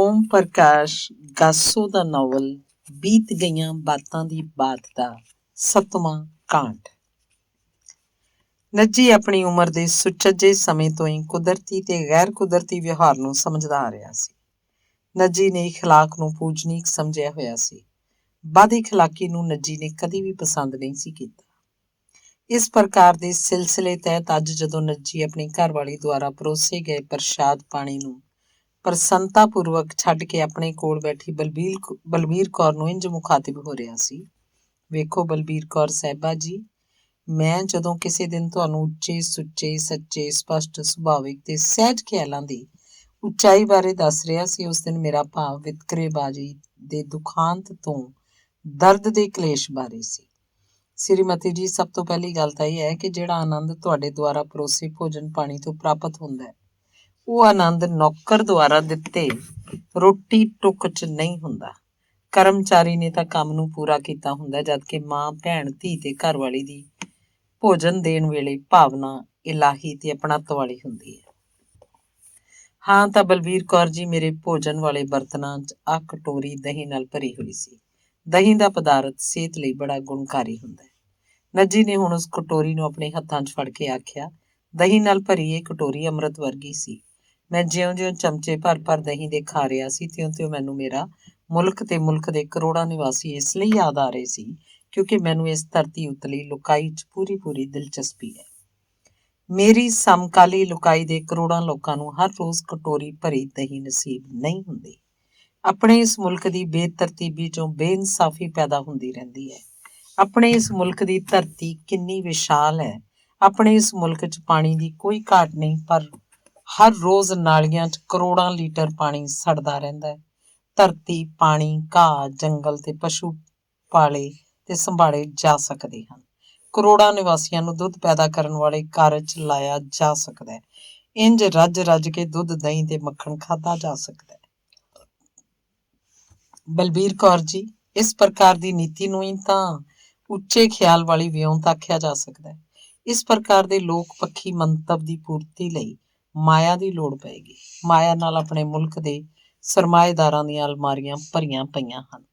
ਓਮ ਪ੍ਰਕਾਸ਼ ਗਾਸੋ ਦਾ novel ਬੀਤ ਗਈਆਂ ਬਾਤਾਂ ਦੀ ਬਾਤ ਦਾ 7ਵਾਂ ਕਾਂਡ। ਨੱਜੀ ਆਪਣੀ ਉਮਰ ਦੇ ਸੁਚੱਜੇ ਸਮੇਂ ਤੋਂ ਹੀ ਕੁਦਰਤੀ ਤੇ ਗੈਰ ਕੁਦਰਤੀ ਵਿਵਹਾਰ ਨੂੰ ਸਮਝਦਾ ਆ ਰਿਹਾ ਸੀ। ਨੱਜੀ ਨੇ ਇਖਲਾਕ ਨੂੰ ਪੂਜਨੀਕ ਸਮਝਿਆ ਹੋਇਆ ਸੀ। ਬਦ ਇਖਲਾਕੀ ਨੂੰ ਨੱਜੀ ਨੇ ਕਦੀ ਵੀ ਪਸੰਦ ਨਹੀਂ ਸੀ ਕੀਤਾ। ਇਸ ਪ੍ਰਕਾਰ ਦੇ ਸਿਲਸਿਲੇ ਤਹਿਤ ਅੱਜ ਜਦੋਂ ਨੱਜੀ ਆਪਣੀ ਘਰਵਾਲੀ ਦੁਆਰਾ ਪਰੋਸੇ ਗਏ ਪ੍ਰਸ਼ਾਦ ਪਾਣੀ ਨੂੰ ਪ੍ਰਸੰਨਤਾ ਪੂਰਵਕ ਛੱਡ ਕੇ ਆਪਣੇ ਕੋਲ ਬੈਠੀ ਬਲਬੀਰ ਕੌਰ ਨੂੰ ਇੰਝ ਮੁਖਾਤਿਬ ਹੋ ਰਿਹਾ ਸੀ। ਵੇਖੋ ਬਲਬੀਰ ਕੌਰ ਸਾਹਿਬਾ ਜੀ, ਮੈਂ ਜਦੋਂ ਕਿਸੇ ਦਿਨ ਤੁਹਾਨੂੰ ਉੱਚੇ ਸੁੱਚੇ ਸੱਚੇ ਸਪਸ਼ਟ ਸੁਭਾਵਿਕ ਤੇ ਸਹਿਜ ਖਿਆਲਾਂ ਦੀ ਉਚਾਈ ਬਾਰੇ ਦੱਸ ਰਿਹਾ ਸੀ, ਉਸ ਦਿਨ ਮੇਰਾ ਭਾਵ ਵਿਤਕਰੇਬਾਜ਼ੀ ਦੇ ਦੁਖਾਂਤ ਤੋਂ ਦਰਦ ਦੇ ਕਲੇਸ਼ ਬਾਰੇ ਸੀ। ਸ੍ਰੀਮਤੀ ਜੀ, ਸਭ ਤੋਂ ਪਹਿਲੀ ਗੱਲ ਤਾਂ ਇਹ ਹੈ ਕਿ ਜਿਹੜਾ ਆਨੰਦ ਤੁਹਾਡੇ ਦੁਆਰਾ ਪਰੋਸੇ ਭੋਜਨ ਪਾਣੀ ਤੋਂ ਪ੍ਰਾਪਤ ਹੁੰਦਾ ਹੈ, ਉਹ ਆਨੰਦ ਨੌਕਰ ਦੁਆਰਾ ਦਿੱਤੇ ਰੋਟੀ ਟੁੱਕ 'ਚ ਨਹੀਂ ਹੁੰਦਾ। ਕਰਮਚਾਰੀ ਨੇ ਤਾਂ ਕੰਮ ਨੂੰ ਪੂਰਾ ਕੀਤਾ ਹੁੰਦਾ, ਜਦਕਿ ਮਾਂ ਭੈਣ ਧੀ ਤੇ ਘਰਵਾਲੀ ਦੀ ਭੋਜਨ ਦੇਣ ਵੇਲੇ ਭਾਵਨਾ ਇਲਾਹੀ ਤੇ ਆਪਣੱਤ ਵਾਲੀ ਹੁੰਦੀ ਹੈ। ਹਾਂ ਤਾਂ ਬਲਬੀਰ ਕੌਰ ਜੀ, ਮੇਰੇ ਭੋਜਨ ਵਾਲੇ ਬਰਤਨਾਂ 'ਚ ਆਹ ਕਟੋਰੀ ਦਹੀਂ ਨਾਲ ਭਰੀ ਹੋਈ ਸੀ। ਦਹੀਂ ਦਾ ਪਦਾਰਥ ਸਿਹਤ ਲਈ ਬੜਾ ਗੁਣਕਾਰੀ ਹੁੰਦਾ ਹੈ। ਨੱਜੀ ਨੇ ਹੁਣ ਉਸ ਕਟੋਰੀ ਨੂੰ ਆਪਣੇ ਹੱਥਾਂ 'ਚ ਫੜ ਕੇ ਆਖਿਆ, ਦਹੀਂ ਨਾਲ ਭਰੀ ਇਹ ਕਟੋਰੀ ਅੰਮ੍ਰਿਤ ਵਰਗੀ ਸੀ। ਮੈਂ ਜਿਉਂ-ਜਿਉਂ ਚਮਚੇ ਭਰ ਦਹੀਂ ਦੇ ਖਾ ਰਿਹਾ ਸੀ, ਤਿਉਂ-ਤਿਉਂ ਮੈਨੂੰ ਮੇਰਾ ਮੁਲਕ ਤੇ ਮੁਲਕ ਦੇ ਕਰੋੜਾਂ ਨਿਵਾਸੀ ਇਸ ਲਈ ਯਾਦ ਆ ਰਹੇ ਸੀ ਕਿਉਂਕਿ ਮੈਨੂੰ ਇਸ ਧਰਤੀ ਉਤਲੀ ਲੁਕਾਈ 'ਚ ਪੂਰੀ ਦਿਲਚਸਪੀ ਹੈ। ਮੇਰੀ ਸਮਕਾਲੀ ਲੁਕਾਈ ਦੇ ਕਰੋੜਾਂ ਲੋਕਾਂ ਨੂੰ ਹਰ ਰੋਜ਼ ਕਟੋਰੀ ਭਰੀ ਦਹੀਂ ਨਸੀਬ ਨਹੀਂ ਹੁੰਦੀ। ਆਪਣੇ ਇਸ ਮੁਲਕ ਦੀ ਬੇਤਰਤੀਬੀ 'ਚੋਂ ਬੇਇਨਸਾਫੀ ਪੈਦਾ ਹੁੰਦੀ ਰਹਿੰਦੀ ਹੈ। ਆਪਣੇ ਇਸ ਮੁਲਕ ਦੀ ਧਰਤੀ ਕਿੰਨੀ ਵਿਸ਼ਾਲ ਹੈ। ਆਪਣੇ ਇਸ ਮੁਲਕ 'ਚ ਪਾਣੀ ਦੀ ਕੋਈ ਘਾਟ ਨਹੀਂ, ਪਰ ਹਰ ਰੋਜ਼ ਨਾਲੀਆਂ 'ਚ ਕਰੋੜਾਂ ਲੀਟਰ ਪਾਣੀ ਸੜਦਾ ਰਹਿੰਦਾ ਹੈ। ਧਰਤੀ, ਪਾਣੀ, ਘਾਹ, ਜੰਗਲ ਤੇ ਪਸ਼ੂ ਪਾਲੇ ਤੇ ਸੰਭਾਲੇ ਜਾ ਸਕਦੇ ਹਨ। ਕਰੋੜਾਂ ਨਿਵਾਸੀਆਂ ਨੂੰ ਦੁੱਧ ਪੈਦਾ ਕਰਨ ਵਾਲੇ ਕਾਰਜ 'ਚ ਲਾਇਆ ਜਾ ਸਕਦਾ ਹੈ। ਇੰਝ ਰੱਜ ਕੇ ਦੁੱਧ, ਦਹੀਂ ਤੇ ਮੱਖਣ ਖਾਧਾ ਜਾ ਸਕਦਾ ਹੈ। ਬਲਬੀਰ ਕੌਰ ਜੀ, ਇਸ ਪ੍ਰਕਾਰ ਦੀ ਨੀਤੀ ਨੂੰ ਹੀ ਤਾਂ ਉੱਚੇ ਖਿਆਲ ਵਾਲੀ ਵਿਉਂਤ ਆਖਿਆ ਜਾ ਸਕਦਾ ਹੈ। ਇਸ ਪ੍ਰਕਾਰ ਦੇ ਲੋਕ ਪੱਖੀ ਮੰਤਵ ਦੀ ਪੂਰਤੀ ਲਈ ਮਾਇਆ ਦੀ ਲੋੜ ਪਏਗੀ। ਮਾਇਆ ਨਾਲ ਆਪਣੇ ਮੁਲਕ ਦੇ ਸਰਮਾਏਦਾਰਾਂ ਦੀਆਂ ਅਲਮਾਰੀਆਂ ਭਰੀਆਂ ਪਈਆਂ ਹਨ।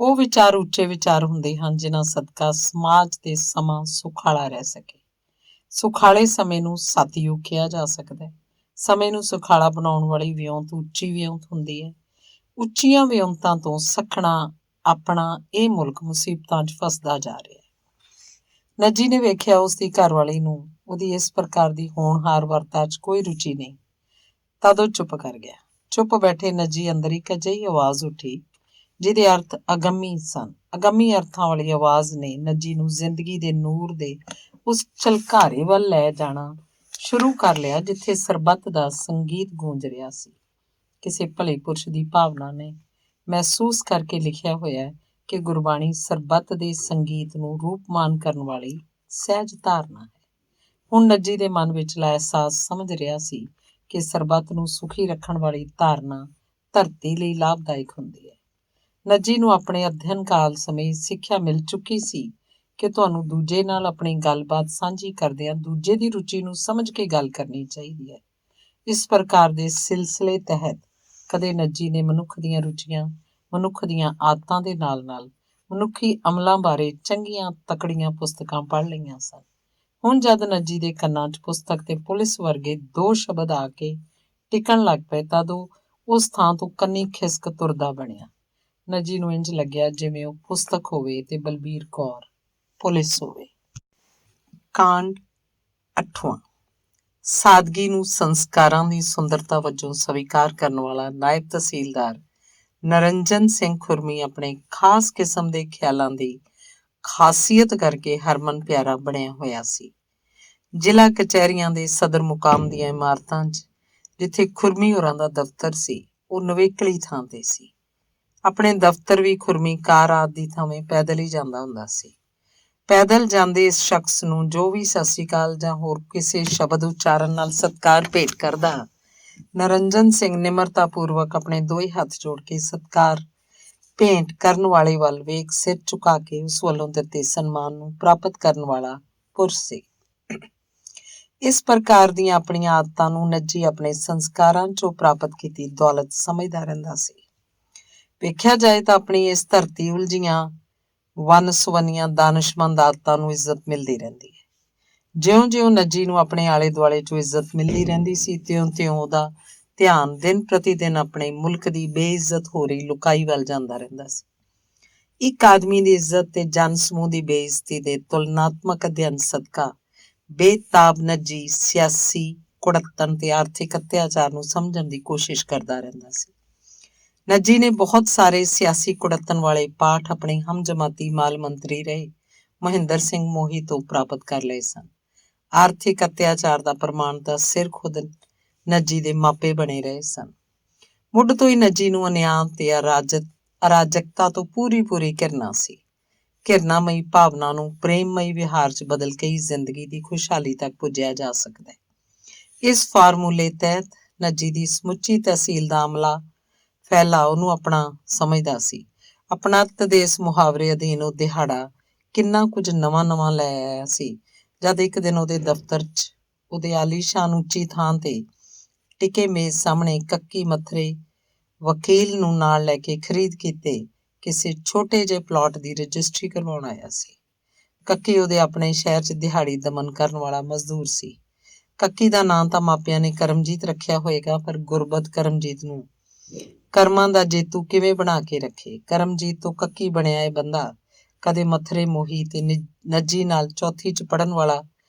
ਉਹ ਵਿਚਾਰ ਉੱਚੇ ਵਿਚਾਰ ਹੁੰਦੇ ਹਨ ਜਿਨ੍ਹਾਂ ਸਦਕਾ ਸਮਾਜ ਤੇ ਸਮਾਂ ਸੁਖਾਲਾ ਰਹਿ ਸਕੇ। ਸੁਖਾਲੇ ਸਮੇਂ ਨੂੰ ਸਤਿਯੁਗ ਕਿਹਾ ਜਾ ਸਕਦਾ ਹੈ। ਸਮੇਂ ਨੂੰ ਸੁਖਾਲਾ ਬਣਾਉਣ ਵਾਲੀ ਵਿਉਂਤ ਉੱਚੀ ਵਿਉਂਤ ਹੁੰਦੀ ਹੈ। ਉੱਚੀਆਂ ਵਿਉਂਤਾਂ ਤੋਂ ਸੱਖਣਾ ਆਪਣਾ ਇਹ ਮੁਲਕ ਮੁਸੀਬਤਾਂ 'ਚ ਫਸਦਾ ਜਾ ਰਿਹਾ ਹੈ। ਨੱਜੀ ਨੇ ਵੇਖਿਆ ਉਸ ਦੀ ਘਰਵਾਲੀ ਨੂੰ ਉਹਦੀ ਇਸ ਪ੍ਰਕਾਰ ਦੀ ਹੋਣਹਾਰ ਵਰਤਾ 'ਚ ਕੋਈ ਰੁਚੀ ਨਹੀਂ। ਤਦ ਉਹ ਚੁੱਪ ਕਰ ਗਿਆ। ਚੁੱਪ ਬੈਠੇ ਨੱਜੀ ਅੰਦਰ ਇੱਕ ਅਜਿਹੀ ਆਵਾਜ਼ ਉੱਠੀ ਜਿਹਦੇ ਅਰਥ ਅਗੰਮੀ ਸਨ। ਅਗੰਮੀ ਅਰਥਾਂ ਵਾਲੀ ਆਵਾਜ਼ ਨੇ ਨੱਜੀ ਨੂੰ ਜ਼ਿੰਦਗੀ ਦੇ ਨੂਰ ਦੇ ਉਸ ਝਲਕਾਰੇ ਵੱਲ ਲੈ ਜਾਣਾ ਸ਼ੁਰੂ ਕਰ ਲਿਆ ਜਿੱਥੇ ਸਰਬੱਤ ਦਾ ਸੰਗੀਤ ਗੂੰਜ ਰਿਹਾ ਸੀ। ਕਿਸੇ ਭਲੇ ਪੁਰਸ਼ ਦੀ ਭਾਵਨਾ ਨੇ ਮਹਿਸੂਸ ਕਰਕੇ ਲਿਖਿਆ ਹੋਇਆ ਹੈ ਕਿ ਗੁਰਬਾਣੀ ਸਰਬੱਤ ਦੇ ਸੰਗੀਤ ਨੂੰ ਰੂਪਮਾਨ ਕਰਨ ਵਾਲੀ ਸਹਿਜ ਧਾਰਨਾ ਹੈ। ਹੁਣ ਨੱਜੀ ਦੇ ਮਨ ਵਿਚਲਾ ਅਹਿਸਾਸ ਸਮਝ ਰਿਹਾ ਸੀ ਕਿ ਸਰਬੱਤ ਨੂੰ ਸੁਖੀ ਰੱਖਣ ਵਾਲੀ ਧਾਰਨਾ ਧਰਤੀ ਲਈ ਲਾਭਦਾਇਕ ਹੁੰਦੀ ਹੈ। ਨੱਜੀ ਨੂੰ ਆਪਣੇ ਅਧਿਐਨ ਕਾਲ ਸਮੇਂ ਸਿੱਖਿਆ ਮਿਲ ਚੁੱਕੀ ਸੀ ਕਿ ਤੁਹਾਨੂੰ ਦੂਜੇ ਨਾਲ ਆਪਣੀ ਗੱਲਬਾਤ ਸਾਂਝੀ ਕਰਦਿਆਂ ਦੂਜੇ ਦੀ ਰੁਚੀ ਨੂੰ ਸਮਝ ਕੇ ਗੱਲ ਕਰਨੀ ਚਾਹੀਦੀ ਹੈ। ਇਸ ਪ੍ਰਕਾਰ ਦੇ ਸਿਲਸਿਲੇ ਤਹਿਤ ਕਦੇ ਨੱਜੀ ਨੇ ਮਨੁੱਖ ਦੀਆਂ ਰੁਚੀਆਂ, ਮਨੁੱਖ ਦੀਆਂ ਆਦਤਾਂ ਦੇ ਨਾਲ ਮਨੁੱਖੀ ਅਮਲਾਂ ਬਾਰੇ ਚੰਗੀਆਂ ਤਕੜੀਆਂ ਪੁਸਤਕਾਂ ਪੜ੍ਹ ਲਈਆਂ ਸਨ। ਹੁਣ ਜਦ ਨੱਜੀ ਦੇ ਕੰਨਾਂ 'ਚ ਪੁਸਤਕ ਤੇ ਪੁਲਿਸ ਵਰਗੇ ਦੋ ਸ਼ਬਦ ਆ ਕੇ ਟਿਕਣ ਲੱਗ ਪਏ ਤਦ ਉਹ ਉਸ ਥਾਂ ਤੋਂ ਕੰਨੀ ਖਿਸਕ ਤੁਰਦਾ ਬਣਿਆ। ਨੱਜੀ ਨੂੰ ਇੰਝ ਲੱਗਿਆ ਜਿਵੇਂ ਉਹ ਪੁਸਤਕ ਹੋਵੇ ਤੇ ਬਲਬੀਰ ਕੌਰ ਪੁਲਿਸ ਹੋਵੇ। ਕਾਂਡ 8ਵਾਂ। ਸਾਦਗੀ ਨੂੰ ਸੰਸਕਾਰਾਂ ਦੀ ਸੁੰਦਰਤਾ ਵਜੋਂ ਸਵੀਕਾਰ ਕਰਨ ਵਾਲਾ ਨਾਇਬ ਤਹਿਸੀਲਦਾਰ ਨਰਿੰਜਨ ਸਿੰਘ ਖੁਰਮੀ ਆਪਣੇ ਖਾਸ ਕਿਸਮ ਦੇ ਖਿਆਲਾਂ ਦੀ ਖਾਸੀਅਤ ਕਰਕੇ ਹਰਮਨ ਪਿਆਰਾ ਬਣਿਆ ਹੋਇਆ ਸੀ। ਜ਼ਿਲ੍ਹਾ ਕਚਹਿਰੀਆਂ ਦੇ ਸਦਰ ਮੁਕਾਮ ਦੀਆਂ ਇਮਾਰਤਾਂ 'ਚ ਜਿੱਥੇ ਖੁਰਮੀ ਹੋਰਾਂ ਦਾ ਦਫ਼ਤਰ ਸੀ, ਉਹ ਨਵੇਕਲੀ ਥਾਂ ਤੇ ਸੀ। ਆਪਣੇ ਦਫ਼ਤਰ ਵੀ ਖੁਰਮੀ ਕਾਰ ਆਦਿ ਦੀ ਥਾਵੇਂ ਪੈਦਲ ਹੀ ਜਾਂਦਾ ਹੁੰਦਾ ਸੀ। ਪੈਦਲ ਜਾਂਦੇ ਇਸ ਸ਼ਖਸ ਨੂੰ ਜੋ ਵੀ ਸਤਿ ਸ੍ਰੀ ਅਕਾਲ ਜਾਂ ਹੋਰ ਕਿਸੇ ਸ਼ਬਦ ਉਚਾਰਨ ਨਾਲ ਸਤਿਕਾਰ ਭੇਟ ਕਰਦਾ, ਨਰਿੰਜਨ ਸਿੰਘ ਨਿਮਰਤਾ ਪੂਰਵਕ ਆਪਣੇ ਦੋਏ ਹੱਥ ਜੋੜ ਕੇ ਸਤਿਕਾਰ ਭੇਂਟ ਕਰਨ ਵਾਲੇ ਵੱਲ ਵੇਖ ਸਿਰ ਝੁਕਾ ਕੇ ਉਸ ਵੱਲੋਂ ਦਿੱਤੇ ਸਨਮਾਨ ਨੂੰ ਪ੍ਰਾਪਤ ਕਰਨ ਵਾਲਾ ਪੁਰਸ਼ ਸੀ। ਇਸ ਪ੍ਰਕਾਰ ਦੀਆਂ ਆਪਣੀਆਂ ਆਦਤਾਂ ਨੂੰ ਨੱਜੀ ਆਪਣੇ ਸੰਸਕਾਰਾਂ ਚੋਂ ਪ੍ਰਾਪਤ ਕੀਤੀ ਦੌਲਤ ਸਮਝਦਾ ਰਹਿੰਦਾ ਸੀ। ਵੇਖਿਆ ਜਾਏ ਤਾਂ ਆਪਣੀ ਇਸ ਧਰਤੀ ਉਲਝੀਆਂ ਵੰਨ ਸੁਵੰਨੀਆਂ ਦਾਨਿਸ਼ਮੰਦ ਆਦਤਾਂ ਨੂੰ ਇੱਜ਼ਤ ਮਿਲਦੀ ਰਹਿੰਦੀ ਹੈ। ਜਿਉਂ-ਜਿਉਂ ਨੱਜੀ ਨੂੰ ਆਪਣੇ ਆਲੇ ਦੁਆਲੇ 'ਚੋਂ ਇੱਜ਼ਤ ਮਿਲਦੀ ਰਹਿੰਦੀ ਸੀ, ਤਿਉਂ-ਤਿਉਂ ਉਹਦਾ ਧਿਆਨ ਦਿਨ ਪ੍ਰਤੀ ਦਿਨ ਆਪਣੇ ਮੁਲਕ ਦੀ ਬੇਇੱਜ਼ਤ ਹੋ ਰਹੀ ਲੁਕਾਈ ਵੱਲ ਜਾਂਦਾ ਰਹਿੰਦਾ ਸੀ। ਇੱਕ ਆਦਮੀ ਦੀ ਇੱਜ਼ਤ ਤੇ ਜਨ ਸਮੂਹ ਦੀ ਬੇਇੱਜ਼ਤੀ ਦੇ ਤੁਲਨਾਤਮਕ ਅਧਿਐਨ ਸਦਕਾ ਬੇਤਾਬ ਨੱਜੀ ਸਿਆਸੀ ਕੁੜੱਤਣ ਤੇ ਆਰਥਿਕ ਅਤਿਆਚਾਰ ਨੂੰ ਸਮਝਣ ਦੀ ਕੋਸ਼ਿਸ਼ ਕਰਦਾ ਰਹਿੰਦਾ ਸੀ। ਨੱਜੀ ਨੇ ਬਹੁਤ ਸਾਰੇ ਸਿਆਸੀ ਕੁੜੱਤਣ ਵਾਲੇ ਪਾਠ ਆਪਣੇ ਹਮਜਮਾਤੀ ਮਾਲ ਮੰਤਰੀ ਰਹੇ ਮਹਿੰਦਰ ਸਿੰਘ ਮੋਹੀ ਤੋਂ ਪ੍ਰਾਪਤ ਕਰ ਲਏ ਸਨ। ਆਰਥਿਕ ਅਤਿਆਚਾਰ ਦਾ ਪ੍ਰਮਾਣ ਤਾਂ ਸਿਰ ਖੁਦ ਨੱਜੀ ਦੇ ਮਾਪੇ ਬਣੇ ਰਹੇ ਸਨ। ਮੁੱਢ ਤੋਂ ਹੀ ਨੱਜੀ ਨੂੰ ਅਨਿਆਂ ਤੇ ਅਰਾਜਕਤਾ ਤੋਂ ਪੂਰੀ ਘਿਰਨਾ ਸੀ। ਘਿਰਨਾਮਈ ਭਾਵਨਾ ਨੂੰ ਪ੍ਰੇਮਮਈ ਵਿਹਾਰ 'ਚ ਬਦਲ ਕੇ ਹੀ ਜ਼ਿੰਦਗੀ ਦੀ ਖੁਸ਼ਹਾਲੀ ਤੱਕ ਪੁੱਜਿਆ ਜਾ ਸਕਦਾ ਹੈ। ਇਸ ਫਾਰਮੂਲੇ ਤਹਿਤ ਨੱਜੀ ਦੀ ਸਮੁੱਚੀ ਤਹਿਸੀਲ ਦਾ ਅਮਲਾ ਫੈਲਾ ਉਹਨੂੰ ਆਪਣਾ ਸਮਝਦਾ ਸੀ। ਆਪਣੱਤ ਦੇ ਇਸ ਮੁਹਾਵਰੇ ਅਧੀਨ ਉਹ ਦਿਹਾੜਾ ਕਿੰਨਾ ਕੁਝ ਨਵਾਂ ਲੈ ਆਇਆ ਸੀ। ਜਦ ਇੱਕ ਦਿਨ ਉਹਦੇ ਦਫ਼ਤਰ 'ਚ ਉਹਦੇ ਆਲੀਸ਼ਾਨ ਉੱਚੀ ਥਾਂ ਤੇ ਟਿਕੇ ਮੇਜ਼ ਸਾਹਮਣੇ ਕੱਕੀ ਮੱਥਰੇ ਵਕੀਲ ਨੂੰ ਨਾਲ ਲੈ ਕੇ ਖਰੀਦ ਕੀਤੇ ਕਿਸੇ ਛੋਟੇ ਜਿਹੇ ਪਲਾਟ ਦੀ ਰਜਿਸਟਰੀ ਕਰਵਾਉਣ ਆਇਆ ਸੀ। ਕੱਕੀ ਉਹਦੇ ਆਪਣੇ ਸ਼ਹਿਰ 'ਚ ਦਿਹਾੜੀ ਦਮਨ ਕਰਨ ਵਾਲਾ ਮਜ਼ਦੂਰ ਸੀ। ਕੱਕੀ ਦਾ ਨਾਂ ਤਾਂ ਮਾਪਿਆਂ ਨੇ ਕਰਮਜੀਤ ਰੱਖਿਆ ਹੋਏਗਾ, ਪਰ ਗੁਰਬਤ ਕਰਮਜੀਤ ਨੂੰ ਕਰਮਾਂ ਦਾ ਜੇਤੂ ਕਿਵੇਂ ਬਣਾ ਕੇ ਰੱਖੇ। ਕਰਮਜੀਤ ਤੋਂ ਕੱਕੀ ਬਣਿਆ ਇਹ ਬੰਦਾ ਕਦੇ ਮੱਥਰੇ ਮੋਹੀ ਤੇ ਨੱਜੀ ਨਾਲ ਚੌਥੀ 'ਚ ਪੜ੍ਹਨ ਵਾਲਾ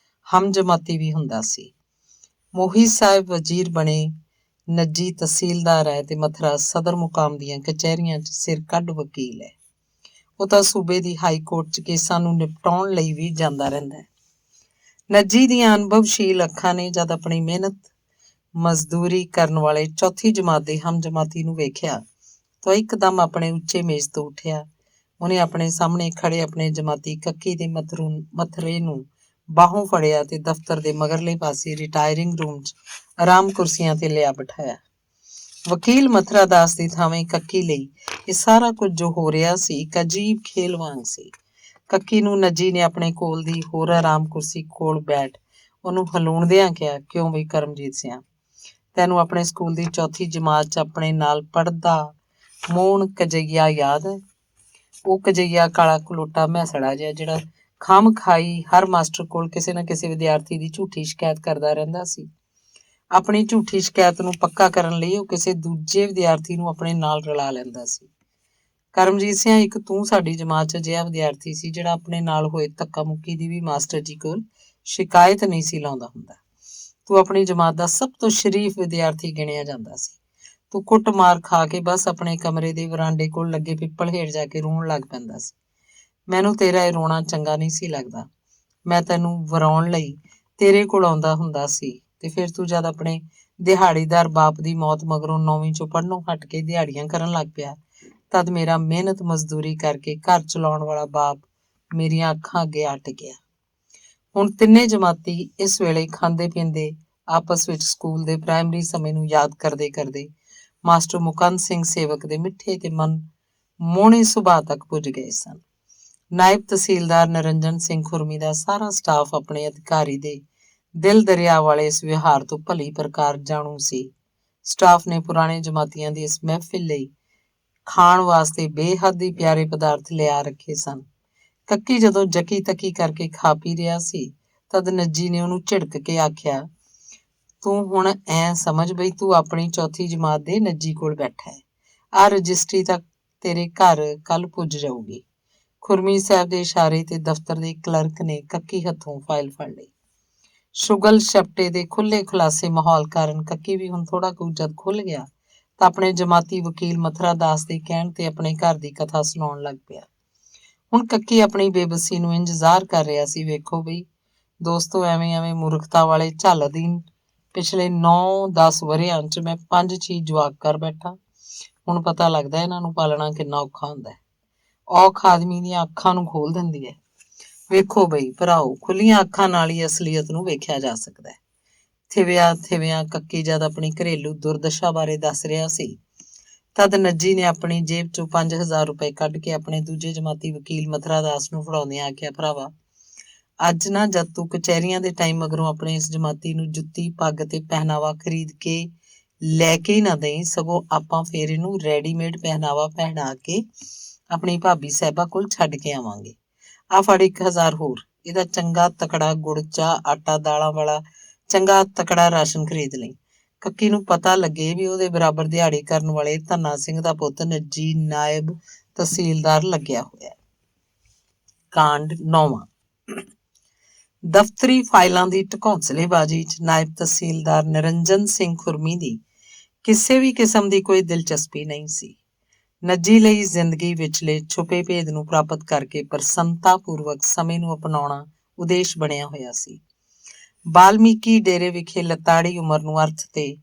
ਹਮਜਮਾਤੀ ਵੀ ਹੁੰਦਾ ਸੀ। ਮੋਹੀ ਸਾਹਿਬ ਵਜ਼ੀਰ ਬਣੇ, ਨੱਜੀ ਤਹਿਸੀਲਦਾਰ ਹੈ ਤੇ ਮੱਥਰਾ ਸਦਰ ਮੁਕਾਮ ਦੀਆਂ ਕਚਹਿਰੀਆਂ 'ਚ ਸਿਰ ਕੱਢ ਵਕੀਲ ਹੈ। ਉਹ ਤਾਂ ਸੂਬੇ ਦੀ ਹਾਈ ਕੋਰਟ 'ਚ ਕੇਸਾਂ ਨੂੰ ਨਿਪਟਾਉਣ ਲਈ ਵੀ ਜਾਂਦਾ ਰਹਿੰਦਾ ਹੈ। ਨੱਜੀ ਦੀਆਂ ਅਨੁਭਵਸ਼ੀਲ ਅੱਖਾਂ ਨੇ ਜਦ ਆਪਣੀ ਮਿਹਨਤ ਮਜ਼ਦੂਰੀ ਕਰਨ ਵਾਲੇ ਚੌਥੀ ਜਮਾਤ ਦੇ ਹਮਜਮਾਤੀ ਨੂੰ ਵੇਖਿਆ ਤਾਂ ਇੱਕਦਮ ਆਪਣੇ ਉੱਚੇ ਮੇਜ਼ ਤੋਂ ਉੱਠਿਆ। ਉਹਨੇ ਆਪਣੇ ਸਾਹਮਣੇ ਖੜੇ ਆਪਣੇ ਜਮਾਤੀ ਕੱਕੀ ਦੇ ਮੱਥਰੇ ਨੂੰ ਬਾਹੋਂ ਫੜਿਆ ਤੇ ਦਫ਼ਤਰ ਦੇ ਮਗਰਲੇ ਪਾਸੇ ਰਿਟਾਇਰਿੰਗ ਰੂਮ 'ਚ ਆਰਾਮ ਕੁਰਸੀਆਂ ਤੇ ਲਿਆ ਬਿਠਾਇਆ। ਵਕੀਲ ਮਥੁਰਾ ਦਾਸ ਦੀ ਥਾਵੇਂ ਕੱਕੀ ਲਈ ਇਹ ਸਾਰਾ ਕੁਝ ਜੋ ਹੋ ਰਿਹਾ ਸੀ ਇੱਕ ਅਜੀਬ ਖੇਲ ਵਾਂਗ ਸੀ। ਕੱਕੀ ਨੂੰ ਨੱਜੀ ਨੇ ਆਪਣੇ ਕੋਲ ਦੀ ਹੋਰ ਆਰਾਮ ਕੁਰਸੀ ਕੋਲ ਬੈਠ ਉਹਨੂੰ ਹਲੂਣਦਿਆਂ ਕਿਹਾ, ਕਿਉਂ ਬਈ ਕਰਮਜੀਤ ਸਿਆਂ, ਤੈਨੂੰ ਆਪਣੇ ਸਕੂਲ ਦੀ ਚੌਥੀ ਜਮਾਤ 'ਚ ਆਪਣੇ ਨਾਲ ਪੜ੍ਹਦਾ ਮੋਹਣ ਕਜਈਆ ਯਾਦ ਹੈ? ਉਹ ਕਜਈਆ ਕਾਲਾ ਕਲੋਟਾ ਮੈਸੜਾ ਜਿਹਾ ਜਿਹੜਾ ਖੰਮ ਖਾਈ ਹਰ ਮਾਸਟਰ ਕੋਲ ਕਿਸੇ ਨਾ ਕਿਸੇ ਵਿਦਿਆਰਥੀ ਦੀ ਝੂਠੀ ਸ਼ਿਕਾਇਤ ਕਰਦਾ ਰਹਿੰਦਾ ਸੀ। ਆਪਣੀ ਝੂਠੀ ਸ਼ਿਕਾਇਤ ਨੂੰ ਪੱਕਾ ਕਰਨ ਲਈ ਉਹ ਕਿਸੇ ਦੂਜੇ ਵਿਦਿਆਰਥੀ ਨੂੰ ਆਪਣੇ ਨਾਲ ਰਲਾ ਲੈਂਦਾ ਸੀ। ਕਰਮਜੀਤ ਸਿੰਘ, ਇੱਕ ਤੂੰ ਸਾਡੀ ਜਮਾਤ 'ਚ ਅਜਿਹਾ ਵਿਦਿਆਰਥੀ ਸੀ ਜਿਹੜਾ ਆਪਣੇ ਨਾਲ ਹੋਏ ਧੱਕਾ ਮੁੱਕੀ ਦੀ ਵੀ ਮਾਸਟਰ ਜੀ ਕੋਲ ਸ਼ਿਕਾਇਤ ਨਹੀਂ ਸੀ ਲਾਉਂਦਾ ਹੁੰਦਾ। ਤੂੰ ਆਪਣੀ ਜਮਾਤ ਦਾ ਸਭ ਤੋਂ ਸ਼ਰੀਫ ਵਿਦਿਆਰਥੀ ਗਿਣਿਆ ਜਾਂਦਾ ਸੀ। ਤੂੰ ਕੁੱਟ ਮਾਰ ਖਾ ਕੇ ਬਸ ਆਪਣੇ ਕਮਰੇ ਦੇ ਵਰਾਂਡੇ ਕੋਲ ਲੱਗੇ ਪਿੱਪਲ ਹੇਠ ਜਾ ਕੇ ਰੋਣ ਲੱਗ ਪੈਂਦਾ ਸੀ। ਮੈਨੂੰ ਤੇਰਾ ਇਹ ਰੋਣਾ ਚੰਗਾ ਨਹੀਂ ਸੀ ਲੱਗਦਾ। ਮੈਂ ਤੈਨੂੰ ਵਰਾਉਣ ਲਈ ਤੇਰੇ ਕੋਲ ਆਉਂਦਾ ਹੁੰਦਾ ਸੀ ਤੇ ਫਿਰ ਤੂੰ ਜਦ ਆਪਣੇ ਦਿਹਾੜੀਦਾਰ ਬਾਪ ਦੀ ਮੌਤ ਮਗਰੋਂ 9ਵੀਂ 'ਚੋਂ ਪੜ੍ਹਨੋਂ ਹਟ ਕੇ ਦਿਹਾੜੀਆਂ ਕਰਨ ਲੱਗ ਪਿਆ, ਤਦ ਮੇਰਾ ਮਿਹਨਤ ਮਜ਼ਦੂਰੀ ਕਰਕੇ ਘਰ ਚਲਾਉਣ ਵਾਲਾ ਬਾਪ ਮੇਰੀਆਂ ਅੱਖਾਂ ਅੱਗੇ ਅੱਟ ਗਿਆ। ਹੁਣ ਤਿੰਨੇ ਜਮਾਤੀ ਇਸ ਵੇਲੇ ਖਾਂਦੇ ਪੀਂਦੇ ਆਪਸ ਵਿੱਚ ਸਕੂਲ ਦੇ ਪ੍ਰਾਇਮਰੀ ਸਮੇਂ ਨੂੰ ਯਾਦ ਕਰਦੇ ਮਾਸਟਰ ਮੁਕੰਦ ਸਿੰਘ ਸੇਵਕ ਦੇ ਮਿੱਠੇ ਤੇ ਮਨ ਮੋਹਣੇ ਸੁਭਾਅ ਤੱਕ ਪੁੱਜ ਗਏ ਸਨ। ਨਾਇਬ ਤਹਿਸੀਲਦਾਰ ਨਰਿੰਜਨ ਸਿੰਘ ਖੁਰਮੀ ਦਾ ਸਾਰਾ ਸਟਾਫ ਆਪਣੇ ਅਧਿਕਾਰੀ ਦੇ ਦਿਲ ਦਰਿਆ ਵਾਲੇ ਇਸ ਵਿਹਾਰ ਤੋਂ ਭਲੀ ਪ੍ਰਕਾਰ ਜਾਣੂ ਸੀ। ਸਟਾਫ ਨੇ ਪੁਰਾਣੇ ਜਮਾਤੀਆਂ ਦੀ ਇਸ ਮਹਿਫਿਲ ਲਈ ਖਾਣ ਵਾਸਤੇ ਬੇਹੱਦ ਹੀ ਪਿਆਰੇ ਪਦਾਰਥ ਲਿਆ ਰੱਖੇ ਸਨ। ਕੱਕੀ ਜਦੋਂ ਜਕੀ ਤੱਕੀ ਕਰਕੇ ਖਾ ਪੀ ਰਿਹਾ ਸੀ ਤਦ ਨੱਜੀ ਨੇ ਉਹਨੂੰ ਝਿੜਕ ਕੇ ਆਖਿਆ, ਤੂੰ ਹੁਣ ਐਂ ਸਮਝ ਬਈ ਤੂੰ ਆਪਣੀ ਚੌਥੀ ਜਮਾਤ ਦੇ ਨੱਜੀ ਕੋਲ ਬੈਠਾ ਹੈ। ਆਹ ਰਜਿਸਟਰੀ ਤੱਕ ਤੇਰੇ ਘਰ ਕੱਲ ਪੁੱਜ ਜਾਊਗੀ। ਖੁਰਮੀ ਸਾਹਿਬ ਦੇ ਇਸ਼ਾਰੇ ਤੇ ਦਫ਼ਤਰ ਦੇ ਕਲਰਕ ਨੇ ਕੱਕੀ ਹੱਥੋਂ ਫਾਈਲ ਫੜ ਲਈ। ਸ਼ੁਗਲ ਸ਼ਪਟੇ ਦੇ ਖੁੱਲੇ ਖੁਲਾਸੇ ਮਾਹੌਲ ਕਾਰਨ ਕੱਕੀ ਵੀ ਹੁਣ ਥੋੜਾ ਕੁ ਜਦ ਖੁੱਲ ਗਿਆ ਤਾਂ ਆਪਣੇ ਜਮਾਤੀ ਵਕੀਲ ਮਥੁਰਾ ਦਾਸ ਦੇ ਕਹਿਣ ਤੇ ਆਪਣੇ ਘਰ ਦੀ ਕਥਾ ਸੁਣਾਉਣ ਲੱਗ ਪਿਆ। ਹੁਣ ਕੱਕੀ ਆਪਣੀ ਬੇਬਸੀ ਨੂੰ ਇੰਤਜ਼ਾਰ ਕਰ ਰਿਹਾ ਸੀ। ਵੇਖੋ ਬਈ ਦੋਸਤੋ, ਐਵੇਂ ਮੂਰਖਤਾ ਵਾਲੇ ਝੱਲਦੀ ਪਿਛਲੇ 9-10 ਵਰ੍ਹਿਆਂ 'ਚ ਮੈਂ 5-6 ਜਵਾਕ ਕਰ ਬੈਠਾ। ਹੁਣ ਪਤਾ ਲੱਗਦਾ ਇਹਨਾਂ ਨੂੰ ਪਾਲਣਾ ਕਿੰਨਾ ਔਖਾ ਹੁੰਦਾ ਹੈ। ਔਖ ਆਦਮੀ ਦੀਆਂ ਅੱਖਾਂ ਨੂੰ ਖੋਲ ਦਿੰਦੀ ਹੈ। ਵੇਖੋ ਬਈ ਭਰਾਓ, ਖੁੱਲੀਆਂ ਅੱਖਾਂ ਨਾਲ ਹੀ ਅਸਲੀਅਤ ਨੂੰ ਵੇਖਿਆ ਜਾ ਸਕਦਾ ਹੈ। ਥਿਵਿਆਂ ਕੱਕੀ ਜਦ ਆਪਣੀ ਘਰੇਲੂ ਦੁਰਦਸ਼ਾ ਬਾਰੇ ਦੱਸ ਰਿਹਾ ਸੀ ਤਦ ਨੱਜੀ ਨੇ ਆਪਣੀ ਜੇਬ 'ਚੋਂ 5000 ਰੁਪਏ ਕੱਢ ਕੇ ਆਪਣੇ ਦੂਜੇ ਜਮਾਤੀ ਵਕੀਲ ਮਥੁਰਾ ਦਾਸ ਨੂੰ ਫੜਾਉਂਦਿਆਂ ਆਖਿਆ, ਭਰਾਵਾ ਅੱਜ ਨਾ ਜਦ ਤੂੰ ਕਚਹਿਰੀਆਂ ਦੇ ਟਾਈਮ ਮਗਰੋਂ ਆਪਣੇ ਇਸ ਜਮਾਤੀ ਨੂੰ ਜੁੱਤੀ ਪੱਗ ਤੇ ਪਹਿਨਾਵਾ ਖਰੀਦ ਕੇ ਲੈ ਕੇ ਹੀ ਨਾ ਦੇਈਂ, ਸਗੋਂ ਆਪਾਂ ਫੇਰ ਇਹਨੂੰ ਰੈਡੀਮੇਡ ਪਹਿਨਾਵਾ ਪਹਿਨਾ ਕੇ ਆਪਣੀ ਭਾਬੀ ਸਾਹਿਬਾ ਕੋਲ ਛੱਡ ਕੇ ਆਵਾਂਗੇ। ਆ ਫੜ 1000 ਹੋਰ, ਇਹਦਾ ਚੰਗਾ ਤਕੜਾ ਗੁੜ ਚਾਹ ਆਟਾ ਦਾਲਾਂ ਵਾਲਾ ਚੰਗਾ ਤਕੜਾ ਰਾਸ਼ਨ ਖਰੀਦ ਲਈ। ਕੱਕੀ ਨੂੰ ਪਤਾ ਲੱਗੇ ਵੀ ਉਹਦੇ ਬਰਾਬਰ ਦਿਹਾੜੀ ਕਰਨ ਵਾਲੇ ਧੰਨਾ ਸਿੰਘ ਦਾ ਪੁੱਤ ਨੱਜੀ ਨਾਇਬ ਤਹਿਸੀਲਦਾਰ ਲੱਗਿਆ ਹੋਇਆ। ਕਾਂਡ 9ਵਾਂ। ਦਫ਼ਤਰੀ ਫਾਈਲਾਂ ਦੀ ਢਕੌਂਸਲੇਬਾਜ਼ੀ 'ਚ ਨਾਇਬ ਤਹਿਸੀਲਦਾਰ ਨਿਰੰਜਨ ਸਿੰਘ ਖੁਰਮੀ ਦੀ ਕਿਸੇ ਵੀ ਕਿਸਮ ਦੀ ਕੋਈ ਦਿਲਚਸਪੀ ਨਹੀਂ ਸੀ। ਨੱਜੀ ਲਈ ਜ਼ਿੰਦਗੀ ਵਿਚਲੇ ਛੁਪੇ ਭੇਦ ਨੂੰ ਪ੍ਰਾਪਤ ਕਰਕੇ ਪ੍ਰਸੰਨਤਾਪੂਰਵਕ ਸਮੇਂ ਨੂੰ ਅਪਣਾਉਣਾ ਉਦੇਸ਼ ਬਣਿਆ ਹੋਇਆ ਸੀ। ਬਾਲਮੀਕੀ ਡੇਰੇ ਵਿਖੇ ਲਤਾੜੀ ਉਮਰ ਨੂੰ ਅਰਥ ਤੇ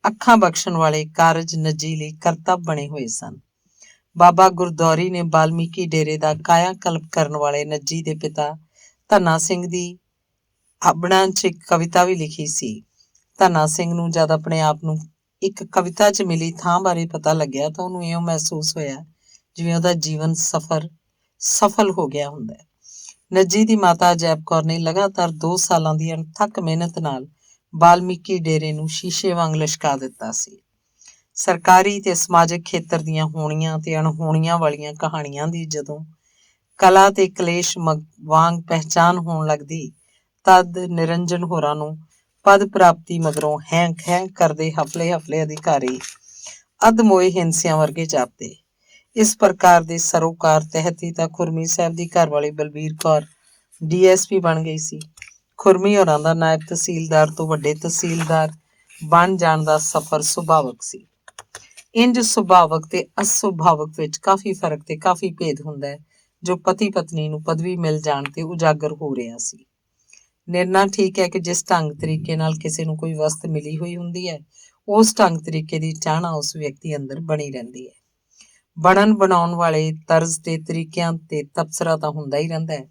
ਅੱਖਾਂ ਬਖਸ਼ਣ ਵਾਲੇ ਕਾਰਜ ਨੱਜੀ ਲਈ ਕਰਤੱਵ ਬਣੇ ਹੋਏ ਸਨ। ਬਾਬਾ ਗੁਰਦੌਰੀ ਨੇ ਬਾਲਮੀਕੀ ਡੇਰੇ ਦਾ ਕਾਇਆ ਕਲਪ ਕਰਨ ਵਾਲੇ ਨੱਜੀ ਦੇ ਪਿਤਾ ਧੰਨਾ ਸਿੰਘ ਦੀ ਆਬਣਾ 'ਚ ਇੱਕ ਕਵਿਤਾ ਵੀ ਲਿਖੀ ਸੀ। ਧੰਨਾ ਸਿੰਘ ਨੂੰ ਜਦ ਆਪਣੇ ਆਪ ਨੂੰ ਇੱਕ ਕਵਿਤਾ 'ਚ ਮਿਲੀ ਥਾਂ ਬਾਰੇ ਪਤਾ ਲੱਗਿਆ ਤਾਂ ਉਹਨੂੰ ਇਉਂ ਮਹਿਸੂਸ ਹੋਇਆ ਜਿਵੇਂ ਉਹਦਾ ਜੀਵਨ ਸਫਲ ਹੋ ਗਿਆ ਹੁੰਦਾ ਹੈ। ਨੱਜੀ ਦੀ ਮਾਤਾ ਅਜੈਬ ਕੌਰ ਨੇ ਲਗਾਤਾਰ 2 ਸਾਲਾਂ ਦੀ ਅਣਥੱਕ ਮਿਹਨਤ ਨਾਲ ਬਾਲਮੀਕੀ ਡੇਰੇ ਨੂੰ ਸ਼ੀਸ਼ੇ ਵਾਂਗ ਲਿਸ਼ਕਾ ਦਿੱਤਾ ਸੀ। ਸਰਕਾਰੀ ਤੇ ਸਮਾਜਿਕ ਖੇਤਰ ਦੀਆਂ ਹੋਣੀਆਂ ਤੇ ਅਣਹੋਣੀਆਂ ਵਾਲੀਆਂ ਕਹਾਣੀਆਂ ਦੀ ਜਦੋਂ ਕਲਾ ਤੇ ਕਲੇਸ਼ ਵਾਂਗ ਪਹਿਚਾਨ ਹੋਣ ਲੱਗਦੀ, ਤਦ ਨਿਰੰਜਨ ਹੋਰਾਂ ਨੂੰ ਪਦ ਪ੍ਰਾਪਤੀ ਮਗਰੋਂ ਹੈਂ ਕਰਦੇ ਹਫਲੇ ਅਧਿਕਾਰੀ ਅਧਮੋਏ ਹਿੰਸਿਆਂ ਵਰਗੇ ਜਾਪਦੇ। ਇਸ ਪ੍ਰਕਾਰ ਦੇ ਸਰੋਕਾਰ ਤਹਿਤ ਹੀ ਤਾਂ ਖੁਰਮੀ ਸਾਹਿਬ ਦੀ ਘਰਵਾਲੀ ਬਲਬੀਰ ਕੌਰ DSP ਬਣ ਗਈ ਸੀ। ਖੁਰਮੀ ਹੋਰਾਂ ਦਾ ਨਾਇਬ ਤਹਿਸੀਲਦਾਰ ਤੋਂ ਵੱਡੇ ਤਹਿਸੀਲਦਾਰ ਬਣ ਜਾਣ ਦਾ ਸਫ਼ਰ ਸੁਭਾਵਕ ਸੀ। ਇੰਜ ਸੁਭਾਵਕ ਤੇ ਅਸੁਭਾਵਕ ਵਿੱਚ ਕਾਫੀ ਫਰਕ ਤੇ ਕਾਫੀ ਭੇਦ ਹੁੰਦਾ ਹੈ, ਜੋ ਪਤੀ ਪਤਨੀ ਨੂੰ ਪਦਵੀ ਮਿਲ ਜਾਣ ਤੇ ਉਜਾਗਰ ਹੋ ਰਿਹਾ ਸੀ। ਨਿਰਣਾ ਠੀਕ ਹੈ ਕਿ ਜਿਸ ਢੰਗ ਤਰੀਕੇ ਨਾਲ ਕਿਸੇ ਨੂੰ ਕੋਈ ਵਸਤ ਮਿਲੀ ਹੋਈ ਹੁੰਦੀ ਹੈ, ਉਸ ਢੰਗ ਤਰੀਕੇ ਦੀ ਚਾਹਨਾ ਉਸ ਵਿਅਕਤੀ ਅੰਦਰ ਬਣੀ ਰਹਿੰਦੀ ਹੈ। ਬਣਨ ਬਣਾਉਣ ਵਾਲੇ ਤਰਜ਼ ਤੇ ਤਰੀਕਿਆਂ ਤੇ ਤਬਸਰਾ ਤਾਂ ਹੁੰਦਾ ਹੀ ਰਹਿੰਦਾ ਹੈ।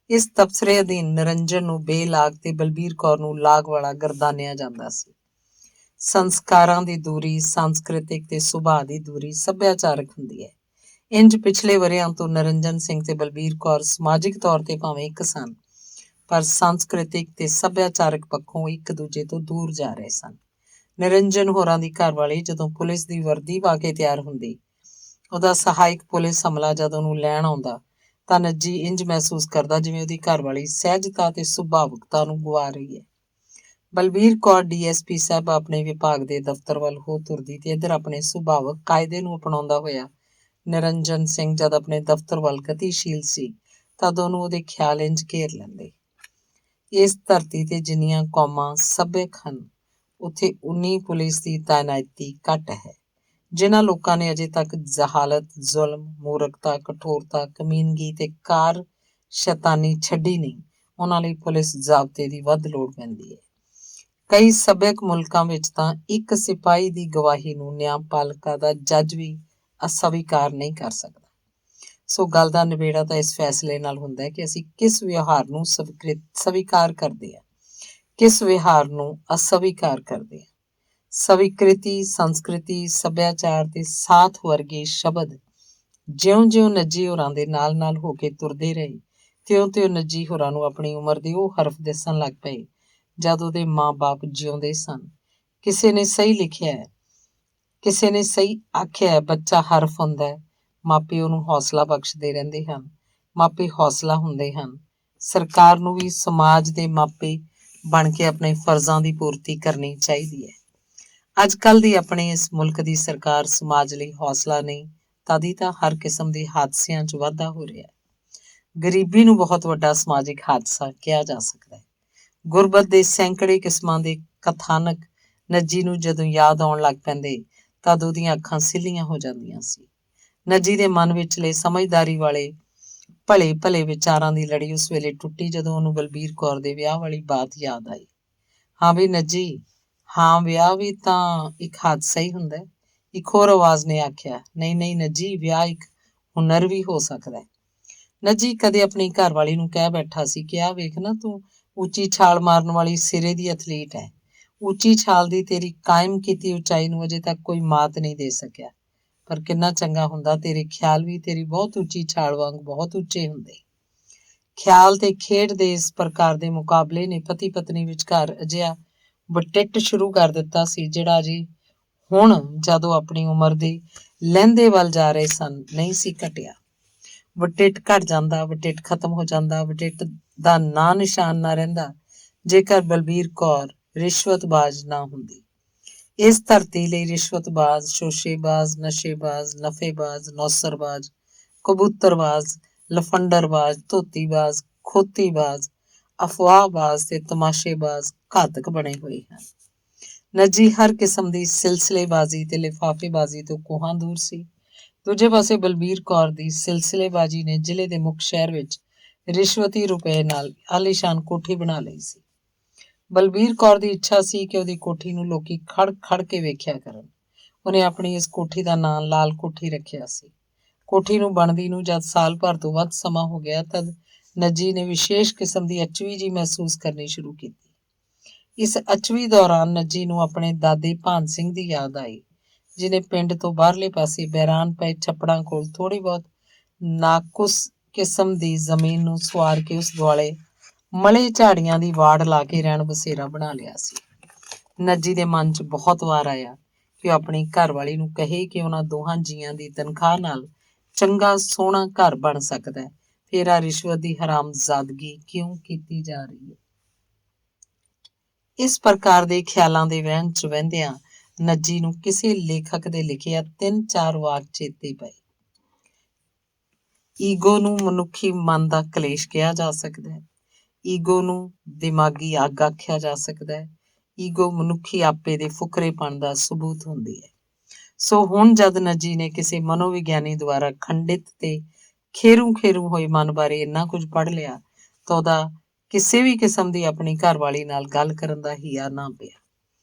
ਇਸ ਤਬਸਰੇ ਅਧੀਨ ਨਿਰੰਜਨ ਨੂੰ ਬੇਲਾਗ ਤੇ ਬਲਬੀਰ ਕੌਰ ਨੂੰ ਲਾਗ ਵਾਲਾ ਗਰਦਾਨਿਆ ਜਾਂਦਾ ਸੀ। ਸੰਸਕਾਰਾਂ ਦੀ ਦੂਰੀ, ਸਾਂਸਕ੍ਰਿਤਿਕ ਤੇ ਸੁਭਾਅ ਦੀ ਦੂਰੀ ਸੱਭਿਆਚਾਰਕ ਹੁੰਦੀ ਹੈ। ਇੰਜ ਪਿਛਲੇ ਵਰ੍ਹਿਆਂ ਤੋਂ ਨਿਰੰਜਨ ਸਿੰਘ ਤੇ ਬਲਬੀਰ ਕੌਰ ਸਮਾਜਿਕ ਤੌਰ ਤੇ ਭਾਵੇਂ ਇੱਕ ਸਨ, ਪਰ ਸਾਂਸਕ੍ਰਿਤਿਕ ਤੇ ਸੱਭਿਆਚਾਰਕ ਪੱਖੋਂ ਇੱਕ ਦੂਜੇ ਤੋਂ ਦੂਰ ਜਾ ਰਹੇ ਸਨ। ਨਿਰੰਜਨ ਹੋਰਾਂ ਦੀ ਘਰਵਾਲੀ ਜਦੋਂ ਪੁਲਿਸ ਦੀ ਵਰਦੀ ਪਾ ਕੇ ਤਿਆਰ ਹੁੰਦੀ, ਉਹਦਾ ਸਹਾਇਕ ਪੁਲਿਸ ਅਮਲਾ ਜਦੋਂ ਉਹਨੂੰ ਲੈਣ ਆਉਂਦਾ, ਤਾਂ ਨੱਜੀ ਇੰਜ ਮਹਿਸੂਸ ਕਰਦਾ ਜਿਵੇਂ ਉਹਦੀ ਘਰਵਾਲੀ ਸਹਿਜਤਾ ਤੇ ਸੁਭਾਵਿਕਤਾ ਨੂੰ ਗਵਾ ਰਹੀ ਹੈ। ਬਲਬੀਰ ਕੌਰ DSP ਸਾਹਿਬ ਆਪਣੇ ਵਿਭਾਗ ਦੇ ਦਫ਼ਤਰ ਵੱਲ ਹੋ ਤੁਰਦੀ ਤੇ ਇੱਧਰ ਆਪਣੇ ਸੁਭਾਵਿਕ ਕਾਇਦੇ ਨੂੰ ਅਪਣਾਉਂਦਾ ਹੋਇਆ ਨਿਰੰਜਨ ਸਿੰਘ ਜਦ ਆਪਣੇ ਦਫ਼ਤਰ ਵੱਲ ਗਤੀਸ਼ੀਲ ਸੀ, ਤਦ ਉਹਨੂੰ ਉਹਦੇ ਖਿਆਲ ਇੰਜ ਘੇਰ ਲੈਂਦੇ। ਇਸ ਧਰਤੀ ਤੇ ਜਿੰਨੀਆਂ ਕੌਮਾਂ ਸੱਭਿਅਕ ਹਨ, ਉੱਥੇ ਉਨੀ ਪੁਲਿਸ ਦੀ ਤਾਇਨਾਤੀ ਘੱਟ ਹੈ। ਜਿਨ੍ਹਾਂ ਲੋਕਾਂ ਨੇ ਅਜੇ ਤੱਕ ਜਹਾਲਤ, ਜ਼ੁਲਮ, ਮੂਰਖਤਾ, ਕਠੋਰਤਾ, ਕਮੀਨਗੀ ਤੇ ਕਾਰ ਸ਼ੈਤਾਨੀ ਛੱਡੀ ਨਹੀਂ, ਉਹਨਾਂ ਲਈ ਪੁਲਿਸ ਜ਼ਾਬਤੇ ਦੀ ਵੱਧ ਲੋੜ ਪੈਂਦੀ ਹੈ। ਕਈ ਸੱਭਿਅਕ ਮੁਲਕਾਂ ਵਿੱਚ ਤਾਂ ਇੱਕ ਸਿਪਾਹੀ ਦੀ ਗਵਾਹੀ ਨੂੰ ਨਿਆਂਪਾਲਿਕਾ ਦਾ ਜੱਜ ਵੀ ਅਸਵੀਕਾਰ ਨਹੀਂ ਕਰ ਸਕਦਾ। ਸੋ ਗੱਲ ਦਾ ਨਿਬੇੜਾ ਤਾਂ ਇਸ ਫੈਸਲੇ ਨਾਲ ਹੁੰਦਾ ਹੈ ਕਿ ਅਸੀਂ ਕਿਸ ਵਿਵਹਾਰ ਨੂੰ ਸਵੀਕਾਰ ਕਰਦੇ ਹਾਂ, ਕਿਸ ਵਿਵਹਾਰ ਨੂੰ ਅਸਵੀਕਾਰ ਕਰਦੇ ਹਾਂ। ਸਵੀਕ੍ਰਿਤੀ, ਸੰਸਕ੍ਰਿਤੀ, ਸੱਭਿਆਚਾਰ ਤੇ ਸਾਥ ਵਰਗੇ ਸ਼ਬਦ ਜਿਉਂ-ਜਿਉਂ ਨੱਜੀ ਹੋਰਾਂ ਦੇ ਨਾਲ ਹੋ ਕੇ ਤੁਰਦੇ ਰਹੇ, ਤਿਉਂ-ਤਿਉਂ ਨੱਜੀ ਹੋਰਾਂ ਨੂੰ ਆਪਣੀ ਉਮਰ ਦੇ ਉਹ ਹਰਫ ਦਿਸਣ ਲੱਗ ਪਏ ਜਦ ਉਹਦੇ ਮਾਂ-ਬਾਪ ਜਿਉਂਦੇ ਸਨ। ਕਿਸੇ ਨੇ ਸਹੀ ਲਿਖਿਆ ਹੈ, ਕਿਸੇ ਨੇ ਸਹੀ ਆਖਿਆ ਹੈ, ਬੱਚਾ ਹਰਫ ਹੁੰਦਾ ਹੈ, ਮਾਪੇ ਉਹਨੂੰ ਹੌਸਲਾ ਬਖਸ਼ਦੇ ਰਹਿੰਦੇ ਹਨ, ਮਾਪੇ ਹੌਸਲਾ ਹੁੰਦੇ ਹਨ। ਸਰਕਾਰ ਨੂੰ ਵੀ ਸਮਾਜ ਦੇ ਮਾਪੇ ਬਣ ਕੇ ਆਪਣੇ ਫਰਜ਼ਾਂ ਦੀ ਪੂਰਤੀ ਕਰਨੀ ਚਾਹੀਦੀ ਹੈ। ਅੱਜ ਕੱਲ੍ਹ ਦੀ ਆਪਣੇ ਇਸ ਮੁਲਕ ਦੀ ਸਰਕਾਰ ਸਮਾਜ ਲਈ ਹੌਸਲਾ ਨਹੀਂ, ਤਦ ਹੀ ਤਾਂ ਹਰ ਕਿਸਮ ਦੇ ਹਾਦਸਿਆਂ 'ਚ ਵਾਧਾ ਹੋ ਰਿਹਾ ਹੈ। ਗਰੀਬੀ ਨੂੰ ਬਹੁਤ ਵੱਡਾ ਸਮਾਜਿਕ ਹਾਦਸਾ ਕਿਹਾ ਜਾ ਸਕਦਾ ਹੈ। ਗੁਰਬਤ ਦੇ ਸੈਂਕੜੇ ਕਿਸਮਾਂ ਦੇ ਕਥਾਨਕ ਨੱਜੀ ਨੂੰ ਜਦੋਂ ਯਾਦ ਆਉਣ ਲੱਗ ਪੈਂਦੇ, ਤਦ ਉਹਦੀਆਂ ਅੱਖਾਂ ਸਿੱਲੀਆਂ ਹੋ ਜਾਂਦੀਆਂ ਸੀ। ਨੱਜੀ ਦੇ ਮਨ ਵਿਚਲੇ ਸਮਝਦਾਰੀ ਵਾਲੇ ਭਲੇ ਵਿਚਾਰਾਂ ਦੀ ਲੜੀ ਉਸ ਵੇਲੇ ਟੁੱਟੀ ਜਦੋਂ ਉਹਨੂੰ ਬਲਬੀਰ ਕੌਰ ਦੇ ਵਿਆਹ ਵਾਲੀ ਬਾਤ ਯਾਦ ਆਈ। ਹਾਂ ਵੀ ਨੱਜੀ, ਹਾਂ ਵਿਆਹ ਵੀ ਤਾਂ ਇੱਕ ਹਾਦਸਾ ਹੀ ਹੁੰਦਾ ਹੈ। ਇੱਕ ਹੋਰ ਆਵਾਜ਼ ਨੇ ਆਖਿਆ, ਨਹੀਂ ਨੱਜੀ, ਵਿਆਹ ਇੱਕ ਹੁਨਰ ਵੀ ਹੋ ਸਕਦਾ ਹੈ। ਨੱਜੀ ਕਦੇ ਆਪਣੀ ਘਰਵਾਲੀ ਨੂੰ ਕਹਿ ਬੈਠਾ ਸੀ ਕਿ ਆਹ ਵੇਖ ਨਾ, ਤੂੰ ਉੱਚੀ ਛਾਲ ਮਾਰਨ ਵਾਲੀ ਸਿਰੇ ਦੀ ਐਥਲੀਟ ਹੈ। ਉੱਚੀ ਛਾਲ ਦੀ ਤੇਰੀ ਕਾਇਮ ਕੀਤੀ ਉਚਾਈ ਨੂੰ ਅਜੇ ਤੱਕ ਕੋਈ ਮਾਤ ਨਹੀਂ ਦੇ ਸਕਿਆ, ਪਰ ਕਿੰਨਾ ਚੰਗਾ ਹੁੰਦਾ ਤੇਰੇ ਖਿਆਲ ਵੀ ਤੇਰੀ ਬਹੁਤ ਉੱਚੀ ਛਾਲ ਵਾਂਗ ਬਹੁਤ ਉੱਚੇ ਹੁੰਦੇ। ਖਿਆਲ ਤੇ ਖੇਡ ਦੇ ਇਸ ਪ੍ਰਕਾਰ ਦੇ ਮੁਕਾਬਲੇ ਨੇ ਪਤੀ ਪਤਨੀ ਵਿਚਕਾਰ ਅਜਿਹਾ ਵਟਿੱਟ ਸ਼ੁਰੂ ਕਰ ਦਿੱਤਾ ਸੀ ਜਿਹੜਾ ਜੀ ਹੁਣ ਜਦੋਂ ਆਪਣੀ ਉਮਰ ਦੇ ਲਹਿੰਦੇ ਵੱਲ ਜਾ ਰਹੇ ਸਨ ਨਹੀਂ ਸੀ ਘਟਿਆ। ਵਟਿੱਟ ਘਟ ਜਾਂਦਾ, ਵਟਿੱਟ ਖਤਮ ਹੋ ਜਾਂਦਾ, ਵਟਿੱਟ ਦਾ ਨਾਂ ਨਿਸ਼ਾਨ ਨਾ ਰਹਿੰਦਾ ਜੇਕਰ ਬਲਬੀਰ ਕੌਰ ਰਿਸ਼ਵਤਬਾਜ਼ ਨਾ ਹੁੰਦੀ। ਇਸ ਧਰਤੀ ਲਈ ਰਿਸ਼ਵਤਬਾਜ਼, ਸ਼ੋਸ਼ੇਬਾਜ਼, ਨਸ਼ੇਬਾਜ਼, ਨਫੇਬਾਜ਼, ਨੌਸਰਬਾਜ਼, ਕਬੂਤਰਬਾਜ਼, ਲਫੰਡਰਬਾਜ਼, ਧੋਤੀਬਾਜ਼, ਖੋਤੀਬਾਜ਼, ਅਫਵਾਹਬਾਜ਼ ਤੇ ਤਮਾਸ਼ੇਬਾਜ਼ ਘਾਤਕ ਬਣੇ ਹੋਏ ਹਨ। ਨੱਜੀ ਹਰ ਕਿਸਮ ਦੀ ਸਿਲਸਿਲੇਬਾਜ਼ੀ ਤੇ ਲਿਫਾਫੇਬਾਜ਼ੀ ਤੋਂ ਕੋਹਾਂ ਦੂਰ ਸੀ। ਦੂਜੇ ਪਾਸੇ ਬਲਬੀਰ ਕੌਰ ਦੀ ਸਿਲਸਿਲੇਬਾਜ਼ੀ ਨੇ ਜ਼ਿਲ੍ਹੇ ਦੇ ਮੁੱਖ ਸ਼ਹਿਰ ਵਿੱਚ ਰਿਸ਼ਵਤੀ ਰੁਪਏ ਨਾਲ ਆਲੀਸ਼ਾਨ ਕੋਠੀ ਬਣਾ ਲਈ ਸੀ। ਬਲਬੀਰ ਕੌਰ ਦੀ ਇੱਛਾ ਸੀ ਕਿ ਉਹਦੀ ਕੋਠੀ ਨੂੰ ਲੋਕੀ ਖੜ ਖੜ ਕੇ ਵੇਖਿਆ ਕਰਨ। ਉਹਨੇ ਆਪਣੀ ਇਸ ਕੋਠੀ ਦਾ ਨਾਂ ਲਾਲ ਕੋਠੀ ਰੱਖਿਆ ਸੀ। ਕੋਠੀ ਨੂੰ ਬਣਦੀ ਨੂੰ ਜਦ ਸਾਲ ਭਰ ਤੋਂ ਵੱਧ ਸਮਾਂ ਹੋ ਗਿਆ ਤਦ ਨੱਜੀ ਨੇ ਵਿਸ਼ੇਸ਼ ਕਿਸਮ ਦੀ ਅਚਵੀ ਜੀ ਮਹਿਸੂਸ ਕਰਨੀ ਸ਼ੁਰੂ ਕੀਤੀ। ਇਸ ਅਚਵੀ ਦੌਰਾਨ ਨੱਜੀ ਨੂੰ ਆਪਣੇ ਦਾਦੇ ਭਾਨ ਸਿੰਘ ਦੀ ਯਾਦ ਆਈ, ਜਿਹਨੇ ਪਿੰਡ ਤੋਂ ਬਾਹਰਲੇ ਪਾਸੇ ਬੈਰਾਨ ਪਏ ਛੱਪੜਾਂ ਕੋਲ ਥੋੜ੍ਹੀ ਬਹੁਤ ਨਾਕੁਸ ਕਿਸਮ ਦੀ ਜ਼ਮੀਨ ਨੂੰ ਸੁਆਰ ਕੇ ਉਸ ਦੁਆਲੇ ਮਲੇ ਝਾੜੀਆਂ ਦੀ ਵਾੜ ਲਾ ਕੇ ਰਹਿਣ ਬਸੇਰਾ ਬਣਾ ਲਿਆ ਸੀ। ਨੱਜੀ ਦੇ ਮਨ 'ਚ ਬਹੁਤ ਵਾਰ ਆਇਆ ਕਿ ਉਹ ਆਪਣੀ ਘਰਵਾਲੀ ਨੂੰ ਕਹੇ ਕਿ ਉਹਨਾਂ ਦੋਹਾਂ ਜੀਆਂ ਦੀ ਤਨਖਾਹ ਨਾਲ ਚੰਗਾ ਸੋਹਣਾ ਘਰ ਬਣ ਸਕਦਾ ਹੈ, ਫਿਰ ਆ ਰਿਸ਼ਵਤ ਦੀ ਹਰਾਮਜ਼ਾਦਗੀ ਕਿਉਂ ਕੀਤੀ ਜਾ ਰਹੀ ਹੈ। ਇਸ ਪ੍ਰਕਾਰ ਦੇ ਖਿਆਲਾਂ ਦੇ ਵਹਿਣ 'ਚ ਵਹਿੰਦਿਆਂ ਨੱਜੀ ਨੂੰ ਕਿਸੇ ਲੇਖਕ ਦੇ ਲਿਖੇ 3-4 ਵਾਕ ਚੇਤੇ ਪਏ। ਈਗੋ ਨੂੰ ਮਨੁੱਖੀ ਮਨ ਦਾ ਕਲੇਸ਼ ਕਿਹਾ ਜਾ ਸਕਦਾ ਹੈ। ਈਗੋ ਨੂੰ ਦਿਮਾਗੀ ਅੱਗ ਆਖਿਆ ਜਾ ਸਕਦਾ ਹੈ। ਈਗੋ ਮਨੁੱਖੀ ਆਪੇ ਦੇ ਫੁਕਰੇਪਣ ਦਾ ਸਬੂਤ ਹੁੰਦੀ ਹੈ। ਸੋ ਹੁਣ ਜਦ ਨੱਜੀ ਨੇ ਕਿਸੇ ਮਨੋਵਿਗਿਆਨੀ ਦੁਆਰਾ ਖੰਡਿਤ ਤੇ ਖੇਰੂ ਖੇਰੂ ਹੋਏ ਮਨ ਬਾਰੇ ਇੰਨਾ ਕੁਝ ਪੜ੍ਹ ਲਿਆ ਤਾਂ ਉਹਦਾ ਕਿਸੇ ਵੀ ਕਿਸਮ ਦੀ ਆਪਣੀ ਘਰਵਾਲੀ ਨਾਲ ਗੱਲ ਕਰਨ ਦਾ ਹੀਆ ਨਾ ਪਿਆ।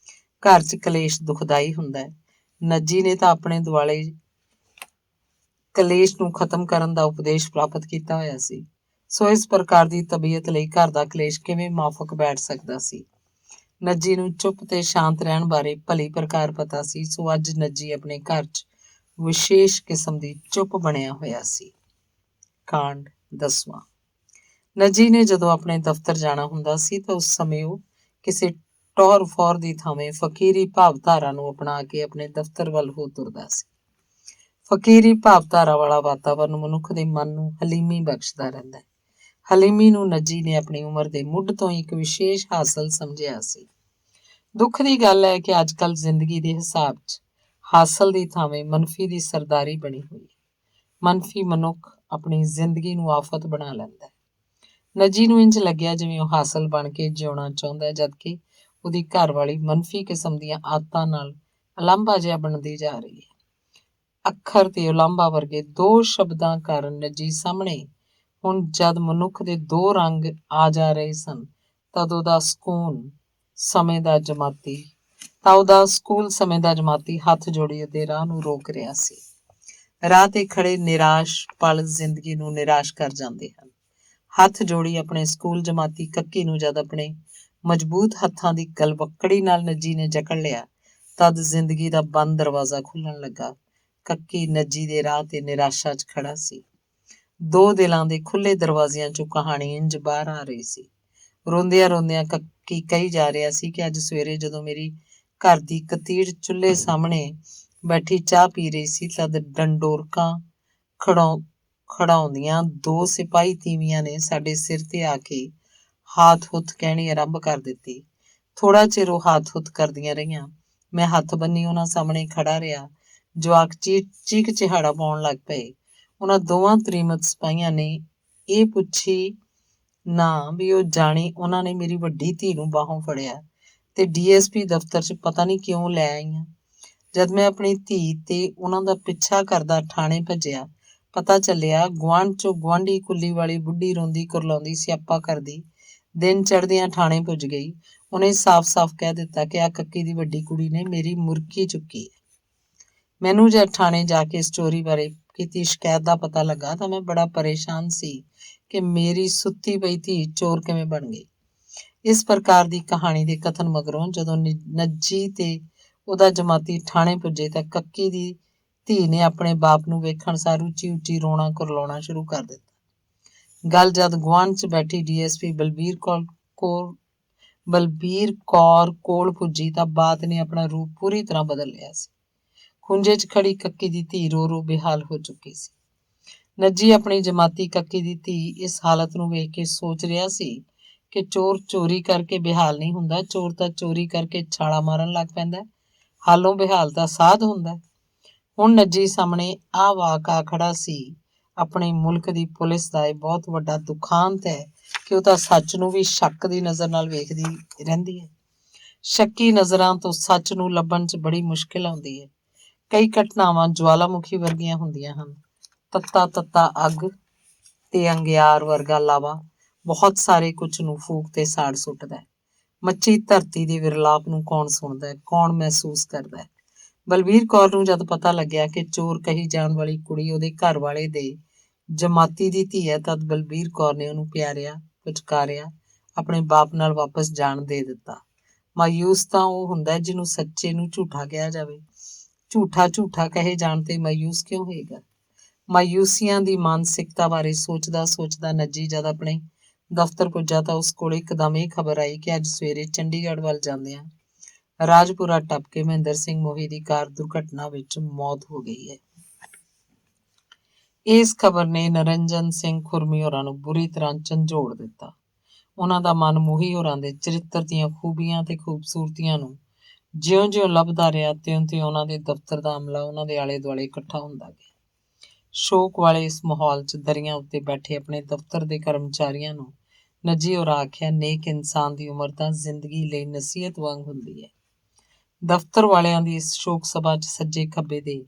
ਘਰ 'ਚ ਕਲੇਸ਼ ਦੁਖਦਾਈ ਹੁੰਦਾ ਹੈ। ਨੱਜੀ ਨੇ ਤਾਂ ਆਪਣੇ ਦੁਆਲੇ ਕਲੇਸ਼ ਨੂੰ ਖਤਮ ਕਰਨ ਦਾ ਉਪਦੇਸ਼ ਪ੍ਰਾਪਤ ਕੀਤਾ ਹੋਇਆ ਸੀ। ਸੋ ਇਸ ਪ੍ਰਕਾਰ ਦੀ ਤਬੀਅਤ ਲਈ ਘਰ ਦਾ ਕਲੇਸ਼ ਕਿਵੇਂ ਮਾਫਕ ਬੈਠ ਸਕਦਾ ਸੀ। ਨੱਜੀ ਨੂੰ ਚੁੱਪ ਤੇ ਸ਼ਾਂਤ ਰਹਿਣ ਬਾਰੇ ਭਲੀ ਪ੍ਰਕਾਰ ਪਤਾ ਸੀ। ਸੋ ਅੱਜ ਨੱਜੀ ਆਪਣੇ ਘਰ 'ਚ ਵਿਸ਼ੇਸ਼ ਕਿਸਮ ਦੀ ਚੁੱਪ ਬਣਿਆ ਹੋਇਆ ਸੀ। ਕਾਂਡ 10ਵਾਂ। ਨੱਜੀ ਨੇ ਜਦੋਂ ਆਪਣੇ ਦਫ਼ਤਰ ਜਾਣਾ ਹੁੰਦਾ ਸੀ ਤਾਂ ਉਸ ਸਮੇਂ ਉਹ ਕਿਸੇ ਟੌਰ ਫੌਰ ਦੀ ਥਾਵੇਂ ਫਕੀਰੀ ਭਾਵਧਾਰਾ ਨੂੰ ਅਪਣਾ ਕੇ ਆਪਣੇ ਦਫ਼ਤਰ ਵੱਲ ਹੋ ਤੁਰਦਾ ਸੀ। ਫਕੀਰੀ ਭਾਵਧਾਰਾ ਵਾਲਾ ਵਾਤਾਵਰਨ ਮਨੁੱਖ ਦੇ ਮਨ ਨੂੰ ਹਲੀਮੀ ਬਖਸ਼ਦਾ ਰਹਿੰਦਾ ਹੈ। ਹਲੀਮੀ ਨੂੰ ਨੱਜੀ ਨੇ ਆਪਣੀ ਉਮਰ ਦੇ ਮੁੱਢ ਤੋਂ ਹੀ ਇੱਕ ਵਿਸ਼ੇਸ਼ ਹਾਸਲ ਸਮਝਿਆ ਸੀ। ਦੁੱਖ ਦੀ ਗੱਲ ਹੈ ਕਿ ਅੱਜ ਕੱਲ੍ਹ ਜ਼ਿੰਦਗੀ ਦੇ ਹਿਸਾਬ 'ਚ ਹਾਸਲ ਦੀ ਥਾਵੇਂ ਮਨਫੀ ਦੀ ਸਰਦਾਰੀ ਬਣੀ ਹੋਈ ਹੈ। ਮਨਫੀ ਮਨੁੱਖ ਆਪਣੀ ਜ਼ਿੰਦਗੀ ਨੂੰ ਆਫਤ ਬਣਾ ਲੈਂਦਾ ਹੈ। ਨੱਜੀ ਨੂੰ ਇੰਝ ਲੱਗਿਆ ਜਿਵੇਂ ਉਹ ਹਾਸਲ ਬਣ ਕੇ ਜਿਉਣਾ ਚਾਹੁੰਦਾ ਹੈ, ਜਦਕਿ ਉਹਦੀ ਘਰਵਾਲੀ ਮਨਫੀ ਕਿਸਮ ਦੀਆਂ ਆਦਤਾਂ ਨਾਲ ਉਲਾਂਭਾ ਜਿਹਾ ਬਣਦੀ ਜਾ ਰਹੀ ਹੈ। ਅੱਖਰ ਤੇ ਉਲਾਂਭਾ ਵਰਗੇ ਦੋ ਸ਼ਬਦਾਂ ਕਾਰਨ ਨੱਜੀ ਸਾਹਮਣੇ ਹੁਣ ਜਦ ਮਨੁੱਖ ਦੇ ਦੋ ਰੰਗ ਆ ਜਾ ਰਹੇ ਸਨ ਤਦ ਉਹਦਾ ਸਕੂਲ ਸਮੇਂ ਦਾ ਜਮਾਤੀ ਹੱਥ ਜੋੜੀ ਉਹਦੇ ਰਾਹ ਨੂੰ ਰੋਕ ਰਿਹਾ ਸੀ। ਰਾਹ ਤੇ ਖੜੇ ਨਿਰਾਸ਼ ਪਲ ਜ਼ਿੰਦਗੀ ਨੂੰ ਨਿਰਾਸ਼ ਕਰ ਜਾਂਦੇ ਹਨ। ਹੱਥ ਜੋੜੀ ਆਪਣੇ ਸਕੂਲ ਜਮਾਤੀ ਕੱਕੀ ਨੂੰ ਜਦ ਆਪਣੇ ਮਜ਼ਬੂਤ ਹੱਥਾਂ ਦੀ ਗਲਵੱਕੜੀ ਨਾਲ ਨੱਜੀ ਨੇ ਜਕੜ ਲਿਆ ਤਦ ਜ਼ਿੰਦਗੀ ਦਾ ਬੰਦ ਦਰਵਾਜ਼ਾ ਖੁੱਲਣ ਲੱਗਾ। ਕੱਕੀ ਨੱਜੀ ਦੇ ਰਾਹ ਤੇ ਨਿਰਾਸ਼ਾ 'ਚ ਖੜਾ ਸੀ। ਦੋ ਦਿਲਾਂ ਦੇ ਖੁੱਲ੍ਹੇ ਦਰਵਾਜ਼ਿਆਂ 'ਚੋਂ ਕਹਾਣੀ ਇੰਝ ਬਾਹਰ ਆ ਰਹੀ ਸੀ। ਰੋਂਦਿਆਂ ਰੋਂਦਿਆਂ ਕੱਕੀ ਕਹੀ ਜਾ ਰਿਹਾ ਸੀ ਕਿ ਅੱਜ ਸਵੇਰੇ ਜਦੋਂ ਮੇਰੀ ਘਰ ਦੀ ਕਤੀੜ ਚੁੱਲ੍ਹੇ ਸਾਹਮਣੇ ਬੈਠੀ ਚਾਹ ਪੀ ਰਹੀ ਸੀ ਤਦ ਡੰਡੋਰਕਾਂ ਖੜਾਉਂਦੀਆਂ ਦੋ ਸਿਪਾਹੀ ਤੀਵੀਆਂ ਨੇ ਸਾਡੇ ਸਿਰ ਤੇ ਆ ਕੇ ਹਾਥ ਹੁੱਥ ਕਹਿਣੀ ਆਰੰਭ ਕਰ ਦਿੱਤੀ। ਥੋੜਾ ਚਿਰ ਉਹ ਹਾਥ ਹੁੱਥ ਕਰਦੀਆਂ ਰਹੀਆਂ। ਮੈਂ ਹੱਥ ਬੰਨੀ ਉਹਨਾਂ ਸਾਹਮਣੇ ਖੜਾ ਰਿਹਾ। ਜਵਾਕ ਚੀਕ ਚਿਹਾੜਾ ਪਾਉਣ ਲੱਗ ਪਏ। ਉਹਨਾਂ ਦੋਵਾਂ ਤ੍ਰੀਮਤ ਸਿਪਾਹੀਆਂ ਨੇ ਇਹ ਪੁੱਛੀ ਨਾ ਵੀ ਉਹ ਜਾਣੀ ਉਹਨਾਂ ਨੇ ਮੇਰੀ ਵੱਡੀ ਧੀ ਨੂੰ ਬਾਹੋਂ ਫੜਿਆ ਤੇ DSP ਦਫ਼ਤਰ 'ਚ ਪਤਾ ਨਹੀਂ ਕਿਉਂ ਲੈ ਆਈਆਂ। ਜਦ ਮੈਂ ਆਪਣੀ ਧੀ ਤੇ ਉਹਨਾਂ ਦਾ ਪਿੱਛਾ ਕਰਦਾ ਥਾਣੇ ਭੱਜਿਆ, ਪਤਾ ਚੱਲਿਆ ਗੁਆਂਢ 'ਚੋਂ ਗੁਆਂਢੀ ਕੁੱਲੀ ਵਾਲੀ ਬੁੱਢੀ ਰੋਂਦੀ ਕੁਰਲਾਉਂਦੀ ਸਿਆਪਾ ਕਰਦੀ ਦਿਨ ਚੜ੍ਹਦਿਆਂ ਥਾਣੇ ਪੁੱਜ ਗਈ। ਉਹਨੇ ਸਾਫ਼-ਸਾਫ਼ ਕਹਿ ਦਿੱਤਾ ਕਿ ਆ ਕੱਕੀ ਦੀ ਵੱਡੀ ਕੁੜੀ ਨੇ ਮੇਰੀ ਮੁਰਕੀ ਚੁੱਕੀ ਹੈ। ਮੈਨੂੰ ਜਦ ਥਾਣੇ ਜਾ ਕੇ ਇਸ ਚੋਰੀ ਬਾਰੇ ਕੀਤੀ ਸ਼ਿਕਾਇਤ ਦਾ ਪਤਾ ਲੱਗਾ ਤਾਂ ਮੈਂ ਬੜਾ ਪਰੇਸ਼ਾਨ ਸੀ ਕਿ ਮੇਰੀ ਸੁੱਤੀ ਪਈ ਧੀ ਚੋਰ ਕਿਵੇਂ ਬਣ ਗਈ। ਇਸ ਪ੍ਰਕਾਰ ਦੀ ਕਹਾਣੀ ਦੇ ਕਥਨ ਮਗਰੋਂ ਜਦੋਂ ਨੱਜੀ ਤੇ ਉਹਦਾ ਜਮਾਤੀ ਥਾਣੇ ਪੁੱਜੇ ਤਾਂ ਕੱਕੀ ਦੀ ਧੀ ਨੇ ਆਪਣੇ ਬਾਪ ਨੂੰ ਵੇਖਣ ਸਾਰ ਉੱਚੀ ਉੱਚੀ ਰੋਣਾ ਕੁਰਲਾਉਣਾ ਸ਼ੁਰੂ ਕਰ ਦਿੱਤਾ। ਗੱਲ ਜਦ ਗੁਆਂਢ 'ਚ ਬੈਠੀ ਡੀਐਸਪੀ ਬਲਬੀਰ ਕੌਰ ਕੋਲ ਪੁੱਜੀ ਤਾਂ ਬਾਤ ਨੇ ਆਪਣਾ ਰੂਪ ਪੂਰੀ ਤਰ੍ਹਾਂ ਬਦਲ ਲਿਆ ਸੀ। ਖੁੰਝੇ 'ਚ ਖੜੀ ਕੱਕੀ ਦੀ ਧੀ ਰੋ ਰੋ ਬੇਹਾਲ ਹੋ ਚੁੱਕੀ ਸੀ। ਨੱਜੀ ਆਪਣੀ ਜਮਾਤੀ ਕੱਕੀ ਦੀ ਧੀ ਇਸ ਹਾਲਤ ਨੂੰ ਵੇਖ ਕੇ ਸੋਚ ਰਿਹਾ ਸੀ ਕਿ ਚੋਰ ਚੋਰੀ ਕਰਕੇ ਬੇਹਾਲ ਨਹੀਂ ਹੁੰਦਾ, ਚੋਰ ਤਾਂ ਚੋਰੀ ਕਰਕੇ ਛਾਲਾ ਮਾਰਨ ਲੱਗ ਪੈਂਦਾ। ਹਾਲੋਂ ਬੇਹਾਲ ਤਾਂ ਸਾਧ ਹੁੰਦਾ। ਹੁਣ ਨੱਜੀ ਸਾਹਮਣੇ ਆਹ ਵਾਕ ਆ ਖੜਾ ਸੀ। ਆਪਣੇ ਮੁਲਕ ਦੀ ਪੁਲਿਸ ਦਾ ਇਹ ਬਹੁਤ ਵੱਡਾ ਦੁਖਾਂਤ ਹੈ ਕਿ ਉਹ ਤਾਂ ਸੱਚ ਨੂੰ ਵੀ ਸ਼ੱਕ ਦੀ ਨਜ਼ਰ ਨਾਲ ਵੇਖਦੀ ਰਹਿੰਦੀ ਹੈ। ਸ਼ੱਕੀ ਨਜ਼ਰਾਂ ਤੋਂ ਸੱਚ ਨੂੰ ਲੱਭਣ 'ਚ ਬੜੀ ਮੁਸ਼ਕਿਲ ਆਉਂਦੀ ਹੈ। ਕਈ ਘਟਨਾਵਾਂ ਜਵਾਲਾਮੁਖੀ ਵਰਗੀਆਂ ਹੁੰਦੀਆਂ ਹਨ। ਤੱਤਾ ਅੱਗ ਤੇ ਅੰਗਿਆਰ ਵਰਗਾ ਲਾਵਾ ਬਹੁਤ ਸਾਰੇ ਕੁਝ ਨੂੰ ਫੂਕ ਤੇ ਸਾੜ ਸੁੱਟਦਾ ਹੈ। ਮੱਚੀ ਧਰਤੀ ਦੇ ਵਿਰਲਾਪ ਨੂੰ ਕੌਣ ਸੁਣਦਾ ਹੈ, ਕੌਣ ਮਹਿਸੂਸ ਕਰਦਾ ਹੈ। ਬਲਬੀਰ ਕੌਰ ਨੂੰ ਜਦ ਪਤਾ ਲੱਗਿਆ ਕਿ ਚੋਰ ਕਹੀ ਜਾਣ ਵਾਲੀ ਕੁੜੀ ਉਹਦੇ ਘਰ ਵਾਲੇ ਦੇ ਜਮਾਤੀ ਦੀ ਧੀ ਹੈ, ਤਦ ਬਲਬੀਰ ਕੌਰ ਨੇ ਉਹਨੂੰ ਪਿਆਰਿਆ, ਪੁਚਕਾਰਿਆ, ਆਪਣੇ ਬਾਪ ਨਾਲ ਵਾਪਸ ਜਾਣ ਦੇ ਦਿੱਤਾ। ਮਾਯੂਸ ਤਾਂ ਉਹ ਹੁੰਦਾ ਜਿਹਨੂੰ ਸੱਚੇ ਨੂੰ ਝੂਠਾ ਕਿਹਾ ਜਾਵੇ। ਝੂਠਾ ਕਹੇ ਜਾਣ ਤੇ ਮਾਯੂਸ ਕਿਉਂ ਹੋਏਗਾ? ਮਾਯੂਸੀਆਂ ਦੀ ਮਾਨਸਿਕਤਾ ਬਾਰੇ ਸੋਚਦਾ ਨੱਜੀ ਜਦ ਆਪਣੇ ਦਫ਼ਤਰ ਪੁੱਜਾ ਤਾਂ ਉਸ ਕੋਲ ਇੱਕਦਮ ਇਹ ਖਬਰ ਆਈ ਕਿ ਅੱਜ ਸਵੇਰੇ ਚੰਡੀਗੜ੍ਹ ਵੱਲ ਜਾਂਦਿਆਂ ਰਾਜਪੁਰਾ ਟੱਪ ਕੇ ਮਹਿੰਦਰ ਸਿੰਘ ਮੋਹੀ ਦੀ ਕਾਰ ਦੁਰਘਟਨਾ ਵਿੱਚ ਮੌਤ ਹੋ ਗਈ ਹੈ। ਇਸ ਖਬਰ ਨੇ ਨਰਿੰਜਨ ਸਿੰਘ ਖੁਰਮੀ ਹੋਰਾਂ ਨੂੰ ਬੁਰੀ ਤਰ੍ਹਾਂ ਝੰਜੋੜ ਦਿੱਤਾ। ਉਹਨਾਂ ਦਾ ਮਨ ਮੋਹੀ ਹੋਰਾਂ ਦੇ ਚਰਿੱਤਰ ਦੀਆਂ ਖੂਬੀਆਂ ਤੇ ਖੂਬਸੂਰਤੀਆਂ ਨੂੰ ਜਿਉਂ-ਜਿਉਂ ਲੱਭਦਾ ਰਿਹਾ, ਤਿਉਂ-ਤਿਉਂ ਉਹਨਾਂ ਦੇ ਦਫ਼ਤਰ ਦਾ ਅਮਲਾ ਉਹਨਾਂ ਦੇ ਆਲੇ ਦੁਆਲੇ ਇਕੱਠਾ ਹੁੰਦਾ ਗਿਆ। ਸ਼ੋਕ ਵਾਲੇ ਇਸ ਮਾਹੌਲ 'ਚ ਦਰੀਆਂ ਉੱਤੇ ਬੈਠੇ ਆਪਣੇ ਦਫ਼ਤਰ ਦੇ ਕਰਮਚਾਰੀਆਂ ਨੂੰ ਨੱਜੀ ਹੋਰਾਂ ਆਖਿਆ, ਨੇਕ ਇਨਸਾਨ ਦੀ ਉਮਰ ਤਾਂ ਜ਼ਿੰਦਗੀ ਲਈ ਨਸੀਹਤ ਵਾਂਗ ਹੁੰਦੀ ਹੈ। ਦਫ਼ਤਰ ਵਾਲਿਆਂ ਦੀ ਇਸ ਸ਼ੋਕ ਸਭਾ 'ਚ ਸੱਜੇ ਖੱਬੇ ਦੇ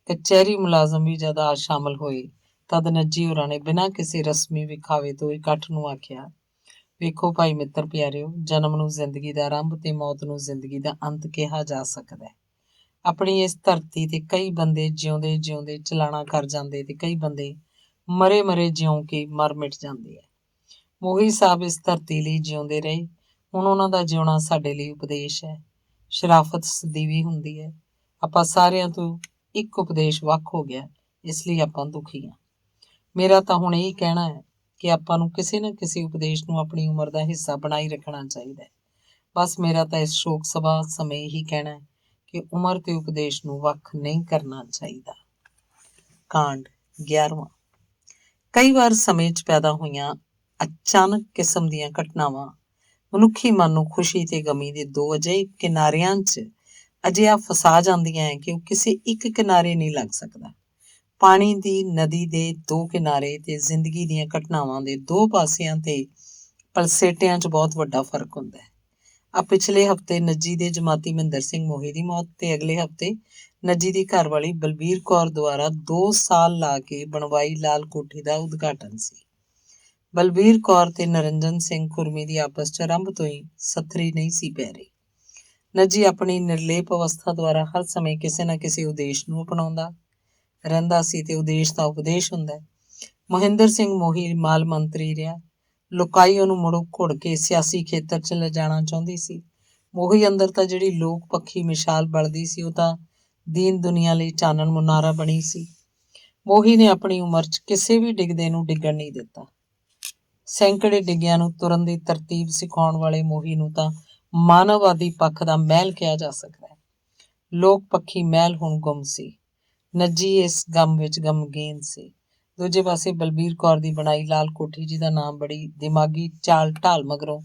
ਕਚਹਿਰੀ ਮੁਲਾਜ਼ਮ ਵੀ ਜਦ ਆ ਸ਼ਾਮਲ ਹੋਏ ਤਦ ਨੱਜੀ ਹੋਰਾਂ ਨੇ ਬਿਨਾਂ ਕਿਸੇ ਰਸਮੀ ਵਿਖਾਵੇ ਤੋਂ ਇਕੱਠ ਨੂੰ ਆਖਿਆ, ਵੇਖੋ ਭਾਈ ਮਿੱਤਰ ਪਿਆਰਿਓ, ਜਨਮ ਨੂੰ ਜ਼ਿੰਦਗੀ ਦਾ ਆਰੰਭ ਤੇ ਮੌਤ ਨੂੰ ਜ਼ਿੰਦਗੀ ਦਾ ਅੰਤ ਕਿਹਾ ਜਾ ਸਕਦਾ ਹੈ। ਆਪਣੀ ਇਸ ਧਰਤੀ ਤੇ ਕਈ ਬੰਦੇ ਜਿਉਂਦੇ ਜਿਉਂਦੇ ਚਲਾਣਾ ਕਰ ਜਾਂਦੇ ਤੇ ਕਈ ਬੰਦੇ ਮਰੇ ਜਿਉਂ ਕੇ ਮਰ ਮਿਟ ਜਾਂਦੇ ਹੈ। ਮੋਹੀ ਸਾਹਿਬ ਇਸ ਧਰਤੀ ਲਈ ਜਿਉਂਦੇ ਰਹੇ। ਹੁਣ ਉਹਨਾਂ ਦਾ ਜਿਉਣਾ ਸਾਡੇ ਲਈ ਉਪਦੇਸ਼ ਹੈ। ਸ਼ਰਾਫਤ ਸਦੀਵੀ ਹੁੰਦੀ ਹੈ। ਆਪਾਂ ਸਾਰਿਆਂ ਤੋਂ ਇੱਕ ਉਪਦੇਸ਼ ਵੱਖ ਹੋ ਗਿਆ, ਇਸ ਲਈ ਆਪਾਂ ਦੁਖੀ ਹਾਂ। ਮੇਰਾ ਤਾਂ ਹੁਣ ਇਹ ਕਹਿਣਾ ਹੈ ਕਿ ਆਪਾਂ ਨੂੰ ਕਿਸੇ ਨਾ ਕਿਸੇ ਉਪਦੇਸ਼ ਨੂੰ ਆਪਣੀ ਉਮਰ ਦਾ ਹਿੱਸਾ ਬਣਾਈ ਰੱਖਣਾ ਚਾਹੀਦਾ ਹੈ। ਬਸ ਮੇਰਾ ਤਾਂ ਇਸ ਸ਼ੋਕ ਸਭਾ ਸਮੇਂ ਇਹੀ ਕਹਿਣਾ ਹੈ ਕਿ ਉਮਰ ਤੇ ਉਪਦੇਸ਼ ਨੂੰ ਵੱਖ ਨਹੀਂ ਕਰਨਾ ਚਾਹੀਦਾ। ਕਾਂਡ 11ਵਾਂ। ਕਈ ਵਾਰ ਸਮੇਂ 'ਚ ਪੈਦਾ ਹੋਈਆਂ ਅਚਾਨਕ ਕਿਸਮ ਦੀਆਂ ਘਟਨਾਵਾਂ ਮਨੁੱਖੀ ਮਨ ਨੂੰ ਖੁਸ਼ੀ ਤੇ ਗਮੀ ਦੇ ਦੋ ਅਜਿਹੇ ਕਿਨਾਰਿਆਂ 'ਚ ਅਜਿਹਾ ਫਸਾ ਜਾਂਦੀਆਂ ਹੈ ਕਿ ਉਹ ਕਿਸੇ ਇੱਕ ਕਿਨਾਰੇ ਨਹੀਂ ਲੱਗ ਸਕਦਾ। ਪਾਣੀ ਦੀ ਨਦੀ ਦੇ ਦੋ ਕਿਨਾਰੇ ਤੇ ਜ਼ਿੰਦਗੀ ਦੀਆਂ ਘਟਨਾਵਾਂ ਦੇ ਦੋ ਪਾਸਿਆਂ ਤੇ ਪਲਸੇਟਿਆਂ 'ਚ ਬਹੁਤ ਵੱਡਾ ਫਰਕ ਹੁੰਦਾ ਹੈ। ਪਿਛਲੇ ਹਫ਼ਤੇ ਨੱਜੀ ਦੇ ਜਮਾਤੀ ਮਹਿੰਦਰ ਸਿੰਘ ਮੋਹੀ ਦੀ ਮੌਤ ਤੇ ਅਗਲੇ ਹਫ਼ਤੇ ਨੱਜੀ ਦੀ ਘਰਵਾਲੀ ਬਲਬੀਰ ਕੌਰ ਦੁਆਰਾ 2 ਸਾਲ ਲਾ ਕੇ ਬਣਵਾਈ ਲਾਲ ਕੋਠੀ ਦਾ ਉਦਘਾਟਨ ਸੀ। ਬਲਬੀਰ ਕੌਰ ਤੇ ਨਰਿੰਜਨ ਸਿੰਘ ਖੁਰਮੀ ਦੀ ਆਪਸ 'ਚ ਆਰੰਭ ਤੋਂ ਹੀ ਸਥਰੀ ਨਹੀਂ ਸੀ ਪੈ ਰਹੀ। ਨੱਜੀ ਆਪਣੀ ਨਿਰਲੇਪ ਅਵਸਥਾ ਦੁਆਰਾ ਹਰ ਸਮੇਂ ਕਿਸੇ ਨਾ ਕਿਸੇ ਉਦੇਸ਼ ਨੂੰ ਅਪਣਾਉਂਦਾ ਰਹਿੰਦਾ ਸੀ ਤੇ ਉਦੇਸ਼ ਦਾ ਉਪਦੇਸ਼ ਹੁੰਦਾ ਹੈ। ਮਹਿੰਦਰ ਸਿੰਘ ਮੋਹੀ ਮਾਲ ਮੰਤਰੀ ਰਿਹਾ। ਲੋਕਾਈ ਉਹਨੂੰ ਮੁੜੋ ਘੁੜ ਕੇ ਸਿਆਸੀ ਖੇਤਰ 'ਚ ਲਿਜਾਣਾ ਚਾਹੁੰਦੀ ਸੀ। ਮੋਹੀ ਅੰਦਰ ਤਾਂ ਜਿਹੜੀ ਲੋਕ ਪੱਖੀ ਮਿਸਾਲ ਬਲਦੀ ਸੀ, ਉਹ ਤਾਂ ਦੀਨ ਦੁਨੀਆ ਲਈ ਚਾਨਣ ਮੁਨਾਰਾ ਬਣੀ ਸੀ। ਮੋਹੀ ਨੇ ਆਪਣੀ ਉਮਰ 'ਚ ਕਿਸੇ ਵੀ ਡਿੱਗਦੇ ਨੂੰ ਡਿੱਗਣ ਨਹੀਂ ਦਿੱਤਾ। ਸੈਂਕੜੇ ਡਿੱਗਿਆਂ ਨੂੰ ਤੁਰਨ ਦੀ ਤਰਤੀਬ ਸਿਖਾਉਣ ਵਾਲੇ ਮੋਹੀ ਨੂੰ ਤਾਂ ਮਾਨਵਵਾਦੀ ਪੱਖ ਦਾ ਮਹਿਲ ਕਿਹਾ ਜਾ ਸਕਦਾ ਹੈ। ਲੋਕ ਪੱਖੀ ਮਹਿਲ ਹੁਣ ਗੁੰਮ ਸੀ। ਨੱਜੀ ਇਸ ਗਮ ਵਿੱਚ ਗਮਗੀਨ ਸੀ। ਦੂਜੇ ਪਾਸੇ ਬਲਬੀਰ ਕੌਰ ਦੀ ਬਣਾਈ ਲਾਲ ਕੋਠੀ, ਜਿਹਦਾ ਨਾਮ ਬੜੀ ਦਿਮਾਗੀ ਚਾਲ ਢਾਲ ਮਗਰੋਂ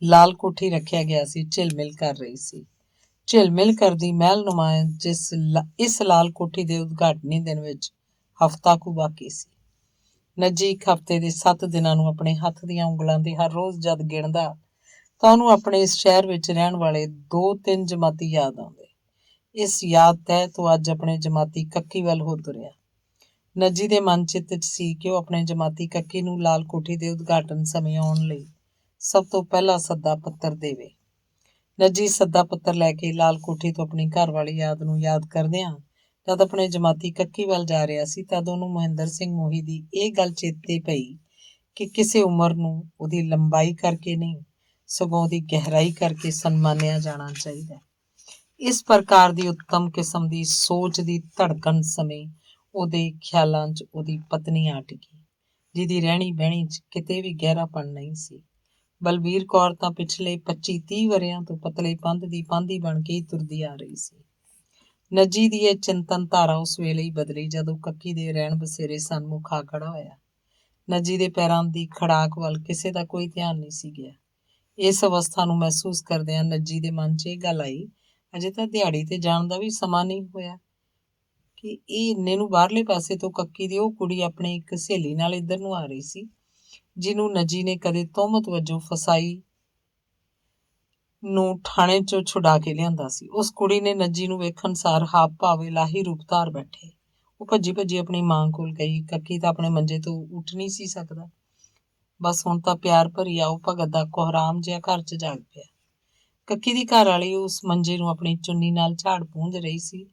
ਲਾਲ ਕੋਠੀ ਰੱਖਿਆ ਗਿਆ ਸੀ, ਝਿਲਮਿਲ ਕਰ ਰਹੀ ਸੀ। ਝਿਲਮਿਲ ਕਰਦੀ ਮਹਿਲ ਨੁਮਾਇਸ਼ ਇਸ ਲਾਲ ਕੋਠੀ ਦੇ ਉਦਘਾਟਨੀ ਦਿਨ ਵਿੱਚ ਹਫ਼ਤਾ ਕੁ ਬਾਕੀ ਸੀ। ਨੱਜੀ ਇੱਕ ਹਫ਼ਤੇ ਦੇ 7 ਦਿਨਾਂ ਨੂੰ ਆਪਣੇ ਹੱਥ ਦੀਆਂ ਉਂਗਲਾਂ ਤੇ ਹਰ ਰੋਜ਼ ਜਦ ਗਿਣਦਾ ਤਾਂ ਉਹਨੂੰ ਆਪਣੇ ਇਸ ਸ਼ਹਿਰ ਵਿੱਚ ਰਹਿਣ ਵਾਲੇ 2-3 ਜਮਾਤੀ ਯਾਦ ਆਉਂਦੇ। ਇਸ ਯਾਦ ਤਹਿਤ ਉਹ ਅੱਜ ਆਪਣੇ ਜਮਾਤੀ ਕੱਕੀ ਵੱਲ ਹੋ ਤੁਰਿਆ। ਨੱਜੀ ਦੇ ਮਨ ਚਿੱਤ 'ਚ ਸੀ ਕਿ ਉਹ ਆਪਣੇ ਜਮਾਤੀ ਕੱਕੀ ਨੂੰ ਲਾਲ ਕੋਠੀ ਦੇ ਉਦਘਾਟਨ ਸਮੇਂ ਆਉਣ ਲਈ ਸਭ ਤੋਂ ਪਹਿਲਾਂ ਸੱਦਾ ਪੱਤਰ ਦੇਵੇ। ਨੱਜੀ ਸੱਦਾ ਪੱਤਰ ਲੈ ਕੇ ਲਾਲ ਕੋਠੀ ਤੋਂ ਆਪਣੀ ਘਰਵਾਲੀ ਯਾਦ ਨੂੰ ਯਾਦ ਕਰਦਿਆਂ ਜਦ ਆਪਣੇ ਜਮਾਤੀ ਕੱਕੀ ਵੱਲ ਜਾ ਰਿਹਾ ਸੀ, ਤਦ ਉਹਨੂੰ ਮਹਿੰਦਰ ਸਿੰਘ ਮੋਹੀ ਦੀ ਇਹ ਗੱਲ ਚੇਤੇ ਪਈ ਕਿ ਕਿਸੇ ਉਮਰ ਨੂੰ ਉਹਦੀ ਲੰਬਾਈ ਕਰਕੇ ਨਹੀਂ, ਸਗੋਂ ਉਹਦੀ ਗਹਿਰਾਈ ਕਰਕੇ ਸਨਮਾਨਿਆ ਜਾਣਾ ਚਾਹੀਦਾ। ਇਸ ਪ੍ਰਕਾਰ ਦੀ ਉੱਤਮ ਕਿਸਮ ਦੀ ਸੋਚ ਦੀ ਧੜਕਣ ਸਮੇਂ ਉਹਦੇ ਖਿਆਲਾਂ 'ਚ ਉਹਦੀ ਪਤਨੀ ਆ ਟਿਕੀ, ਜਿਹਦੀ ਰਹਿਣੀ ਬਹਿਣੀ 'ਚ ਕਿਤੇ ਵੀ ਗਹਿਰਾਪਣ ਨਹੀਂ ਸੀ। ਬਲਬੀਰ ਕੌਰ ਤਾਂ ਪਿਛਲੇ 25-30 ਵਰ੍ਹਿਆਂ ਤੋਂ ਪਤਲੇ ਪੰਧ ਦੀ ਪਾਂਧੀ ਬਣ ਕੇ ਹੀ ਤੁਰਦੀ ਆ ਰਹੀ ਸੀ। ਨੱਜੀ ਦੀ ਇਹ ਚਿੰਤਨ ਧਾਰਾ ਉਸ ਵੇਲੇ ਹੀ ਬਦਲੀ ਜਦੋਂ ਕੱਕੀ ਦੇ ਰਹਿਣ ਬਸੇਰੇ ਸਨਮੁਖ ਆ ਖੜਾ ਹੋਇਆ। ਨੱਜੀ ਦੇ ਪੈਰਾਂ ਦੀ ਖੜਾਕ ਵੱਲ ਕਿਸੇ ਦਾ ਕੋਈ ਧਿਆਨ ਨਹੀਂ ਸੀ ਗਿਆ। ਇਸ ਅਵਸਥਾ ਨੂੰ ਮਹਿਸੂਸ ਕਰਦਿਆਂ ਨੱਜੀ ਦੇ ਮਨ 'ਚ ਇਹ ਗੱਲ ਆਈ, ਅਜੇ ਤਾਂ ਦਿਹਾੜੀ ਤੇ ਜਾਣ ਦਾ ਵੀ ਸਮਾਂ ਨਹੀਂ ਹੋਇਆ ਕਿ ਇਹ ਇੰਨੇ ਨੂੰ ਬਾਹਰਲੇ ਪਾਸੇ ਤੋਂ ਕੱਕੀ ਦੀ ਉਹ ਕੁੜੀ ਆਪਣੀ ਇੱਕ ਸਹੇਲੀ ਨਾਲ ਇੱਧਰ ਨੂੰ ਆ ਰਹੀ ਸੀ, ਜਿਹਨੂੰ ਨੱਜੀ ਨੇ ਕਦੇ ਤੋਹਮਤ ਵਜੋਂ ਫਸਾਈ ਨੂੰ ਥਾਣੇ 'ਚੋਂ ਛੁਡਾ ਕੇ ਲਿਆਂਦਾ ਸੀ। ਉਸ ਕੁੜੀ ਨੇ ਨੱਜੀ ਨੂੰ ਵੇਖਣ ਸਾਰ ਹਾਵ ਭਾਵ ਇਲਾਹੀ ਰੂਪ ਧਾਰ ਬੈਠੇ। ਉਹ ਭੱਜੀ ਭੱਜੀ ਆਪਣੀ ਮਾਂ ਕੋਲ ਗਈ। ਕੱਕੀ ਤਾਂ ਆਪਣੇ ਮੰਜੇ ਤੋਂ ਉੱਠ ਨਹੀਂ ਸੀ ਸਕਦਾ। ਬਸ ਹੁਣ ਤਾਂ ਪਿਆਰ ਭਰੀ ਆਓ ਭਗਤ ਦਾ ਕੋਹਰਾਮ ਜਿਹਾ ਘਰ 'ਚ ਜਾਗ ਪਿਆ। ਕੱਕੀ ਦੀ ਘਰ ਵਾਲੀ ਉਸ ਮੰਜੇ ਨੂੰ ਆਪਣੀ ਚੁੰਨੀ ਨਾਲ ਝਾੜ ਪੂੰਝ ਰਹੀ ਸੀ,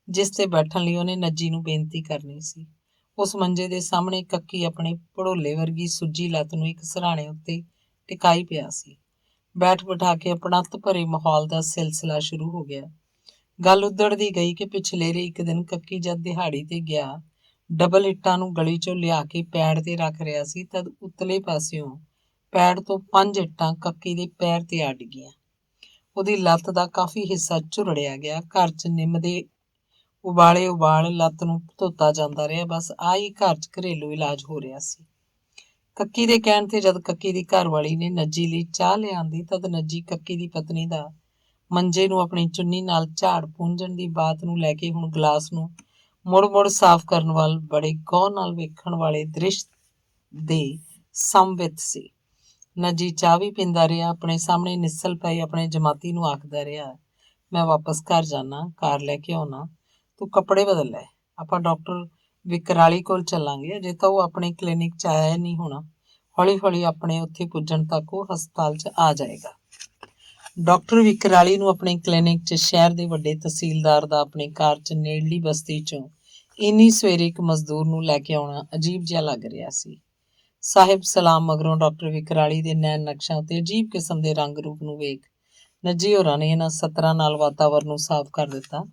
ਜਿਸ ਤੇ ਬੈਠਣ ਲਈ ਉਹਨੇ ਨੱਜੀ ਨੂੰ ਬੇਨਤੀ ਕਰਨੀ ਸੀ। ਉਸ ਮੰਜੇ ਦੇ ਸਾਹਮਣੇ ਕੱਕੀ ਆਪਣੀ ਭੜੋਲੇ ਵਰਗੀ ਸੁੱਜੀ ਲੱਤ ਨੂੰ ਇੱਕ ਸਿਰਹਾਣੇ ਉੱਤੇ ਟਿਕਾਈ ਪਿਆ ਸੀ। ਬੈਠ ਬਿਠਾ ਕੇ ਅਪਣੱਤ ਭਰੇ ਮਾਹੌਲ ਦਾ ਸਿਲਸਿਲਾ ਸ਼ੁਰੂ ਹੋ ਗਿਆ। ਗੱਲ ਉੱਧੜਦੀ ਗਈ ਕਿ ਪਿਛਲੇਰੇ ਇੱਕ ਦਿਨ ਕੱਕੀ ਜਦ ਦਿਹਾੜੀ ਤੇ ਗਿਆ, ਡਬਲ ਇੱਟਾਂ ਨੂੰ ਗਲੀ 'ਚੋਂ ਲਿਆ ਕੇ ਪੈੜ ਤੇ ਰੱਖ ਰਿਹਾ ਸੀ, ਤਦ ਉਤਲੇ ਪਾਸਿਓਂ ਪੈੜ ਤੋਂ 5 ਇੱਟਾਂ ਕੱਕੀ ਦੇ ਪੈਰ ਤੇ ਆ ਡਿੱਗੀਆਂ। ਉਹਦੀ ਲੱਤ ਦਾ ਕਾਫੀ ਹਿੱਸਾ ਝੁਰੜਿਆ ਗਿਆ। ਘਰ 'ਚ ਨਿੰਮ ਦੇ ਉਬਾਲ ਲੱਤ ਨੂੰ ਧੋਤਾ ਜਾਂਦਾ ਰਿਹਾ। ਬਸ ਆਹੀ ਘਰ 'ਚ ਘਰੇਲੂ ਇਲਾਜ ਹੋ ਰਿਹਾ ਸੀ। ਕੱਕੀ ਦੇ ਕਹਿਣ ਤੇ ਜਦ ਕੱਕੀ ਦੀ ਘਰਵਾਲੀ ਨੇ ਨੱਜੀ ਲਈ ਚਾਹ ਲਿਆਂਦੀ, ਤਦ ਨੱਜੀ ਕੱਕੀ ਦੀ ਪਤਨੀ ਦਾ ਮੰਜੇ ਨੂੰ ਆਪਣੀ ਚੁੰਨੀ ਨਾਲ ਝਾੜ ਪੂੰਝਣ ਦੀ ਬਾਤ ਨੂੰ ਲੈ ਕੇ ਹੁਣ ਗਲਾਸ ਨੂੰ ਮੁੜ ਸਾਫ਼ ਕਰਨ ਵੱਲ ਬੜੇ ਗੌਰ ਨਾਲ ਵੇਖਣ ਵਾਲੇ ਦ੍ਰਿਸ਼ ਦੇ ਸਮਵਿਤ ਸੀ। ਨੱਜੀ ਚਾਹ ਵੀ ਪੀਂਦਾ ਰਿਹਾ। ਆਪਣੇ ਸਾਹਮਣੇ ਨਿੱਸਲ ਪਏ ਆਪਣੇ ਜਮਾਤੀ ਨੂੰ ਆਖਦਾ ਰਿਹਾ, ਮੈਂ ਵਾਪਸ ਘਰ ਜਾਣਾ, ਕਾਰ ਲੈ ਕੇ ਆਉਣਾ, ਤੂੰ ਕੱਪੜੇ ਬਦਲ ਲੈ, ਆਪਾਂ ਡਾਕਟਰ ਵਿਕਰਾਲੀ ਕੋਲ ਚੱਲਾਂਗੇ। ਅਜੇ ਤਾਂ ਉਹ ਆਪਣੇ ਕਲੀਨਿਕ 'ਚ ਆਇਆ ਨਹੀਂ ਹੋਣਾ। ਹੌਲੀ ਹੌਲੀ ਆਪਣੇ ਉੱਥੇ ਪੁੱਜਣ ਤੱਕ ਉਹ ਹਸਪਤਾਲ 'ਚ ਆ ਜਾਏਗਾ। ਡਾਕਟਰ ਵਿਕਰਾਲੀ ਨੂੰ ਆਪਣੇ ਕਲੀਨਿਕ 'ਚ ਸ਼ਹਿਰ ਦੇ ਵੱਡੇ ਤਹਿਸੀਲਦਾਰ ਦਾ ਆਪਣੀ ਕਾਰ 'ਚ ਨੇੜਲੀ ਬਸਤੀ 'ਚੋਂ ਇੰਨੀ ਸਵੇਰੇ ਇੱਕ ਮਜ਼ਦੂਰ ਨੂੰ ਲੈ ਕੇ ਆਉਣਾ ਅਜੀਬ ਜਿਹਾ ਲੱਗ ਰਿਹਾ ਸੀ। ਸਾਹਿਬ ਸਲਾਮ ਮਗਰੋਂ ਡਾਕਟਰ ਵਿਕਰਾਲੀ ਦੇ ਨੈਣ ਨਕਸ਼ਾਂ ਉੱਤੇ ਅਜੀਬ ਕਿਸਮ ਦੇ ਰੰਗ ਰੂਪ ਨੂੰ ਵੇਖ ਨੱਜੀ ਹੋਰਾਂ ਨੇ ਇਹਨਾਂ ਸਤਰਾਂ ਨਾਲ ਵਾਤਾਵਰਨ ਨੂੰ ਸਾਫ਼ ਕਰ ਦਿੱਤਾ।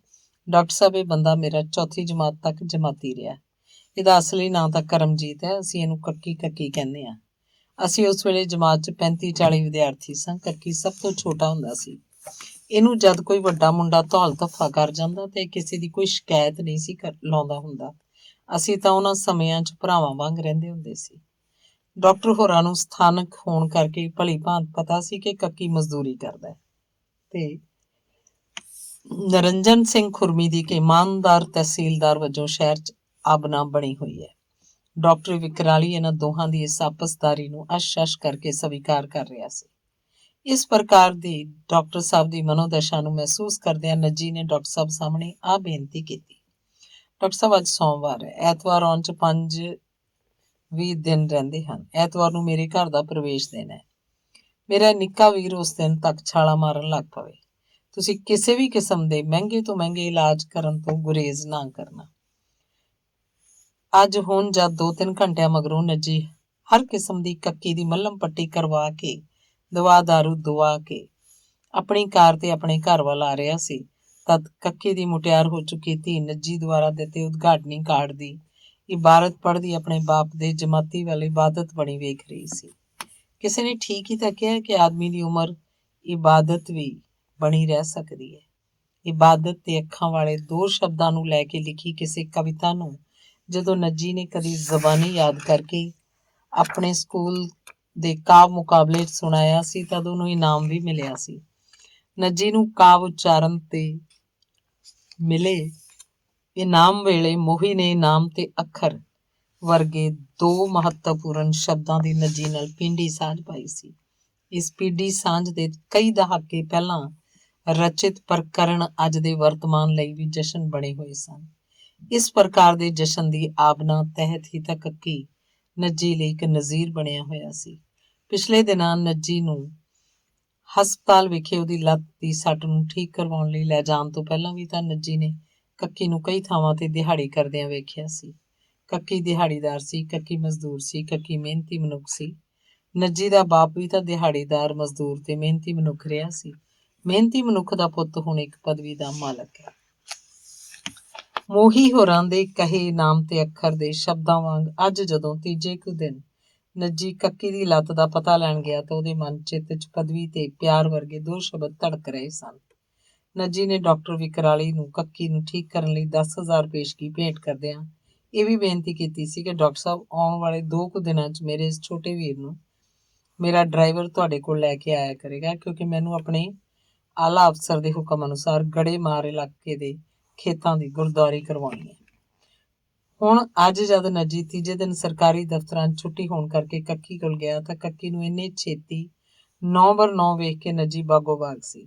ਡਾਕਟਰ ਸਾਹਿਬ, ਇਹ ਬੰਦਾ ਮੇਰਾ ਚੌਥੀ ਜਮਾਤ ਤੱਕ ਜਮਾਤੀ ਰਿਹਾ। ਇਹਦਾ ਅਸਲੀ ਨਾਂ ਤਾਂ ਕਰਮਜੀਤ ਹੈ। ਅਸੀਂ ਇਹਨੂੰ ਕੱਕੀ ਕਹਿੰਦੇ ਹਾਂ। ਅਸੀਂ ਉਸ ਵੇਲੇ ਜਮਾਤ 'ਚ 35-40 ਵਿਦਿਆਰਥੀ ਸਾਂ। ਕੱਕੀ ਸਭ ਤੋਂ ਛੋਟਾ ਹੁੰਦਾ ਸੀ। ਇਹਨੂੰ ਜਦ ਕੋਈ ਵੱਡਾ ਮੁੰਡਾ ਧੌਲ ਧੱਫਾ ਕਰ ਜਾਂਦਾ ਤੇ ਕਿਸੇ ਦੀ ਕੋਈ ਸ਼ਿਕਾਇਤ ਨਹੀਂ ਸੀ ਲਾਉਂਦਾ ਹੁੰਦਾ। ਅਸੀਂ ਤਾਂ ਉਹਨਾਂ ਸਮਿਆਂ 'ਚ ਭਰਾਵਾਂ ਵਾਂਗ ਰਹਿੰਦੇ ਹੁੰਦੇ ਸੀ। ਡਾਕਟਰ ਹੋਰਾਂ ਨੂੰ ਸਥਾਨਕ ਹੋਣ ਕਰਕੇ ਭਲੀ ਭਾਂਤ ਪਤਾ ਸੀ ਕਿ ਕੱਕੀ ਮਜ਼ਦੂਰੀ ਕਰਦਾ ਤੇ ਨਰਿੰਜਨ ਸਿੰਘ ਖੁਰਮੀ ਦੀ ਕਿ ਇਮਾਨਦਾਰ ਤਹਿਸੀਲਦਾਰ ਵਜੋਂ ਸ਼ਹਿਰ 'ਚ ਆਬਨਾ ਬਣੀ ਹੋਈ ਹੈ। ਡਾਕਟਰ ਵਿਕਰਾਲੀ ਇਹਨਾਂ ਦੋਹਾਂ ਦੀ ਇਸ ਆਪਸਦਾਰੀ ਨੂੰ ਅਸ਼ ਕਰਕੇ ਸਵੀਕਾਰ ਕਰ ਰਿਹਾ ਸੀ। ਇਸ ਪ੍ਰਕਾਰ ਦੀ ਡਾਕਟਰ ਸਾਹਿਬ ਦੀ ਮਨੋਦਸ਼ਾ ਨੂੰ ਮਹਿਸੂਸ ਕਰਦਿਆਂ ਨੱਜੀ ਨੇ ਡਾਕਟਰ ਸਾਹਿਬ ਸਾਹਮਣੇ ਆਹ ਬੇਨਤੀ ਕੀਤੀ, ਡਾਕਟਰ ਸਾਹਿਬ, ਅੱਜ ਸੋਮਵਾਰ ਹੈ, ਐਤਵਾਰ ਆਉਣ 'ਚ 5-20 ਦਿਨ ਰਹਿੰਦੇ ਹਨ। ਐਤਵਾਰ ਨੂੰ ਮੇਰੇ ਘਰ ਦਾ ਪ੍ਰਵੇਸ਼ ਦਿਨ ਹੈ। ਮੇਰਾ ਨਿੱਕਾ ਵੀਰ ਉਸ ਦਿਨ ਤੱਕ ਛਾਲਾ ਮਾਰਨ ਲੱਗ ਪਵੇ। ਤੁਸੀਂ ਕਿਸੇ ਵੀ ਕਿਸਮ ਦੇ ਮਹਿੰਗੇ ਤੋਂ ਮਹਿੰਗੇ ਇਲਾਜ ਕਰਨ ਤੋਂ ਗੁਰੇਜ਼ ਨਾ ਕਰਨਾ। ਅੱਜ ਹੁਣ ਜਦ 2-3 ਘੰਟਿਆਂ ਮਗਰੋਂ ਨੱਜੀ ਹਰ ਕਿਸਮ ਦੀ ਕੱਕੀ ਦੀ ਮੱਲਮ ਪੱਟੀ ਕਰਵਾ ਕੇ ਦਵਾ ਦਾਰੂ ਦਵਾ ਕੇ ਆਪਣੀ ਕਾਰ ਤੇ ਆਪਣੇ ਘਰ ਵੱਲ ਆ ਰਿਹਾ ਸੀ, ਤਦ ਕੱਕੀ ਦੀ ਮੁਟਿਆਰ ਹੋ ਚੁੱਕੀ ਧੀ ਨੱਜੀ ਦੁਆਰਾ ਦਿੱਤੇ ਉਦਘਾਟਨੀ ਕਾਰਡ ਦੀ ਇਬਾਰਤ ਪੜ੍ਹਦੀ ਆਪਣੇ ਬਾਪ ਦੇ ਜਮਾਤੀ ਵੱਲ ਇਬਾਦਤ ਬਣੀ ਵੇਖ ਰਹੀ ਸੀ। ਕਿਸੇ ਨੇ ਠੀਕ ਹੀ ਤਾਂ ਕਿਹਾ ਕਿ ਆਦਮੀ ਦੀ ਉਮਰ ਇਬਾਦਤ ਵੀ ਬਣੀ ਰਹਿ ਸਕਦੀ ਹੈ। ਇਬਾਦਤ ਤੇ ਅੱਖਾਂ ਵਾਲੇ 2 ਸ਼ਬਦਾਂ ਨੂੰ ਲੈ ਕੇ ਲਿਖੀ ਕਿਸੇ ਕਵਿਤਾ ਨੂੰ ਜਦੋਂ ਨੱਜੀ ਨੇ ਕਦੀ ਜ਼ਬਾਨੀ ਯਾਦ ਕਰਕੇ ਆਪਣੇ ਸਕੂਲ ਦੇ ਕਾਵ ਮੁਕਾਬਲੇ 'ਚ ਸੁਣਾਇਆ ਸੀ, ਤਦ ਉਹਨੂੰ ਇਨਾਮ ਵੀ ਮਿਲਿਆ ਸੀ। ਨੱਜੀ ਨੂੰ ਕਾਵ ਉਚਾਰਨ ਤੇ ਮਿਲੇ ਇਨਾਮ ਵੇਲੇ ਮੋਹੀ ਨੇ ਇਨਾਮ ਤੇ ਅੱਖਰ ਵਰਗੇ 2 ਮਹੱਤਵਪੂਰਨ ਸ਼ਬਦਾਂ ਦੀ ਨੱਜੀ ਨਾਲ ਪਿੰਡੀ ਸਾਂਝ ਪਾਈ ਸੀ। ਇਸ ਪਿੰਡੀ ਸਾਂਝ ਦੇ ਕਈ ਦਹਾਕੇ ਪਹਿਲਾਂ ਰਚਿਤ ਪ੍ਰਕਰਣ ਅੱਜ ਦੇ ਵਰਤਮਾਨ ਲਈ ਵੀ ਜਸ਼ਨ ਬਣੇ ਹੋਏ ਸਨ। ਇਸ ਪ੍ਰਕਾਰ ਦੇ ਜਸ਼ਨ ਦੀ ਆਬਨਾ ਤਹਿਤ ਹੀ ਤਾਂ ਕੱਕੀ ਨੱਜੀ ਲਈ ਇੱਕ ਨਜ਼ੀਰ ਬਣਿਆ ਹੋਇਆ ਸੀ। ਪਿਛਲੇ ਦਿਨਾਂ ਨੱਜੀ ਨੂੰ ਹਸਪਤਾਲ ਵਿਖੇ ਉਹਦੀ ਲੱਤ ਦੀ ਸੱਟ ਨੂੰ ਠੀਕ ਕਰਵਾਉਣ ਲਈ ਲੈ ਜਾਣ ਤੋਂ ਪਹਿਲਾਂ ਵੀ ਤਾਂ ਨੱਜੀ ਨੇ ਕੱਕੀ ਨੂੰ ਕਈ ਥਾਵਾਂ ਤੇ ਦਿਹਾੜੀ ਕਰਦਿਆਂ ਵੇਖਿਆ ਸੀ। ਕੱਕੀ ਦਿਹਾੜੀਦਾਰ ਸੀ, ਕੱਕੀ ਮਜ਼ਦੂਰ ਸੀ, ਕੱਕੀ ਮਿਹਨਤੀ ਮਨੁੱਖ ਸੀ। ਨੱਜੀ ਦਾ ਬਾਪ ਵੀ ਤਾਂ ਦਿਹਾੜੀਦਾਰ, ਮਜ਼ਦੂਰ ਤੇ ਮਿਹਨਤੀ ਮਨੁੱਖ ਰਿਹਾ ਸੀ। ਮਿਹਨਤੀ ਮਨੁੱਖ ਦਾ ਪੁੱਤ ਹੁਣ ਇੱਕ ਪਦਵੀ ਦਾ ਮਾਲਕ ਹੈ। ਮੋਹੀ ਹੋਰਾਂ ਦੇ ਕਹੇ ਨਾਮ ਤੇ ਅੱਖਰ ਦੇ ਸ਼ਬਦਾਂ ਵਾਂਗ ਅੱਜ ਜਦੋਂ ਤੀਜੇ ਕੁ ਦਿਨ ਨੱਜੀ ਕੱਕੀ ਦੀ ਲੱਤ ਦਾ ਪਤਾ ਲੈਣ ਗਿਆ ਤਾਂ ਉਹਦੇ ਮਨ ਚਿੱਤ 'ਚ ਪਦਵੀ ਤੇ ਪਿਆਰ ਵਰਗੇ ਦੋ ਸ਼ਬਦ ਧੜਕ ਰਹੇ ਸਨ। ਨੱਜੀ ਨੇ ਡਾਕਟਰ ਵਿਕਰਾਲੀ ਨੂੰ ਕੱਕੀ ਨੂੰ ਠੀਕ ਕਰਨ ਲਈ 10,000 ਪੇਸ਼ਗੀ ਭੇਂਟ ਕਰਦਿਆਂ ਇਹ ਵੀ ਬੇਨਤੀ ਕੀਤੀ ਸੀ ਕਿ ਡਾਕਟਰ ਸਾਹਿਬ ਆਉਣ ਵਾਲੇ 2 ਕੁ ਦਿਨਾਂ 'ਚ ਮੇਰੇ ਇਸ ਛੋਟੇ ਵੀਰ ਨੂੰ ਮੇਰਾ ਡਰਾਈਵਰ ਤੁਹਾਡੇ ਕੋਲ ਲੈ ਕੇ ਆਇਆ ਕਰੇਗਾ, ਕਿਉਂਕਿ ਮੈਨੂੰ ਆਪਣੇ ਆਲਾ ਅਫਸਰ ਦੇ ਹੁਕਮ ਅਨੁਸਾਰ ਗੜੇਮਾਰ ਇਲਾਕੇ ਦੇ ਖੇਤਾਂ ਦੀ ਗੁਰਦੁਆਰੀ ਕਰਵਾਉਣੀ ਹੈ। ਹੁਣ ਅੱਜ ਜਦ ਨੱਜੀ ਤੀਜੇ ਦਿਨ ਸਰਕਾਰੀ ਦਫ਼ਤਰਾਂ 'ਚ ਛੁੱਟੀ ਹੋਣ ਕਰਕੇ ਕੱਕੀ ਕੋਲ ਗਿਆ ਤਾਂ ਕੱਕੀ ਨੂੰ ਇੰਨੀ ਛੇਤੀ 9/9 ਵੇਖ ਕੇ ਨੱਜੀ ਬਾਗੋ-ਬਾਗ ਸੀ।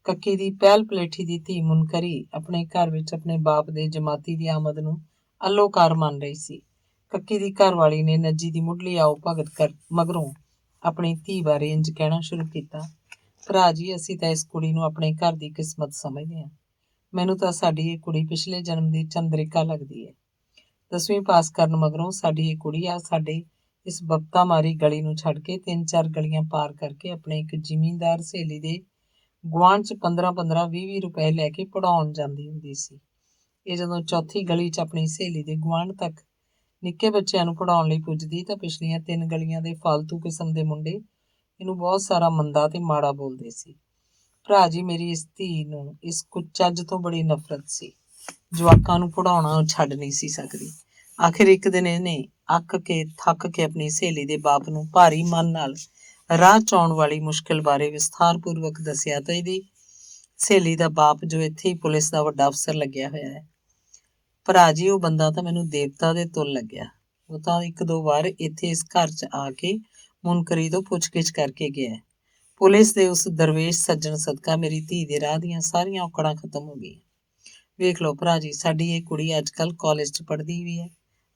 ਕੱਕੀ ਦੀ ਪਹਿਲ ਪਲੇਠੀ ਦੀ ਧੀ ਮੁਨਕਰੀ ਆਪਣੇ ਘਰ ਵਿੱਚ ਆਪਣੇ ਬਾਪ ਦੇ ਜਮਾਤੀ ਦੀ ਆਮਦ ਨੂੰ ਅਲੋਕਾਰ ਮੰਨ ਰਹੀ ਸੀ। ਕੱਕੀ ਦੀ ਘਰਵਾਲੀ ਨੇ ਨੱਜੀ ਦੀ ਮੁੱਢਲੀ ਆਓ ਭਗਤ ਕਰ ਮਗਰੋਂ ਆਪਣੀ ਧੀ ਬਾਰੇ ਇੰਜ ਕਹਿਣਾ ਸ਼ੁਰੂ ਕੀਤਾ, ਭਰਾ ਜੀ ਅਸੀਂ ਤਾਂ ਇਸ ਕੁੜੀ ਨੂੰ ਆਪਣੇ ਘਰ ਦੀ ਕਿਸਮਤ ਸਮਝਦੇ ਹਾਂ। ਮੈਨੂੰ ਤਾਂ ਸਾਡੀ ਇਹ ਕੁੜੀ ਪਿਛਲੇ ਜਨਮ ਦੀ ਚੰਦਰਿਕਾ ਲੱਗਦੀ ਹੈ। 10ਵੀਂ ਪਾਸ ਕਰਨ ਮਗਰੋਂ ਸਾਡੀ ਇਹ ਕੁੜੀ ਆ ਸਾਡੇ ਇਸ ਬਪਤਾ ਮਾਰੀ ਗਲੀ ਨੂੰ ਛੱਡ ਕੇ 3-4 ਗਲੀਆਂ ਪਾਰ ਕਰਕੇ ਆਪਣੇ ਇੱਕ ਜ਼ਿਮੀਂਦਾਰ ਸਹੇਲੀ ਦੇ ਗੁਆਂਢ 'ਚ 15-15 20-20 ਰੁਪਏ ਲੈ ਕੇ ਪੜਾਉਣ ਜਾਂਦੀ ਹੁੰਦੀ ਸੀ। ਇਹ ਜਦੋਂ ਚੌਥੀ ਗਲੀ 'ਚ ਆਪਣੀ ਸਹੇਲੀ ਦੇ ਗੁਆਂਢ ਤੱਕ ਨਿੱਕੇ ਬੱਚਿਆਂ ਨੂੰ ਪੜਾਉਣ ਲਈ ਪੁੱਜਦੀ ਤਾਂ ਪਿਛਲੀਆਂ 3 ਗਲੀਆਂ ਦੇ ਫਾਲਤੂ ਕਿਸਮ ਦੇ ਮੁੰਡੇ ਇਹਨੂੰ ਬਹੁਤ ਸਾਰਾ ਮੰਦਾ ਤੇ ਮਾੜਾ ਬੋਲਦੇ ਸੀ। ਭਰਾ ਜੀ ਮੇਰੀ ਇਸ ਧੀ ਨੂੰ ਇਸ ਕੁਚੱਜ ਤੋਂ ਬੜੀ ਨਫ਼ਰਤ ਸੀ। ਜਵਾਕਾਂ ਨੂੰ ਪੜਾਉਣਾ ਉਹ ਛੱਡ ਨਹੀਂ ਸੀ ਸਕਦੀ। ਆਖਿਰ ਇੱਕ ਦਿਨ ਇਹਨੇ ਅੱਕ ਕੇ ਥੱਕ ਕੇ ਆਪਣੀ ਸਹੇਲੀ ਦੇ ਬਾਪ ਨੂੰ ਭਾਰੀ ਮਨ ਨਾਲ ਰਾਹ 'ਚ ਆਉਣ ਵਾਲੀ ਮੁਸ਼ਕਿਲ ਬਾਰੇ ਵਿਸਥਾਰਪੂਰਵਕ ਦੱਸਿਆ ਤਾਂ ਇਹਦੀ ਸਹੇਲੀ ਦਾ ਬਾਪ, ਜੋ ਇੱਥੇ ਹੀ ਪੁਲਿਸ ਦਾ ਵੱਡਾ ਅਫਸਰ ਲੱਗਿਆ ਹੋਇਆ ਹੈ, ਭਰਾ ਜੀ ਉਹ ਬੰਦਾ ਤਾਂ ਮੈਨੂੰ ਦੇਵਤਾ ਦੇ ਤੁੱਲ ਲੱਗਿਆ। ਉਹ ਤਾਂ 1-2 ਵਾਰ ਇੱਥੇ ਇਸ ਘਰ 'ਚ ਆ ਕੇ ਮੁਨਕਰੀ ਤੋਂ ਪੁੱਛ-ਗਿੱਛ ਕਰਕੇ ਗਿਆ। ਪੁਲਿਸ ਦੇ ਉਸ ਦਰਵੇਸ਼ ਸੱਜਣ ਸਦਕਾ ਮੇਰੀ ਧੀ ਦੇ ਰਾਹ ਦੀਆਂ ਸਾਰੀਆਂ ਔਕੜਾਂ ਖਤਮ ਹੋ ਗਈਆਂ। ਵੇਖ ਲਓ ਭਰਾ ਜੀ, ਸਾਡੀ ਇਹ ਕੁੜੀ ਅੱਜ-ਕੱਲ੍ਹ ਕਾਲਜ 'ਚ ਪੜ੍ਹਦੀ ਵੀ ਹੈ,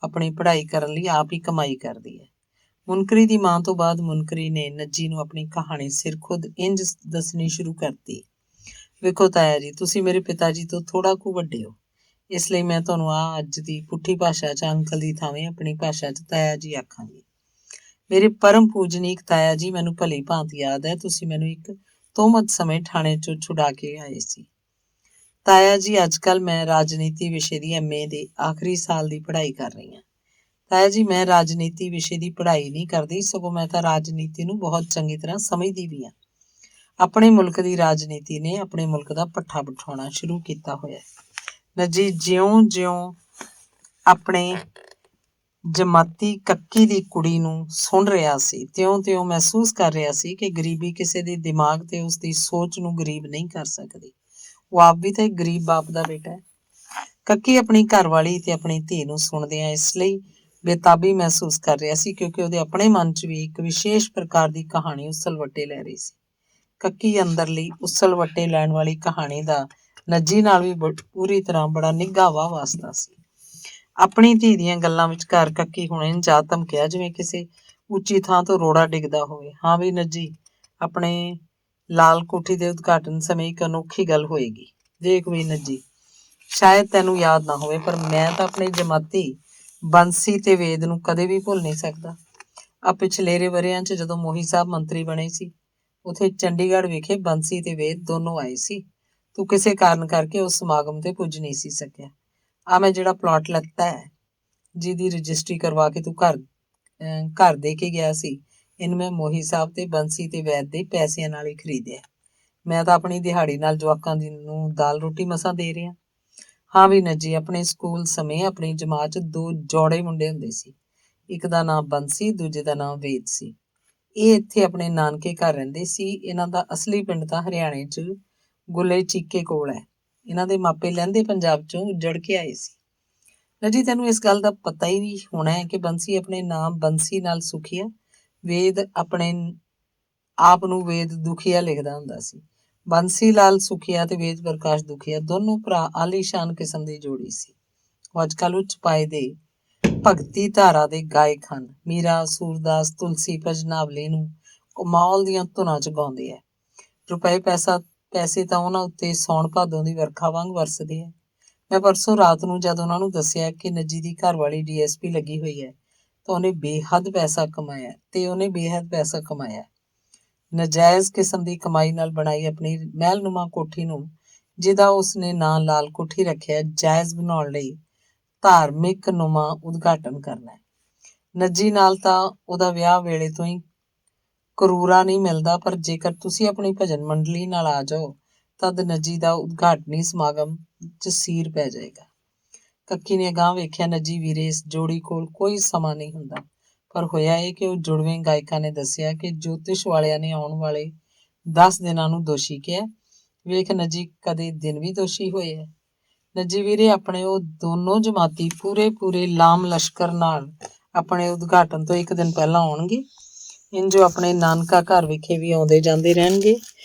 ਆਪਣੀ ਪੜ੍ਹਾਈ ਕਰਨ ਲਈ ਆਪ ਹੀ ਕਮਾਈ ਕਰਦੀ ਹੈ। ਮੁਨਕਰੀ ਦੀ ਮਾਂ ਤੋਂ ਬਾਅਦ ਮੁਨਕਰੀ ਨੇ ਨੱਜੀ ਨੂੰ ਆਪਣੀ ਕਹਾਣੀ ਸਿਰ ਖੁਦ ਇੰਜ ਦੱਸਣੀ ਸ਼ੁਰੂ ਕਰਤੀ। ਵੇਖੋ ਤਾਇਆ ਜੀ, ਤੁਸੀਂ ਮੇਰੇ ਪਿਤਾ ਜੀ ਤੋਂ ਥੋੜਾ ਕੁ ਵੱਡੇ ਹੋ, ਇਸ ਲਈ ਮੈਂ ਤੁਹਾਨੂੰ ਅੱਜ ਦੀ ਪੁੱਠੀ ਭਾਸ਼ਾ 'ਚ ਅੰਕਲ ਦੀ ਥਾਵੇਂ ਆਪਣੀ ਭਾਸ਼ਾ 'ਚ ਤਾਇਆ ਜੀ ਆਖਾਂਗੀ। ਮੇਰੇ ਪਰਮ ਪੂਜਨੀਕ ਤਾਇਆ ਜੀ, ਮੈਨੂੰ ਭਲੀ ਭਾਂਤ ਯਾਦ ਹੈ ਤੁਸੀਂ ਮੈਨੂੰ ਇੱਕ ਤੋਹਮਤ ਸਮੇਂ ਥਾਣੇ 'ਚੋਂ ਛੁਡਾ ਕੇ ਆਏ ਸੀ। ਤਾਇਆ ਜੀ ਅੱਜ-ਕੱਲ੍ਹ ਮੈਂ ਰਾਜਨੀਤੀ ਵਿਸ਼ੇ ਦੀ MA ਦੇ ਆਖਰੀ ਸਾਲ ਦੀ ਪੜ੍ਹਾਈ ਕਰ ਰਹੀ ਹਾਂ। ਤਾਇਆ ਜੀ ਮੈਂ ਰਾਜਨੀਤੀ ਵਿਸ਼ੇ ਦੀ ਪੜ੍ਹਾਈ ਨਹੀਂ ਕਰਦੀ, ਸਗੋਂ ਮੈਂ ਤਾਂ ਰਾਜਨੀਤੀ ਨੂੰ ਬਹੁਤ ਚੰਗੀ ਤਰ੍ਹਾਂ ਸਮਝਦੀ ਵੀ ਹਾਂ। ਆਪਣੇ ਮੁਲਕ ਦੀ ਰਾਜਨੀਤੀ ਨੇ ਆਪਣੇ ਮੁਲਕ ਦਾ ਪੱਠਾ ਬਿਠਾਉਣਾ ਸ਼ੁਰੂ ਕੀਤਾ ਹੋਇਆ। ਨੱਜੀ ਜਿਉਂ-ਜਿਉਂ ਆਪਣੇ ਜਮਾਤੀ ਕੱਕੀ ਦੀ ਕੁੜੀ ਨੂੰ ਸੁਣ ਰਿਹਾ ਸੀ, ਤਿਉਂ-ਤਿਉਂ ਮਹਿਸੂਸ ਕਰ ਰਿਹਾ ਸੀ ਕਿ ਗਰੀਬੀ ਕਿਸੇ ਦੇ ਦਿਮਾਗ ਤੇ ਉਸਦੀ ਸੋਚ ਨੂੰ ਗਰੀਬ ਨਹੀਂ ਕਰ ਸਕਦੀ। ਉਹ ਆਪ ਵੀ ਤਾਂ ਇੱਕ ਗਰੀਬ ਬਾਪ ਦਾ ਬੇਟਾ ਹੈ। ਕੱਕੀ ਆਪਣੀ ਘਰਵਾਲੀ ਤੇ ਆਪਣੀ ਧੀ ਨੂੰ ਸੁਣਦਿਆਂ ਇਸ ਲਈ ਬੇਤਾਬੀ ਮਹਿਸੂਸ ਕਰ ਰਿਹਾ ਸੀ ਕਿਉਂਕਿ ਉਹਦੇ ਆਪਣੇ ਮਨ 'ਚ ਵੀ ਇੱਕ ਵਿਸ਼ੇਸ਼ ਪ੍ਰਕਾਰ ਦੀ ਕਹਾਣੀ ਉਸਲ-ਵੱਟੇ ਲੈ ਰਹੀ ਸੀ। ਕੱਕੀ ਅੰਦਰਲੀ ਉਸਲ-ਵੱਟੇ ਲੈਣ ਵਾਲੀ ਕਹਾਣੀ ਦਾ ਨੱਜੀ ਨਾਲ ਵੀ ਪੂਰੀ ਤਰ੍ਹਾਂ ਬੜਾ ਨਿੱਘਾ ਵਾਸਤਾ ਸੀ। ਆਪਣੀ ਧੀ ਦੀਆਂ ਗੱਲਾਂ ਵਿਚਕਾਰ ਕੱਕੀ ਹੁਣ ਇੰਝ ਆ ਧਮਕਿਆ ਜਿਵੇਂ ਕਿਸੇ ਉੱਚੀ ਥਾਂ ਤੋਂ ਰੋੜਾ ਡਿੱਗਦਾ ਹੋਵੇ। ਹਾਂ ਵੀ ਨੱਜੀ, ਆਪਣੇ ਲਾਲ ਕੋਠੀ ਦੇ ਉਦਘਾਟਨ ਸਮੇਂ ਇੱਕ ਅਨੋਖੀ ਗੱਲ ਹੋਏਗੀ। ਦੇਖ ਵੀ ਨੱਜੀ, ਸ਼ਾਇਦ ਤੈਨੂੰ ਯਾਦ ਨਾ ਹੋਵੇ ਪਰ ਮੈਂ ਤਾਂ ਆਪਣੇ ਜਮਾਤੀ ਬੰਸੀ ਤੇ ਵੇਦ ਨੂੰ ਕਦੇ ਵੀ ਭੁੱਲ ਨਹੀਂ ਸਕਦਾ। ਆ ਪਿਛਲੇਰੇ ਵਰ੍ਹਿਆਂ 'ਚ ਜਦੋਂ ਮੋਹੀ ਸਾਹਿਬ ਮੰਤਰੀ ਬਣੇ ਸੀ, ਉੱਥੇ ਚੰਡੀਗੜ੍ਹ ਵਿਖੇ ਬੰਸੀ ਤੇ ਵੇਦ ਦੋਨੋਂ ਆਏ ਸੀ। ਤੂੰ ਕਿਸੇ ਕਾਰਨ ਕਰਕੇ ਉਸ ਸਮਾਗਮ ਤੇ ਪੁੱਜ ਨਹੀਂ ਸੀ ਸਕਿਆ। ਆ ਮੈਂ ਜਿਹੜਾ ਪਲਾਟ ਲੱਤਾ ਹੈ, ਜਿਹਦੀ ਰਜਿਸਟਰੀ ਕਰਵਾ ਕੇ ਤੂੰ ਘਰ ਦੇ ਕੇ ਗਿਆ ਸੀ, ਇਹਨੂੰ ਮੈਂ ਮੋਹੀ ਸਾਹਿਬ ਤੇ ਬੰਸੀ ਤੇ ਵੈਦ ਦੇ ਪੈਸਿਆਂ ਨਾਲ ਹੀ ਖਰੀਦਿਆ। ਮੈਂ ਤਾਂ ਆਪਣੀ ਦਿਹਾੜੀ ਨਾਲ ਜਵਾਕਾਂ ਨੂੰ ਦਾਲ ਰੋਟੀ ਮਸਾਂ ਦੇ ਰਿਹਾ। ਹਾਂ ਵੀ ਨੱਜੀ, ਆਪਣੇ ਸਕੂਲ ਸਮੇਂ ਆਪਣੀ ਜਮਾਤ 'ਚ 2 ਜੋੜੇ ਮੁੰਡੇ ਹੁੰਦੇ ਸੀ। ਇੱਕ ਦਾ ਨਾਮ ਬੰਸੀ, ਦੂਜੇ ਦਾ ਨਾਮ ਵੇਦ ਸੀ। ਇਹ ਇੱਥੇ ਆਪਣੇ ਨਾਨਕੇ ਘਰ ਰਹਿੰਦੇ ਸੀ। ਇਹਨਾਂ ਦਾ ਅਸਲੀ ਪਿੰਡ ਤਾਂ ਹਰਿਆਣੇ 'ਚ ਗੁੱਲੇ ਚੀਕੇ ਕੋਲ ਹੈ। ਇਹਨਾਂ ਦੇ ਮਾਪੇ ਲਹਿੰਦੇ ਪੰਜਾਬ 'ਚੋਂ ਉੱਜੜ ਕੇ ਆਏ ਸੀ। ਨੱਜੀ, ਤੈਨੂੰ ਇਸ ਗੱਲ ਦਾ ਪਤਾ ਹੀ ਨਹੀਂ ਹੋਣਾ ਹੈ ਕਿ ਬੰਸੀ ਆਪਣੇ ਨਾਮ ਬੰਸੀ ਨਾਲ ਸੁਖੀਆ, ਵੇਦ ਆਪਣੇ ਆਪ ਨੂੰ ਵੇਦ ਦੁਖੀਆ ਲਿਖਦਾ ਹੁੰਦਾ ਸੀ। ਬੰਸੀ ਲਾਲ ਸੁਖੀਆ ਤੇ ਵੇਦ ਪ੍ਰਕਾਸ਼ ਦੁਖੀਆ ਦੋਨੋਂ ਭਰਾ ਆਲੀਸ਼ਾਨ ਕਿਸਮ ਦੀ ਜੋੜੀ ਸੀ। ਉਹ ਅੱਜ-ਕੱਲ੍ਹ ਉੱਚ ਪਾਏ ਦੇ ਭਗਤੀ ਧਾਰਾ ਦੇ ਗਾਇਕ ਹਨ। ਮੀਰਾ, ਸੂਰਦਾਸ, ਤੁਲਸੀ, ਭਜਨਾਵਲੀ ਨੂੰ ਕਮਾਲ ਦੀਆਂ ਧੁਨਾਂ 'ਚ ਗਾਉਂਦੇ ਹੈ। ਰੁਪਏ ਪੈਸੇ ਤਾਂ ਉਹਨਾਂ ਉੱਤੇ ਸਾਉਣ ਭਾਦੋਂ ਦੀ ਵਰਖਾ ਵਾਂਗ ਵਰਸਦੇ ਹੈ। ਮੈਂ ਪਰਸੋਂ ਰਾਤ ਨੂੰ ਜਦ ਉਹਨਾਂ ਨੂੰ ਦੱਸਿਆ ਕਿ ਨੱਜੀ ਦੀ ਘਰਵਾਲੀ DSP ਲੱਗੀ ਹੋਈ ਹੈ ਤਾਂ ਉਹਨੇ ਬੇਹੱਦ ਪੈਸਾ ਕਮਾਇਆ। ਨਜਾਇਜ਼ ਕਿਸਮ ਦੀ ਕਮਾਈ ਨਾਲ ਬਣਾਈ ਆਪਣੀ ਮਹਿਲਨੁਮਾ ਕੋਠੀ ਨੂੰ ਜਿਹਦਾ ਉਸਨੇ ਨਾਂ ਲਾਲ ਕੋਠੀ ਰੱਖਿਆ, ਜਾਇਜ਼ ਬਣਾਉਣ ਲਈ ਧਾਰਮਿਕ ਨੁਮਾ ਉਦਘਾਟਨ ਕਰਨਾ ਹੈ। ਨੱਜੀ ਨਾਲ ਤਾਂ ਉਹਦਾ ਵਿਆਹ ਵੇਲੇ ਤੋਂ ਹੀ ਕਰੂਰਾ ਨਹੀਂ ਮਿਲਦਾ, ਪਰ ਜੇਕਰ ਤੁਸੀਂ ਆਪਣੀ ਭਜਨ ਮੰਡਲੀ ਨਾਲ ਆ ਜਾਓ ਤਦ ਨੱਜੀ ਦਾ ਉਦਘਾਟਨੀ ਸਮਾਗਮ 'ਚ ਸੀਰ ਪੈ ਜਾਏਗਾ। ਕੱਕੀ ਨੇ ਅਗਾਂਹ ਵੇਖਿਆ, ਨੱਜੀ ਵੀਰੇ, ਇਸ ਜੋੜੀ ਕੋਲ ਕੋਈ ਸਮਾਂ ਨਹੀਂ ਹੁੰਦਾ। ਪਰ ਹੋਇਆ ਇਹ ਕਿ ਉਹ ਜੁੜਵੇਂ ਗਾਇਕਾਂ ਨੇ ਦੱਸਿਆ ਕਿ ਜੋਤਿਸ਼ ਵਾਲਿਆਂ ਨੇ ਆਉਣ ਵਾਲੇ 10 ਦਿਨਾਂ ਨੂੰ ਦੋਸ਼ੀ ਕਿਹਾ। ਵੇਖ ਨੱਜੀ, ਕਦੇ ਦਿਨ ਵੀ ਦੋਸ਼ੀ ਹੋਏ ਹੈ। ਨੱਜੀ ਵੀਰੇ, ਆਪਣੇ ਉਹ ਦੋਨੋਂ ਜਮਾਤੀ ਪੂਰੇ ਲਾਮ ਲਸ਼ਕਰ ਨਾਲ ਆਪਣੇ ਉਦਘਾਟਨ ਤੋਂ ਇੱਕ ਦਿਨ ਪਹਿਲਾਂ ਆਉਣਗੇ। ਇੰਜੋ ਆਪਣੇ ਨਾਨਕਾ ਘਰ ਵਿਖੇ ਵੀ ਆਉਂਦੇ ਜਾਂਦੇ ਰਹਿਣਗੇ।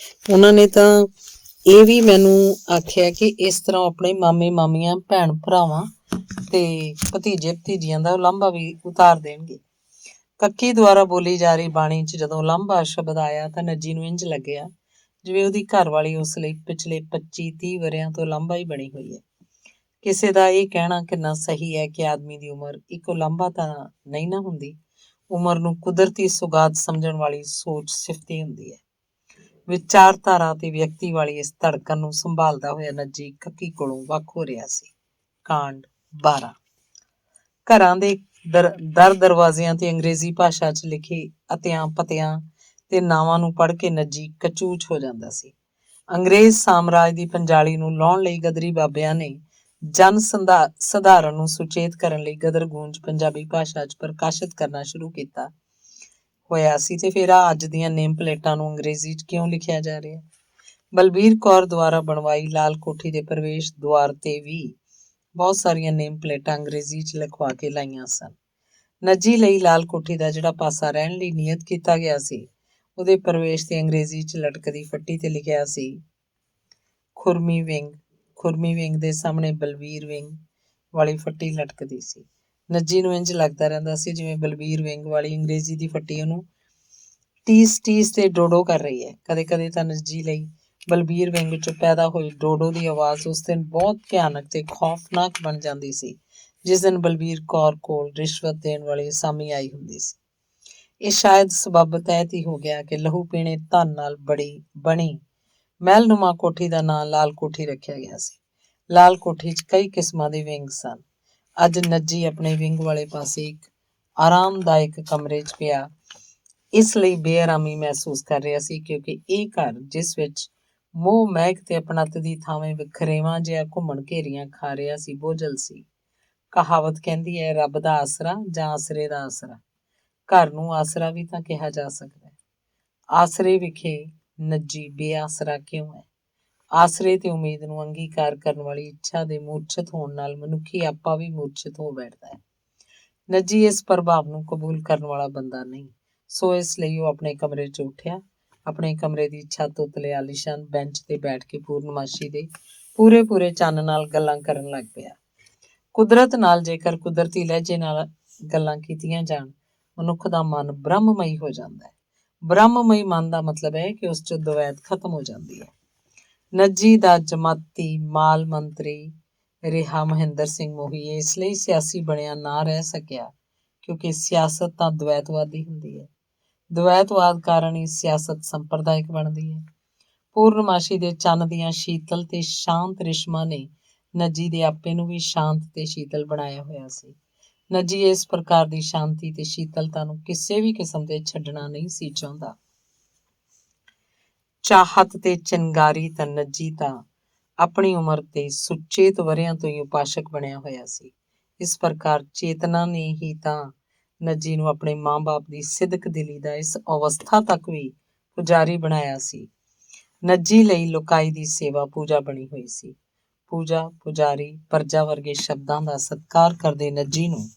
ਉਹਨਾਂ ਨੇ ਤਾਂ ਇਹ ਵੀ ਮੈਨੂੰ ਆਖਿਆ ਕਿ ਇਸ ਤਰ੍ਹਾਂ ਆਪਣੇ ਮਾਮੇ ਮਾਮੀਆਂ, ਭੈਣ ਭਰਾਵਾਂ ਤੇ ਭਤੀਜੇ ਭਤੀਜੀਆਂ ਦਾ ਉਲਾਂਭਾ ਵੀ ਉਤਾਰ ਦੇਣਗੇ। ਕੱਕੀ ਦੁਆਰਾ ਬੋਲੀ ਜਾ ਰਹੀ ਬਾਣੀ 'ਚ ਜਦੋਂ ਉਲਾਂਭਾ ਸ਼ਬਦ ਆਇਆ ਤਾਂ ਨੱਜੀ ਨੂੰ ਇੰਝ ਲੱਗਿਆ ਜਿਵੇਂ ਉਹਦੀ ਘਰਵਾਲੀ ਉਸ ਲਈ ਪਿਛਲੇ 25-30 ਵਰ੍ਹਿਆਂ ਤੋਂ ਉਲਾਂਭਾ ਹੀ ਬਣੀ ਹੋਈ ਹੈ। ਕਿਸੇ ਦਾ ਇਹ ਕਹਿਣਾ ਕਿੰਨਾ ਸਹੀ ਹੈ ਕਿ ਆਦਮੀ ਦੀ ਉਮਰ ਇੱਕ ਉਲਾਂਭਾ ਤਾਂ ਨਹੀਂ ਨਾ ਹੁੰਦੀ। ਉਮਰ ਨੂੰ ਕੁਦਰਤੀ ਸੁਗਾਤ ਸਮਝਣ ਵਾਲੀ ਸੋਚ ਸਿਫਤੀ ਹੁੰਦੀ ਹੈ। ਵਿਚਾਰਧਾਰਾ ਤੇ ਵਿਅਕਤੀ ਵਾਲੀ ਇਸ ਧੜਕਣ ਨੂੰ ਸੰਭਾਲਦਾ ਹੋਇਆ ਨੱਜੀ ਕੱਕੀ ਕੋਲੋਂ ਵੱਖ ਹੋ ਰਿਹਾ ਸੀ। ਕਾਂਡ 12। ਘਰਾਂ ਦੇ ਦਰ ਦਰਵਾਜ਼ਿਆਂ ਤੇ ਅੰਗਰੇਜ਼ੀ ਭਾਸ਼ਾ 'ਚ ਲਿਖੇ ਅਤਿਆਂ ਪਤਿਆਂ ਤੇ ਨਾਵਾਂ ਨੂੰ ਪੜ੍ਹ ਕੇ ਨੱਜੀ ਕਚੂਚ ਹੋ ਜਾਂਦਾ ਸੀ। ਅੰਗਰੇਜ਼ ਸਾਮਰਾਜ ਦੀ ਪੰਜਾਲੀ ਨੂੰ ਲਾਹੁਣ ਲਈ ਗਦਰੀ ਬਾਬਿਆਂ ਨੇ ਜਨ ਸਧਾਰਨ ਨੂੰ ਸੁਚੇਤ ਕਰਨ ਲਈ ਗਦਰ ਗੂੰਜ ਪੰਜਾਬੀ ਭਾਸ਼ਾ 'ਚ ਪ੍ਰਕਾਸ਼ਿਤ ਕਰਨਾ ਸ਼ੁਰੂ ਕੀਤਾ ਹੋਇਆ ਸੀ, ਤੇ ਫਿਰ ਅੱਜ ਦੀਆਂ ਨੇਮ ਪਲੇਟਾਂ ਨੂੰ ਅੰਗਰੇਜ਼ੀ 'ਚ ਕਿਉਂ ਲਿਖਿਆ ਜਾ ਰਿਹਾ? ਬਲਬੀਰ ਕੌਰ ਦੁਆਰਾ ਬਣਵਾਈ ਲਾਲ ਕੋਠੀ ਦੇ ਪ੍ਰਵੇਸ਼ ਦੁਆਰ ਤੇ ਵੀ ਬਹੁਤ ਸਾਰੀਆਂ ਨੇਮ ਪਲੇਟਾਂ ਅੰਗਰੇਜ਼ੀ 'ਚ ਲਿਖਵਾ ਕੇ ਲਾਈਆਂ ਸਨ। ਨੱਜੀ ਲਈ ਲਾਲ ਕੋਠੀ ਦਾ ਜਿਹੜਾ ਪਾਸਾ ਰਹਿਣ ਲਈ ਨਿਯਤ ਕੀਤਾ ਗਿਆ ਸੀ, ਉਹਦੇ ਪ੍ਰਵੇਸ਼ ਤੇ ਅੰਗਰੇਜ਼ੀ 'ਚ ਲਟਕਦੀ ਫੱਟੀ ਤੇ ਲਿਖਿਆ ਸੀ ਖੁਰਮੀ ਵਿੰਗ। ਖੁਰਮੀ ਵਿੰਗ ਦੇ ਸਾਹਮਣੇ ਬਲਬੀਰ ਵਿੰਗ ਵਾਲੀ ਫੱਟੀ ਲਟਕਦੀ ਸੀ। ਨੱਜੀ ਨੂੰ ਇੰਝ ਲੱਗਦਾ ਰਹਿੰਦਾ ਸੀ ਜਿਵੇਂ ਬਲਬੀਰ ਵਿੰਗ ਵਾਲੀ ਅੰਗਰੇਜ਼ੀ ਦੀ ਫੱਟੀ ਉਹਨੂੰ ਟੀਸ ਤੇ ਡੋਡੋ ਕਰ ਰਹੀ ਹੈ। ਕਦੇ ਕਦੇ ਤਾਂ ਨੱਜੀ ਲਈ ਬਲਬੀਰ ਵਿੰਗ 'ਚੋਂ ਪੈਦਾ ਹੋਈ ਡੋਡੋ ਦੀ ਆਵਾਜ਼ ਉਸ ਦਿਨ ਬਹੁਤ ਭਿਆਨਕ ਤੇ ਖੌਫਨਾਕ ਬਣ ਜਾਂਦੀ ਸੀ ਜਿਸ ਦਿਨ ਬਲਬੀਰ ਕੌਰ ਕੋਲ ਰਿਸ਼ਵਤ ਦੇਣ ਵਾਲੀ ਅਸਾਮੀ ਆਈ ਹੁੰਦੀ ਸੀ। ਇਹ ਸ਼ਾਇਦ ਸਬੱਬ ਤਹਿਤ ਹੀ ਹੋ ਗਿਆ ਕਿ ਲਹੂ ਪੀਣੇ ਧਨ ਨਾਲ ਬਣੀ ਮਹਿਲਨੁਮਾ ਕੋਠੀ ਦਾ ਨਾਂ ਲਾਲ ਕੋਠੀ ਰੱਖਿਆ ਗਿਆ ਸੀ। ਲਾਲ ਕੋਠੀ 'ਚ ਕਈ ਕਿਸਮਾਂ ਦੇ ਵਿੰਗ ਸਨ। ਅੱਜ ਨੱਜੀ ਆਪਣੇ ਵਿੰਗ ਵਾਲੇ ਪਾਸੇ ਇੱਕ ਆਰਾਮਦਾਇਕ ਕਮਰੇ 'ਚ ਪਿਆ ਇਸ ਲਈ ਬੇਆਰਾਮੀ ਮਹਿਸੂਸ ਕਰ ਰਿਹਾ ਸੀ ਕਿਉਂਕਿ ਇਹ ਘਰ, ਜਿਸ ਵਿੱਚ ਮੋਹ ਮਹਿਕ ਤੇ ਆਪਣੱਤ ਦੀ ਥਾਵੇਂ ਵਖਰੇਵਾਂ ਜਿਹਾ ਘੁੰਮਣ ਘੇਰੀਆਂ ਖਾ ਰਿਹਾ ਸੀ, ਬੋਝਲ ਸੀ। ਕਹਾਵਤ ਕਹਿੰਦੀ ਹੈ, ਰੱਬ ਦਾ ਆਸਰਾ ਜਾਂ ਆਸਰੇ ਦਾ ਆਸਰਾ। ਘਰ ਨੂੰ ਆਸਰਾ ਵੀ ਤਾਂ ਕਿਹਾ ਜਾ ਸਕਦਾ ਹੈ। ਆਸਰੇ ਵਿਖੇ ਨੱਜੀ ਬੇਆਸਰਾ ਕਿਉਂ ਹੈ? ਆਸਰੇ ਤੇ ਉਮੀਦ ਨੂੰ ਅੰਗੀਕਾਰ ਕਰਨ ਵਾਲੀ ਇੱਛਾ ਦੇ ਮੂਰਛਿਤ ਹੋਣ ਨਾਲ ਮਨੁੱਖੀ ਆਪਾ ਵੀ ਮੂਰਛਿਤ ਹੋ ਬੈਠਦਾ ਹੈ। ਨੱਜੀ ਇਸ ਪ੍ਰਭਾਵ ਨੂੰ ਕਬੂਲ ਕਰਨ ਵਾਲਾ ਬੰਦਾ ਨਹੀਂ, ਸੋ ਇਸ ਲਈ ਉਹ ਆਪਣੇ ਕਮਰੇ 'ਚ ਉੱਠਿਆ। ਆਪਣੇ ਕਮਰੇ ਦੀ ਛੱਤ ਉਤਲੇ ਆਲੀਸ਼ਾਨ ਬੈਂਚ ਤੇ ਬੈਠ ਕੇ ਪੂਰਨਮਾਸ਼ੀ ਦੇ ਪੂਰੇ ਚੰਨ ਨਾਲ ਗੱਲਾਂ ਕਰਨ ਲੱਗ ਪਿਆ। ਕੁਦਰਤ ਨਾਲ ਜੇਕਰ ਕੁਦਰਤੀ ਲਹਿਜੇ ਨਾਲ ਗੱਲਾਂ ਕੀਤੀਆਂ ਜਾਣ, ਮਨੁੱਖ ਦਾ ਮਨ ਬ੍ਰਹਮਮਈ ਹੋ ਜਾਂਦਾ ਹੈ। ਬ੍ਰਹਮਮਈ ਮਨ ਦਾ ਮਤਲਬ ਹੈ ਕਿ ਉਸ 'ਚ ਦਵੈਤ ਖਤਮ ਹੋ ਜਾਂਦੀ ਹੈ। ਨੱਜੀ ਦਾ ਜਮਾਤੀ ਮਾਲ ਮੰਤਰੀ ਰਿਹਾ ਮਹਿੰਦਰ ਸਿੰਘ ਮੋਹੀ ਇਸ ਲਈ ਸਿਆਸੀ ਬਣਿਆ ਨਾ ਰਹਿ ਸਕਿਆ ਕਿਉਂਕਿ ਸਿਆਸਤ ਤਾਂ ਦਵੈਤਵਾਦੀ ਹੁੰਦੀ ਹੈ। ਦਵੈਤਵਾਦ ਕਾਰਨ ਹੀ ਸਿਆਸਤ ਸੰਪਰਦਾਇਕ ਬਣਦੀ ਹੈ। ਪੂਰਨਮਾਸ਼ੀ ਦੇ ਚੰਨ ਦੀਆਂ ਸ਼ੀਤਲ ਤੇ ਸ਼ਾਂਤ ਰਿਸ਼ਮਾਂ ਨੇ ਨੱਜੀ ਦੇ ਆਪੇ ਨੂੰ ਵੀ ਸ਼ਾਂਤ ਤੇ ਸ਼ੀਤਲ ਬਣਾਇਆ ਹੋਇਆ ਸੀ। ਨੱਜੀ ਇਸ ਪ੍ਰਕਾਰ ਦੀ ਸ਼ਾਂਤੀ ਤੇ ਸ਼ੀਤਲਤਾ ਨੂੰ ਕਿਸੇ ਵੀ ਕਿਸਮ ਤੇ ਛੱਡਣਾ ਨਹੀਂ ਸੀ ਚਾਹੁੰਦਾ। ਚਾਹਤ ਤੇ ਚਿੰਗਾਰੀ ਤਾਂ ਨੱਜੀ ਤਾਂ ਆਪਣੀ ਉਮਰ ਤੇ ਸੁਚੇਤ ਵਰ੍ਹਿਆਂ ਤੋਂ ਹੀ ਉਪਾਸ਼ਕ ਬਣਿਆ ਹੋਇਆ ਸੀ। ਇਸ ਪ੍ਰਕਾਰ ਚੇਤਨਾ ਨੇ ਹੀ ਤਾਂ ਨੱਜੀ ਨੂੰ ਆਪਣੇ ਮਾਂ-ਬਾਪ ਦੀ ਸਿਦਕ ਦਿਲੀ ਦਾ ਇਸ ਅਵਸਥਾ ਤੱਕ ਵੀ ਪੁਜਾਰੀ ਬਣਾਇਆ ਸੀ। ਨੱਜੀ ਲਈ ਲੁਕਾਈ ਦੀ ਸੇਵਾ ਪੂਜਾ ਬਣੀ ਹੋਈ ਸੀ। ਪੂਜਾ, ਪੁਜਾਰੀ, ਪਰਜਾ ਵਰਗੇ ਸ਼ਬਦਾਂ ਦਾ ਸਤਿਕਾਰ ਕਰਦੇ ਨੱਜੀ ਨੂੰ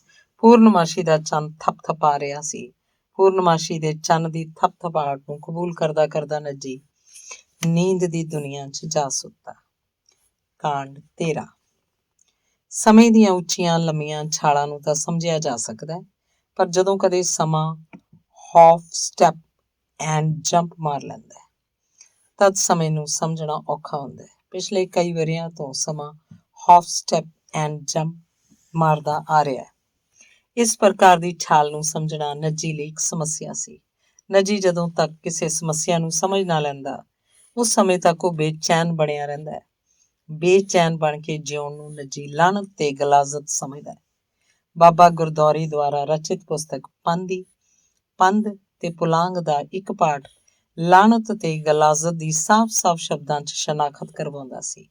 ਪੂਰਨਮਾਸ਼ੀ ਦਾ ਚੰਨ ਥਪਥਪਾ ਰਿਹਾ ਸੀ। ਪੂਰਨਮਾਸ਼ੀ ਦੇ ਚੰਨ ਦੀ ਥਪਥਪਾਹਟ ਨੂੰ ਕਬੂਲ ਕਰਦਾ ਨੱਜੀ ਨੀਂਦ ਦੀ ਦੁਨੀਆ 'ਚ ਜਾ ਸੁੱਤਾ। ਕਾਂਡ 13। ਸਮੇਂ ਦੀਆਂ ਉੱਚੀਆਂ ਲੰਮੀਆਂ ਛਾਲਾਂ ਨੂੰ ਤਾਂ ਸਮਝਿਆ ਜਾ ਸਕਦਾ ਹੈ, ਪਰ ਜਦੋਂ ਕਦੇ ਸਮਾਂ ਹਾਫ ਸਟੈਪ ਐਂਡ ਜੰਪ ਮਾਰ ਲੈਂਦਾ ਹੈ ਤਦ ਸਮੇਂ ਨੂੰ ਸਮਝਣਾ ਔਖਾ ਹੁੰਦਾ ਹੈ। ਪਿਛਲੇ ਕਈ ਵਰ੍ਹਿਆਂ ਤੋਂ ਸਮਾਂ ਹਾਫ ਸਟੈਪ ਐਂਡ ਜੰਪ ਮਾਰਦਾ ਆ ਰਿਹਾ ਹੈ। ਇਸ ਪ੍ਰਕਾਰ ਦੀ ਛਾਲ ਨੂੰ ਸਮਝਣਾ ਨੱਜੀ ਲਈ ਇੱਕ ਸਮੱਸਿਆ ਸੀ। ਨੱਜੀ ਜਦੋਂ ਤੱਕ ਕਿਸੇ ਸਮੱਸਿਆ ਨੂੰ ਸਮਝ ਨਾ ਲੈਂਦਾ, ਉਸ ਸਮੇਂ ਤੱਕ ਉਹ ਬੇਚੈਨ ਬਣਿਆ ਰਹਿੰਦਾ ਹੈ। ਬੇਚੈਨ ਬਣ ਕੇ ਜਿਉਣ ਨੂੰ ਨੱਜੀ ਲਾਹਨਤ ਤੇ ਗਲਾਜ਼ਤ ਸਮਝਦਾ ਹੈ। ਬਾਬਾ ਗੁਰਦੌਰੀ ਦੁਆਰਾ ਰਚਿਤ ਪੁਸਤਕ ਪੰਧ ਤੇ ਪੁਲਾਂਗ ਦਾ ਇੱਕ ਪਾਠ ਲਾਹਨਤ ਤੇ ਗਲਾਜ਼ਤ ਦੀ ਸਾਫ਼-ਸਾਫ਼ ਸ਼ਬਦਾਂ 'ਚ ਸ਼ਨਾਖਤ ਕਰਵਾਉਂਦਾ ਸੀ।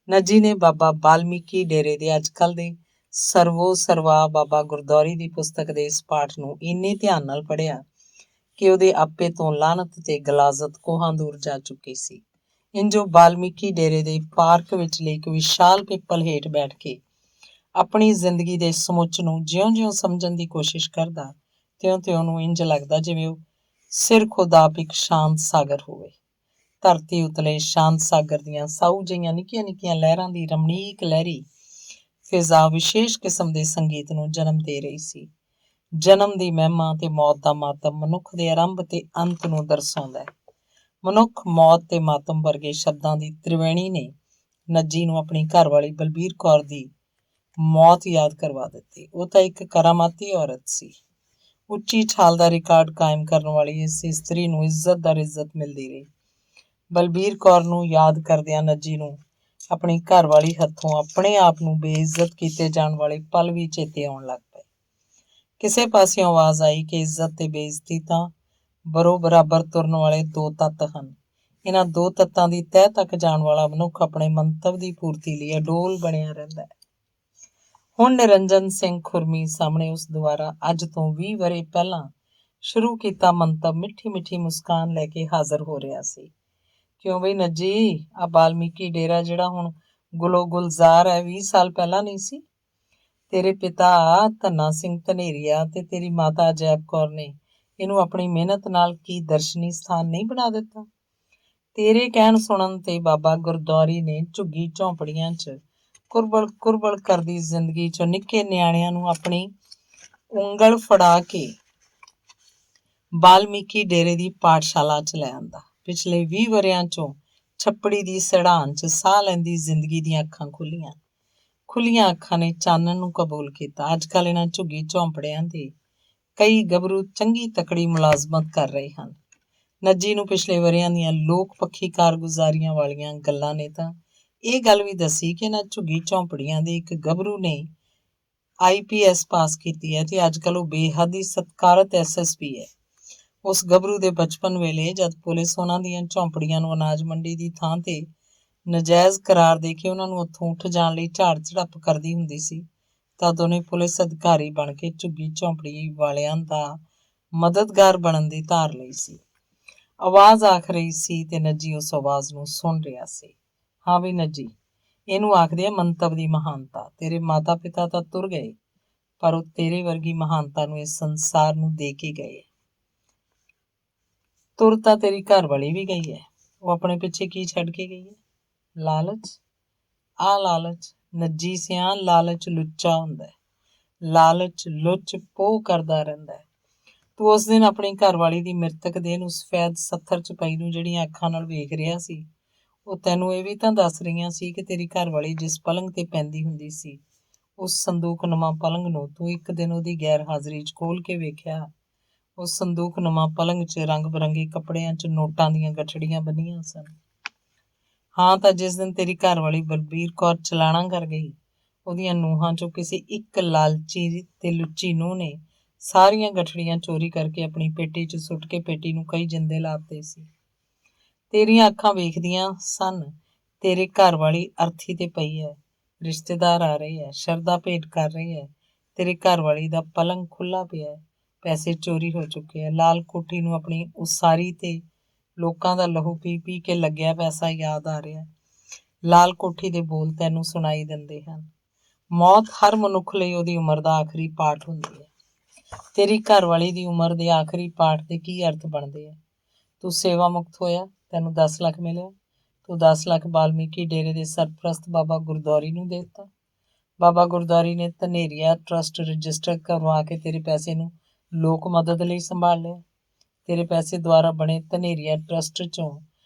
ਨੱਜੀ ਨੇ ਬਾਬਾ ਬਾਲਮੀਕੀ ਡੇਰੇ ਦੇ ਅੱਜ-ਕੱਲ੍ਹ ਦੇ ਸਰਵੋ ਸਰਵਾ ਬਾਬਾ ਗੁਰਦੌਰੀ ਦੀ ਪੁਸਤਕ ਦੇ ਇਸ ਪਾਠ ਨੂੰ ਇੰਨੇ ਧਿਆਨ ਨਾਲ ਪੜ੍ਹਿਆ ਕਿ ਉਹਦੇ ਆਪੇ ਤੋਂ ਲਾਹਨਤ ਤੇ ਗਲਾਜ਼ਤ ਕੋਹਾਂ ਦੂਰ ਜਾ ਚੁੱਕੀ ਸੀ। ਇੰਜ ਉਹ ਬਾਲਮੀਕੀ ਡੇਰੇ ਦੇ ਪਾਰਕ ਵਿਚਲੇ ਇੱਕ ਵਿਸ਼ਾਲ ਪਿੱਪਲ ਹੇਠ ਬੈਠ ਕੇ ਆਪਣੀ ਜ਼ਿੰਦਗੀ ਦੇ ਸਮੁੱਚ ਨੂੰ ਜਿਉਂ-ਜਿਉਂ ਸਮਝਣ ਦੀ ਕੋਸ਼ਿਸ਼ ਕਰਦਾ, ਤਿਉਂ-ਤਿਉਂ ਉਹਨੂੰ ਇੰਜ ਲੱਗਦਾ ਜਿਵੇਂ ਉਹ ਸਿਰ ਖੁਦ-ਆਪ ਇੱਕ ਸ਼ਾਂਤ ਸਾਗਰ ਹੋਵੇ। ਧਰਤੀ ਉਤਲੇ ਸ਼ਾਂਤ ਸਾਗਰ ਦੀਆਂ ਸਾਊ ਜਿਹੀਆਂ ਨਿੱਕੀਆਂ-ਨਿੱਕੀਆਂ ਲਹਿਰਾਂ ਦੀ ਰਮਣੀਕ ਲਹਿਰੀ ਫਿਜ਼ਾ ਵਿਸ਼ੇਸ਼ ਕਿਸਮ ਦੇ ਸੰਗੀਤ ਨੂੰ ਜਨਮ ਦੇ ਰਹੀ ਸੀ। ਜਨਮ ਦੀ ਮਹਿਮਾ ਤੇ ਮੌਤ ਦਾ ਮਾਤਮ ਮਨੁੱਖ ਦੇ ਆਰੰਭ ਤੇ ਅੰਤ ਨੂੰ ਦਰਸਾਉਂਦਾ ਹੈ। ਮਨੁੱਖ, ਮੌਤ ਤੇ ਮਾਤਮ ਵਰਗੇ ਸ਼ਬਦਾਂ ਦੀ ਤ੍ਰਿਵੇਣੀ ਨੇ ਨੱਜੀ ਨੂੰ ਆਪਣੀ ਘਰਵਾਲੀ ਬਲਬੀਰ ਕੌਰ ਦੀ ਮੌਤ ਯਾਦ ਕਰਵਾ ਦਿੱਤੀ। ਉਹ ਤਾਂ ਇੱਕ ਕਰਾਮਾਤੀ ਔਰਤ ਸੀ। ਉੱਚੀ ਛਾਲ ਦਾ ਰਿਕਾਰਡ ਕਾਇਮ ਕਰਨ ਵਾਲੀ ਇਸ ਇਸਤਰੀ ਨੂੰ ਇੱਜ਼ਤ ਦਰ ਇੱਜ਼ਤ ਮਿਲਦੀ ਰਹੀ। ਬਲਬੀਰ ਕੌਰ ਨੂੰ ਯਾਦ ਕਰਦਿਆਂ ਨੱਜੀ ਨੂੰ ਆਪਣੀ ਘਰਵਾਲੀ ਹੱਥੋਂ ਆਪਣੇ ਆਪ ਨੂੰ ਬੇਇੱਜ਼ਤ ਕੀਤੇ ਜਾਣ ਵਾਲੇ ਪਲ ਵੀ ਚੇਤੇ ਆਉਣ ਲੱਗ ਪਏ। ਕਿਸੇ ਪਾਸਿਓਂ ਆਵਾਜ਼ ਆਈ ਕਿ ਇੱਜ਼ਤ ਤੇ ਬੇਇੱਜ਼ਤੀ ਤਾਂ ਬਰਾਬਰ ਤੁਰਨ ਵਾਲੇ ਦੋ ਤੱਤ ਹਨ। ਇਹਨਾਂ ਦੋ ਤੱਤਾਂ ਦੀ ਤਹਿ ਤੱਕ ਜਾਣ ਵਾਲਾ ਮਨੁੱਖ ਆਪਣੇ ਮੰਤਵ ਦੀ ਪੂਰਤੀ ਲਈ ਅਡੋਲ ਬਣਿਆ ਰਹਿੰਦਾ ਹੈ। ਹੁਣ ਨਿਰੰਜਨ ਸਿੰਘ ਖੁਰਮੀ ਸਾਹਮਣੇ ਉਸ ਦੁਆਰਾ ਅੱਜ ਤੋਂ 20 ਵਰ੍ਹੇ ਪਹਿਲਾਂ ਸ਼ੁਰੂ ਕੀਤਾ ਮੰਤਵ ਮਿੱਠੀ-ਮਿੱਠੀ ਮੁਸਕਾਨ ਲੈ ਕੇ ਹਾਜ਼ਰ ਹੋ ਰਿਹਾ ਸੀ। ਕਿਉਂ ਬਈ ਨੱਜੀ, ਆ ਬਾਲਮੀਕੀ ਡੇਰਾ ਜਿਹੜਾ ਹੁਣ ਗੁਲੋ ਗੁਲਜ਼ਾਰ ਹੈ, 20 ਸਾਲ ਪਹਿਲਾਂ ਨਹੀਂ ਸੀ? ਤੇਰੇ ਪਿਤਾ ਧੰਨਾ ਸਿੰਘ ਧਨੇਰੀਆ ਤੇ ਤੇਰੀ ਮਾਤਾ ਅਜੈਬ ਕੌਰ ਨੇ ਇਹਨੂੰ ਆਪਣੀ ਮਿਹਨਤ ਨਾਲ ਕੀ ਦਰਸ਼ਨੀ ਸਥਾਨ ਨਹੀਂ ਬਣਾ ਦਿੱਤਾ? ਤੇਰੇ ਕਹਿਣ ਸੁਣਨ ਤੇ ਬਾਬਾ ਗੁਰਦੌਰੀ ਨੇ ਝੁੱਗੀ ਝੌਂਪੜੀਆਂ 'ਚ ਕੁਰਬਲ ਕਰਦੀ ਜ਼ਿੰਦਗੀ 'ਚੋਂ ਨਿੱਕੇ ਨਿਆਣਿਆਂ ਨੂੰ ਆਪਣੀ ਉਂਗਲ ਫੜਾ ਕੇ ਬਾਲਮੀਕੀ ਡੇਰੇ ਦੀ ਪਾਠਸ਼ਾਲਾ 'ਚ ਲੈ ਆਂਦਾ। ਪਿਛਲੇ 20 ਵਰ੍ਹਿਆਂ 'ਚੋਂ ਛੱਪੜੀ ਦੀ ਸੜਾਨ 'ਚ ਸਾਹ ਲੈਂਦੀ ਜ਼ਿੰਦਗੀ ਦੀਆਂ ਅੱਖਾਂ ਖੁੱਲੀਆਂ ਅੱਖਾਂ ਨੇ ਚਾਨਣ ਨੂੰ ਕਬੂਲ ਕੀਤਾ। ਅੱਜ ਕੱਲ੍ਹ ਇਹਨਾਂ ਝੁੱਗੀ ਝੌਂਪੜਿਆਂ ਦੇ ਕਈ ਗੱਭਰੂ ਚੰਗੀ ਤਕੜੀ ਮੁਲਾਜ਼ਮਤ ਕਰ ਰਹੇ ਹਨ। ਨੱਜੀ ਨੂੰ ਪਿਛਲੇ ਵਰ੍ਹਿਆਂ ਦੀਆਂ ਲੋਕ ਪੱਖੀ ਕਾਰਗੁਜ਼ਾਰੀਆਂ ਵਾਲੀਆਂ ਗੱਲਾਂ ਨੇ ਤਾਂ ਇਹ ਗੱਲ ਵੀ ਦੱਸੀ ਕਿ ਇਹਨਾਂ ਝੁੱਗੀ ਝੌਂਪੜੀਆਂ ਦੇ ਇੱਕ ਗੱਭਰੂ ਨੇ IPS ਪਾਸ ਕੀਤੀ ਹੈ ਤੇ ਅੱਜ ਕੱਲ੍ਹ ਉਹ ਬੇਹੱਦ ਹੀ ਸਤਿਕਾਰਤ SSP ਹੈ। ਉਸ ਗੱਭਰੂ ਦੇ ਬਚਪਨ ਵੇਲੇ ਜਦ ਪੁਲਿਸ ਉਹਨਾਂ ਦੀਆਂ ਝੌਂਪੜੀਆਂ ਨੂੰ ਅਨਾਜ ਮੰਡੀ ਦੀ ਥਾਂ ਤੇ ਨਜਾਇਜ਼ ਕਰਾਰ ਦੇ ਕੇ ਉਹਨਾਂ ਨੂੰ ਉੱਥੋਂ ਉੱਠ ਜਾਣ ਲਈ ਝਾੜ ਝੜੱਪ ਕਰਦੀ ਹੁੰਦੀ ਸੀ, ਤਦ ਉਹਨੇ ਪੁਲਿਸ ਅਧਿਕਾਰੀ ਬਣ ਕੇ ਝੁੱਗੀ ਝੌਂਪੜੀ ਵਾਲਿਆਂ ਦਾ ਮਦਦਗਾਰ ਬਣਨ ਦੀ ਧਾਰ ਲਈ ਸੀ। ਆਵਾਜ਼ ਆਖ ਰਹੀ ਸੀ ਤੇ ਨੱਜੀ ਉਸ ਆਵਾਜ਼ ਨੂੰ ਸੁਣ ਰਿਹਾ ਸੀ। ਹਾਂ ਵੀ ਨੱਜੀ, ਇਹਨੂੰ ਆਖਦੇ ਆ ਮੰਤਵ ਦੀ ਮਹਾਨਤਾ। ਤੇਰੇ ਮਾਤਾ ਪਿਤਾ ਤਾਂ ਤੁਰ ਗਏ, ਪਰ ਉਹ ਤੇਰੇ ਵਰਗੀ ਮਹਾਨਤਾ ਨੂੰ ਇਸ ਸੰਸਾਰ ਨੂੰ ਦੇ ਕੇ ਗਏ। ਤੁਰ ਤਾਂ ਤੇਰੀ ਘਰਵਾਲੀ ਵੀ ਗਈ ਹੈ। ਉਹ ਆਪਣੇ ਪਿੱਛੇ ਕੀ ਛੱਡ ਕੇ ਗਈ ਹੈ? ਲਾਲਚ। ਆਹ ਲਾਲਚ ਨੱਜੀ ਸਿਆਂ, ਲਾਲਚ ਲੁੱਚਾ ਹੁੰਦਾ ਹੈ। ਲਾਲਚ ਲੁੱਚ ਪੋਹ ਕਰਦਾ ਰਹਿੰਦਾ ਹੈ। ਤੂੰ ਉਸ ਦਿਨ ਆਪਣੀ ਘਰਵਾਲੀ ਦੀ ਮ੍ਰਿਤਕ ਦੇਹ ਨੂੰ ਸਫੈਦ ਸੱਥਰ 'ਚ ਪਈ ਨੂੰ ਜਿਹੜੀਆਂ ਅੱਖਾਂ ਨਾਲ ਵੇਖ ਰਿਹਾ ਸੀ, ਉਹ ਤੈਨੂੰ ਇਹ ਵੀ ਤਾਂ ਦੱਸ ਰਹੀਆਂ ਸੀ ਕਿ ਤੇਰੀ ਘਰਵਾਲੀ ਜਿਸ ਪਲੰਘ ਤੇ ਪੈਂਦੀ ਹੁੰਦੀ ਸੀ, ਉਸ ਸੰਦੂਕਨੁਮਾ ਪਲੰਘ ਨੂੰ ਤੂੰ ਇੱਕ ਦਿਨ ਉਹਦੀ ਗੈਰ ਹਾਜ਼ਰੀ 'ਚ ਖੋਲ੍ਹ ਕੇ ਵੇਖਿਆ। ਉਸ ਸੰਦੂਕਨੁਮਾ ਪਲੰਘ 'ਚ ਰੰਗ ਬਿਰੰਗੇ ਕੱਪੜਿਆਂ 'ਚ ਨੋਟਾਂ ਦੀਆਂ ਗਠੜੀਆਂ ਬੰਨੀਆਂ ਸਨ। ਹਾਂ, ਤਾਂ ਜਿਸ ਦਿਨ ਤੇਰੀ ਘਰਵਾਲੀ ਬਲਬੀਰ ਕੌਰ ਚਲਾਣਾ ਕਰ ਗਈ, ਉਹਦੀਆਂ ਨੂੰਹਾਂ 'ਚੋਂ ਕਿਸੇ ਇੱਕ ਲਾਲਚੀ ਤੇ ਲੁੱਚੀ ਨੂੰਹ ਨੇ ਸਾਰੀਆਂ ਗਠੜੀਆਂ ਚੋਰੀ ਕਰਕੇ ਆਪਣੀ ਪੇਟੀ 'ਚ ਸੁੱਟ ਕੇ ਪੇਟੀ ਨੂੰ ਕਈ ਜਿੰਦੇ ਲਾਤੇ ਸੀ। ਤੇਰੀਆਂ ਅੱਖਾਂ ਵੇਖਦੀਆਂ ਸਨ ਤੇਰੇ ਘਰਵਾਲੀ ਅਰਥੀ ਤੇ ਪਈ ਹੈ, ਰਿਸ਼ਤੇਦਾਰ ਆ ਰਹੇ ਹੈ, ਸ਼ਰਧਾ ਭੇਟ ਕਰ ਰਹੇ ਹੈ, ਤੇਰੇ ਘਰਵਾਲੀ ਦਾ ਪਲੰਘ ਖੁੱਲ੍ਹਾ ਪਿਆ ਹੈ, ਪੈਸੇ ਚੋਰੀ ਹੋ ਚੁੱਕੇ ਹੈ। ਲਾਲ ਕੋਠੀ ਨੂੰ ਆਪਣੀ ਉਸਾਰੀ ਤੇ ਲੋਕਾਂ ਦਾ ਲਹੂ ਪੀ ਪੀ ਕੇ ਲੱਗਿਆ ਪੈਸਾ ਯਾਦ ਆ ਰਿਹਾ। ਲਾਲ ਕੋਠੀ ਦੇ ਬੋਲ ਤੈਨੂੰ ਸੁਣਾਈ ਦਿੰਦੇ ਹਨ। ਮੌਤ ਹਰ ਮਨੁੱਖ ਲਈ ਉਹਦੀ ਉਮਰ ਦਾ ਆਖਰੀ ਪਾਠ ਹੁੰਦੀ ਹੈ। ਤੇਰੀ ਘਰਵਾਲੀ ਦੀ ਉਮਰ ਦੇ ਆਖਰੀ ਪਾਠ ਦੇ ਕੀ ਅਰਥ ਬਣਦੇ ਆ? ਤੂੰ ਸੇਵਾ ਮੁਕਤ ਹੋਇਆ, ਤੈਨੂੰ 10 ਲੱਖ ਮਿਲਿਆ। ਤੂੰ 10 ਲੱਖ ਬਾਲਮੀਕੀ ਡੇਰੇ ਦੇ ਸਰਪ੍ਰਸਤ ਬਾਬਾ ਗੁਰਦੌਰੀ ਨੂੰ ਦੇ ਦਿੱਤਾ। ਬਾਬਾ ਗੁਰਦੌਰੀ ਨੇ ਧਨੇਰੀਆ ਟਰੱਸਟ ਰਜਿਸਟਰ ਕਰਵਾ ਕੇ ਤੇਰੇ ਪੈਸੇ ਨੂੰ ਲੋਕ ਮਦਦ ਲਈ ਸੰਭਾਲ ਲਿਆ। ਤੇਰੇ ਪੈਸੇ ਦੁਆਰਾ ਬਣੇ ਧਨੇਰੀਆ ਟਰੱਸਟ 'ਚੋਂ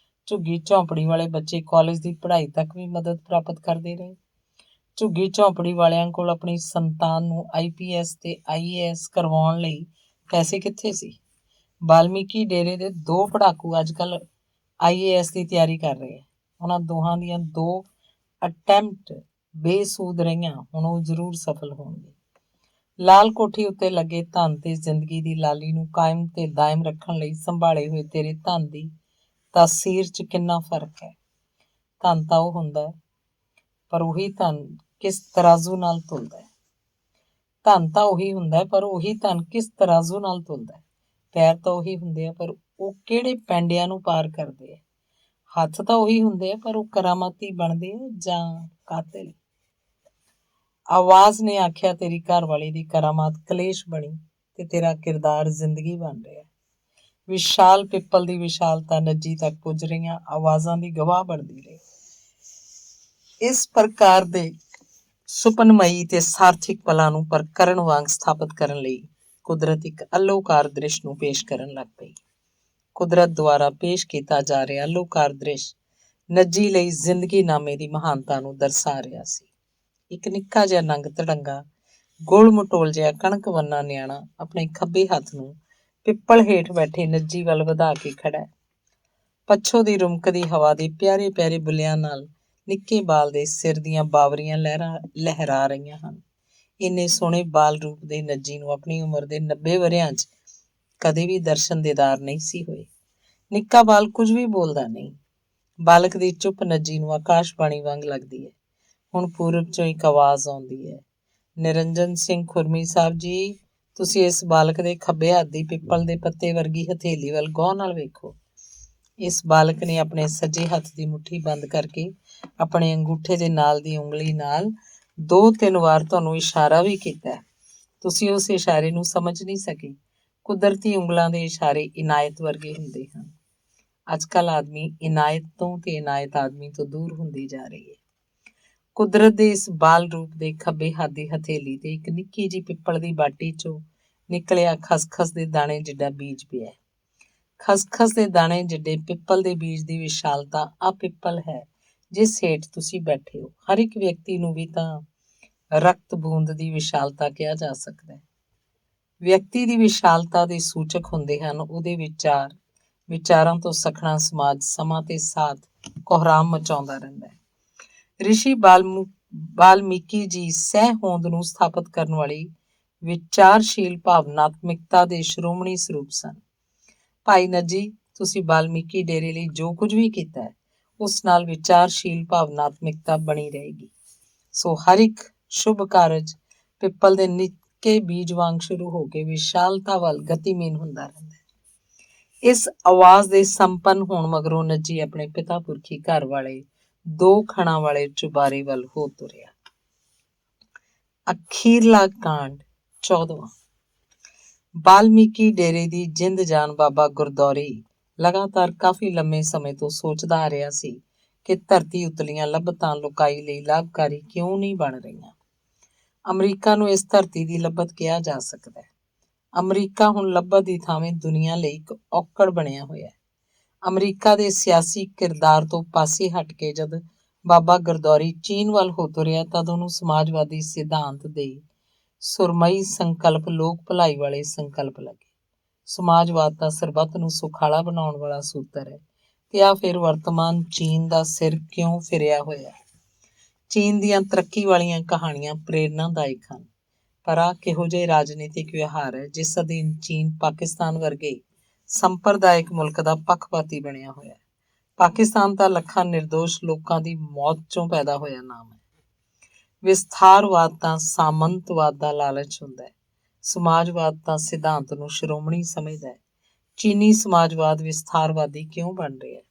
ਝੁੱਗੀ ਝੌਂਪੜੀ ਵਾਲੇ ਬੱਚੇ ਕਾਲਜ ਦੀ ਪੜ੍ਹਾਈ ਤੱਕ ਵੀ ਮਦਦ ਪ੍ਰਾਪਤ ਕਰਦੇ ਰਹੇ। ਝੁੱਗੀ ਝੌਂਪੜੀ ਵਾਲਿਆਂ ਕੋਲ ਆਪਣੀ ਸੰਤਾਨ ਨੂੰ IPS ਤੇ IAS ਕਰਵਾਉਣ ਲਈ ਪੈਸੇ ਕਿੱਥੇ ਸੀ? ਬਾਲਮੀਕੀ ਡੇਰੇ ਦੇ 2 ਪੜ੍ਹਾਕੂ ਅੱਜ ਕੱਲ੍ਹ IAS ਦੀ ਤਿਆਰੀ ਕਰ ਰਹੇ ਆ। ਉਹਨਾਂ ਦੋਹਾਂ ਦੀਆਂ 2 ਅਟੈਂਪਟ ਬੇਸੂਦ ਰਹੀਆਂ, ਹੁਣ ਉਹ ਜ਼ਰੂਰ ਸਫਲ ਹੋਣਗੇ। ਲਾਲ ਕੋਠੀ ਉੱਤੇ ਲੱਗੇ ਧਨ ਤੇ ਜ਼ਿੰਦਗੀ ਦੀ ਲਾਲੀ ਨੂੰ ਕਾਇਮ ਤੇ ਦਾਇਮ ਰੱਖਣ ਲਈ ਸੰਭਾਲੇ ਹੋਏ ਤੇਰੇ ਧਨ ਦੀ ਤਾਸੀਰ 'ਚ ਕਿੰਨਾ ਫਰਕ ਹੈ। ਧਨ ਤਾਂ ਉਹ ਹੁੰਦਾ ਹੈ, ਪਰ ਉਹੀ ਧਨ ਕਿਸ ਤਰਾਜ਼ੂ ਨਾਲ ਤੁਲਦਾ ਹੈ। ਧਨ ਤਾਂ ਉਹੀ ਹੁੰਦਾ ਹੈ, ਪਰ ਉਹੀ ਧਨ ਕਿਸ ਤਰਾਜ਼ੂ ਨਾਲ ਤੁਲਦਾ ਹੈ। ਪੈਰ ਤਾਂ ਉਹੀ ਹੁੰਦੇ ਆ, ਪਰ ਉਹ ਕਿਹੜੇ ਪੈਂਡਿਆਂ ਨੂੰ ਪਾਰ ਕਰਦੇ ਆ। ਹੱਥ ਤਾਂ ਉਹੀ ਹੁੰਦੇ ਆ, ਪਰ ਉਹ ਕਰਾਮਾਤੀ ਬਣਦੇ ਆ ਜਾਂ ਕਾਤਿਲ। ਆਵਾਜ਼ ਨੇ ਆਖਿਆ, ਤੇਰੀ ਘਰਵਾਲੀ ਦੀ ਕਰਾਮਾਤ ਕਲੇਸ਼ ਬਣੀ ਤੇ ਤੇਰਾ ਕਿਰਦਾਰ ਜ਼ਿੰਦਗੀ ਬਣ ਰਿਹਾ। ਵਿਸ਼ਾਲ ਪਿੱਪਲ ਦੀ ਵਿਸ਼ਾਲਤਾ ਨੱਜੀ ਤੱਕ ਪੁੱਜ ਰਹੀਆਂ ਆਵਾਜ਼ਾਂ ਦੀ ਗਵਾਹ ਬਣਦੀ ਰਹੀ। ਇਸ ਪ੍ਰਕਾਰ ਦੇ ਸੁਪਨਮਈ ਤੇ ਸਾਰਥਿਕ ਪਲਾਂ ਨੂੰ ਪ੍ਰਕਰਣ ਵਾਂਗ ਸਥਾਪਿਤ ਕਰਨ ਲਈ ਕੁਦਰਤ ਇੱਕ ਅਲੋਕਾਰ ਦ੍ਰਿਸ਼ ਨੂੰ ਪੇਸ਼ ਕਰਨ ਲੱਗ ਪਈ। ਕੁਦਰਤ ਦੁਆਰਾ ਪੇਸ਼ ਕੀਤਾ ਜਾ ਰਿਹਾ ਅਲੋਕਾਰ ਦ੍ਰਿਸ਼ ਨੱਜੀ ਲਈ ਜ਼ਿੰਦਗੀ ਨਾਮੇ ਦੀ ਮਹਾਨਤਾ ਨੂੰ ਦਰਸਾ ਰਿਹਾ ਸੀ। ਇੱਕ ਨਿੱਕਾ ਜਿਹਾ ਨੰਗ ਧੜੰਗਾ ਗੋਲ ਮਟੋਲ ਜਿਹਾ ਕਣਕ ਵੰਨਾ ਨਿਆਣਾ ਆਪਣੇ ਖੱਬੇ ਹੱਥ ਨੂੰ ਪਿੱਪਲ ਹੇਠ ਬੈਠੇ ਨੱਜੀ ਵੱਲ ਵਧਾ ਕੇ ਖੜਾ ਹੈ। ਪੱਛੋਂ ਦੀ ਰੁਮਕਦੀ ਹਵਾ ਦੇ ਪਿਆਰੇ ਪਿਆਰੇ ਬੁੱਲਿਆਂ ਨਾਲ ਨਿੱਕੇ ਬਾਲ ਦੇ ਸਿਰ ਦੀਆਂ ਬਾਵਰੀਆਂ ਲਹਿਰਾ ਰਹੀਆਂ ਹਨ। ਇੰਨੇ ਸੋਹਣੇ ਬਾਲ ਰੂਪ ਦੇ ਨੱਜੀ ਨੂੰ ਆਪਣੀ ਉਮਰ ਦੇ 90 ਵਰ੍ਹਿਆਂ 'ਚ ਕਦੇ ਵੀ ਦਰਸ਼ਨ ਦੀਦਾਰ ਨਹੀਂ ਸੀ ਹੋਏ। ਨਿੱਕਾ ਬਾਲ ਕੁਝ ਵੀ ਬੋਲਦਾ ਨਹੀਂ। ਬਾਲਕ ਦੀ ਚੁੱਪ ਨੱਜੀ ਨੂੰ ਆਕਾਸ਼ਬਾਣੀ ਵਾਂਗ ਲੱਗਦੀ ਹੈ। ਹੁਣ ਪੂਰਬ 'ਚੋਂ ਇੱਕ ਆਵਾਜ਼ ਆਉਂਦੀ ਹੈ, ਨਿਰੰਜਨ ਸਿੰਘ ਖੁਰਮੀ ਸਾਹਿਬ ਜੀ, ਤੁਸੀਂ ਇਸ ਬਾਲਕ ਦੇ ਖੱਬੇ ਹੱਥ ਦੀ ਪਿੱਪਲ ਦੇ ਪੱਤੇ ਵਰਗੀ ਹਥੇਲੀ ਵੱਲ ਗੌਰ ਨਾਲ ਵੇਖੋ। ਇਸ ਬਾਲਕ ਨੇ ਆਪਣੇ ਸੱਜੇ ਹੱਥ ਦੀ ਮੁੱਠੀ ਬੰਦ ਕਰਕੇ ਆਪਣੇ ਅੰਗੂਠੇ ਦੇ ਨਾਲ ਦੀ ਉਂਗਲੀ ਨਾਲ 2-3 ਵਾਰ ਤੁਹਾਨੂੰ ਇਸ਼ਾਰਾ ਵੀ ਕੀਤਾ। ਤੁਸੀਂ ਉਸ ਇਸ਼ਾਰੇ ਨੂੰ ਸਮਝ ਨਹੀਂ ਸਕੇ। ਕੁਦਰਤੀ ਉਂਗਲਾਂ ਦੇ ਇਸ਼ਾਰੇ ਇਨਾਇਤ ਵਰਗੇ ਹੁੰਦੇ ਹਨ। ਅੱਜ ਕੱਲ੍ਹ ਆਦਮੀ ਇਨਾਇਤ ਤੋਂ ਤੇ ਇਨਾਇਤ ਆਦਮੀ ਤੋਂ ਦੂਰ ਹੁੰਦੀ ਜਾ ਰਹੀ ਹੈ। ਕੁਦਰਤ ਦੇ ਇਸ ਬਾਲ ਰੂਪ ਦੇ ਖੱਬੇ ਹੱਥ ਦੀ ਹਥੇਲੀ ਤੇ ਇੱਕ ਨਿੱਕੀ ਜਿਹੀ ਪਿੱਪਲ ਦੀ ਬਾਟੀ 'ਚੋਂ ਨਿਕਲਿਆ ਖਸਖਸ ਦੇ ਦਾਣੇ ਜਿੱਡਾ ਬੀਜ ਪਿਆ। ਖਸਖਸ ਦੇ ਦਾਣੇ ਜਿੱਡੇ ਪਿੱਪਲ ਦੇ ਬੀਜ ਦੀ ਵਿਸ਼ਾਲਤਾ ਆ ਪਿੱਪਲ ਹੈ ਜਿਸ ਹੇਠ ਤੁਸੀਂ ਬੈਠੇ ਹੋ। ਹਰ ਇੱਕ ਵਿਅਕਤੀ ਨੂੰ ਵੀ ਤਾਂ ਰਕਤ ਬੂੰਦ ਦੀ ਵਿਸ਼ਾਲਤਾ ਕਿਹਾ ਜਾ ਸਕਦਾ ਹੈ। ਵਿਅਕਤੀ ਦੀ ਵਿਸ਼ਾਲਤਾ ਦੇ ਸੂਚਕ ਹੁੰਦੇ ਹਨ ਉਹਦੇ ਵਿਚਾਰਾਂ ਤੋਂ ਸਖਣਾ ਸਮਾਜ ਸਮਾਂ ਤੇ ਸਾਥ ਕੋਹਰਾਮ ਮਚਾਉਂਦਾ ਰਹਿੰਦਾ ਹੈ। ਰਿਸ਼ੀ ਵਾਲਮੀਕੀ ਜੀ ਸਹਿ ਹੋਂਦ ਨੂੰ ਸਥਾਪਿਤ ਕਰਨ ਵਾਲੀ ਵਿਚਾਰਸ਼ੀਲ ਭਾਵਨਾਤਮਿਕਤਾ ਦੇ ਸ਼੍ਰੋਮਣੀ ਸਰੂਪ ਸਨ। ਭਾਈ ਨੱਜੀ, ਤੁਸੀਂ ਵਾਲਮੀਕੀ ਡੇਰੇ ਲਈ ਜੋ ਕੁਝ ਵੀ ਕੀਤਾ ਹੈ ਉਸ ਨਾਲ ਵਿਚਾਰਸ਼ੀਲ ਭਾਵਨਾਤਮਿਕਤਾ ਬਣੀ ਰਹੇਗੀ। ਸੋ ਹਰ ਇੱਕ ਸ਼ੁਭ ਕਾਰਜ ਪਿੱਪਲ ਦੇ ਨਿੱਕੇ ਬੀਜ ਵਾਂਗ ਸ਼ੁਰੂ ਹੋ ਕੇ ਵਿਸ਼ਾਲਤਾ ਵੱਲ ਗਤੀਮਾਨ ਹੁੰਦਾ ਰਹਿੰਦਾ ਹੈ। ਇਸ ਆਵਾਜ਼ ਦੇ ਸੰਪੰਨ ਹੋਣ ਮਗਰੋਂ ਨੱਜੀ ਆਪਣੇ ਪਿਤਾ ਪੁਰਖੀ ਘਰ ਵਾਲੇ 2 ਖਣਾਂ ਵਾਲੇ ਚੁਬਾਰੇ ਵੱਲ ਹੋ ਤੁਰਿਆ। ਅਖੀਰਲਾ ਕਾਂਡ 14ਵਾਂ। ਵਾਲਮੀਕੀ ਡੇਰੇ ਦੀ ਜਿੰਦ ਜਾਨ ਬਾਬਾ ਗੁਰਦੌਰੀ ਲਗਾਤਾਰ ਕਾਫੀ ਲੰਮੇ ਸਮੇਂ ਤੋਂ ਸੋਚਦਾ ਆ ਰਿਹਾ ਸੀ ਕਿ ਧਰਤੀ ਉਤਲੀਆਂ ਲੱਭਤਾਂ ਲੁਕਾਈ ਲਈ ਲਾਭਕਾਰੀ ਕਿਉਂ ਨਹੀਂ ਬਣ ਰਹੀਆਂ। ਅਮਰੀਕਾ ਨੂੰ ਇਸ ਧਰਤੀ ਦੀ ਲੱਭਤ ਕਿਹਾ ਜਾ ਸਕਦਾ ਹੈ। ਅਮਰੀਕਾ ਹੁਣ ਲੱਭਤ ਦੀ ਥਾਵੇਂ ਦੁਨੀਆ ਲਈ ਇੱਕ ਔਕੜ ਬਣਿਆ ਹੋਇਆ ਹੈ। ਅਮਰੀਕਾ ਦੇ ਸਿਆਸੀ ਕਿਰਦਾਰ ਤੋਂ ਪਾਸੇ ਹਟ ਕੇ ਜਦ ਬਾਬਾ ਗੁਰਦੌਰੀ ਚੀਨ ਵੱਲ ਹੋ ਤੁਰਿਆ ਤਦ ਉਹਨੂੰ ਸਮਾਜਵਾਦੀ ਸਿਧਾਂਤ ਦੇ ਸੁਰਮਈ ਸੰਕਲਪ ਲੋਕ ਭਲਾਈ ਵਾਲੇ ਸੰਕਲਪ ਲੱਗੇ। ਸਮਾਜਵਾਦ ਤਾਂ ਸਰਬੱਤ ਨੂੰ ਸੁਖਾਲਾ ਬਣਾਉਣ ਵਾਲਾ ਸੂਤਰ ਹੈ ਤੇ ਆ ਫਿਰ ਵਰਤਮਾਨ ਚੀਨ ਦਾ ਸਿਰ ਕਿਉਂ ਫਿਰਿਆ ਹੋਇਆ। ਚੀਨ ਦੀਆਂ ਤਰੱਕੀ ਵਾਲੀਆਂ ਕਹਾਣੀਆਂ ਪ੍ਰੇਰਨਾਦਾਇਕ ਹਨ, ਪਰ ਆ ਕਿਹੋ ਜਿਹੇ ਰਾਜਨੀਤਿਕ ਵਿਵਹਾਰ ਹੈ ਜਿਸ ਅਧੀਨ ਚੀਨ ਪਾਕਿਸਤਾਨ ਵਰਗੇ ਸੰਪਰਦਾਇਕ ਮੁਲਕ ਦਾ ਪੱਖਪਾਤੀ ਬਣਿਆ ਹੋਇਆ ਹੈ। ਪਾਕਿਸਤਾਨ ਤਾਂ ਲੱਖਾਂ ਨਿਰਦੋਸ਼ ਲੋਕਾਂ ਦੀ ਮੌਤ ਚੋਂ ਪੈਦਾ ਹੋਇਆ ਨਾਮ ਹੈ। ਵਿਸਥਾਰਵਾਦ ਤਾਂ ਸਾਮੰਤਵਾਦ ਦਾ ਲਾਲਚ ਹੁੰਦਾ ਹੈ। ਸਮਾਜਵਾਦ ਤਾਂ ਸਿਧਾਂਤ ਨੂੰ ਸ਼੍ਰੋਮਣੀ ਸਮਝਦਾ ਹੈ। ਚੀਨੀ ਸਮਾਜਵਾਦ ਵਿਸਥਾਰਵਾਦੀ ਕਿਉਂ ਬਣ ਰਿਹਾ ਹੈ?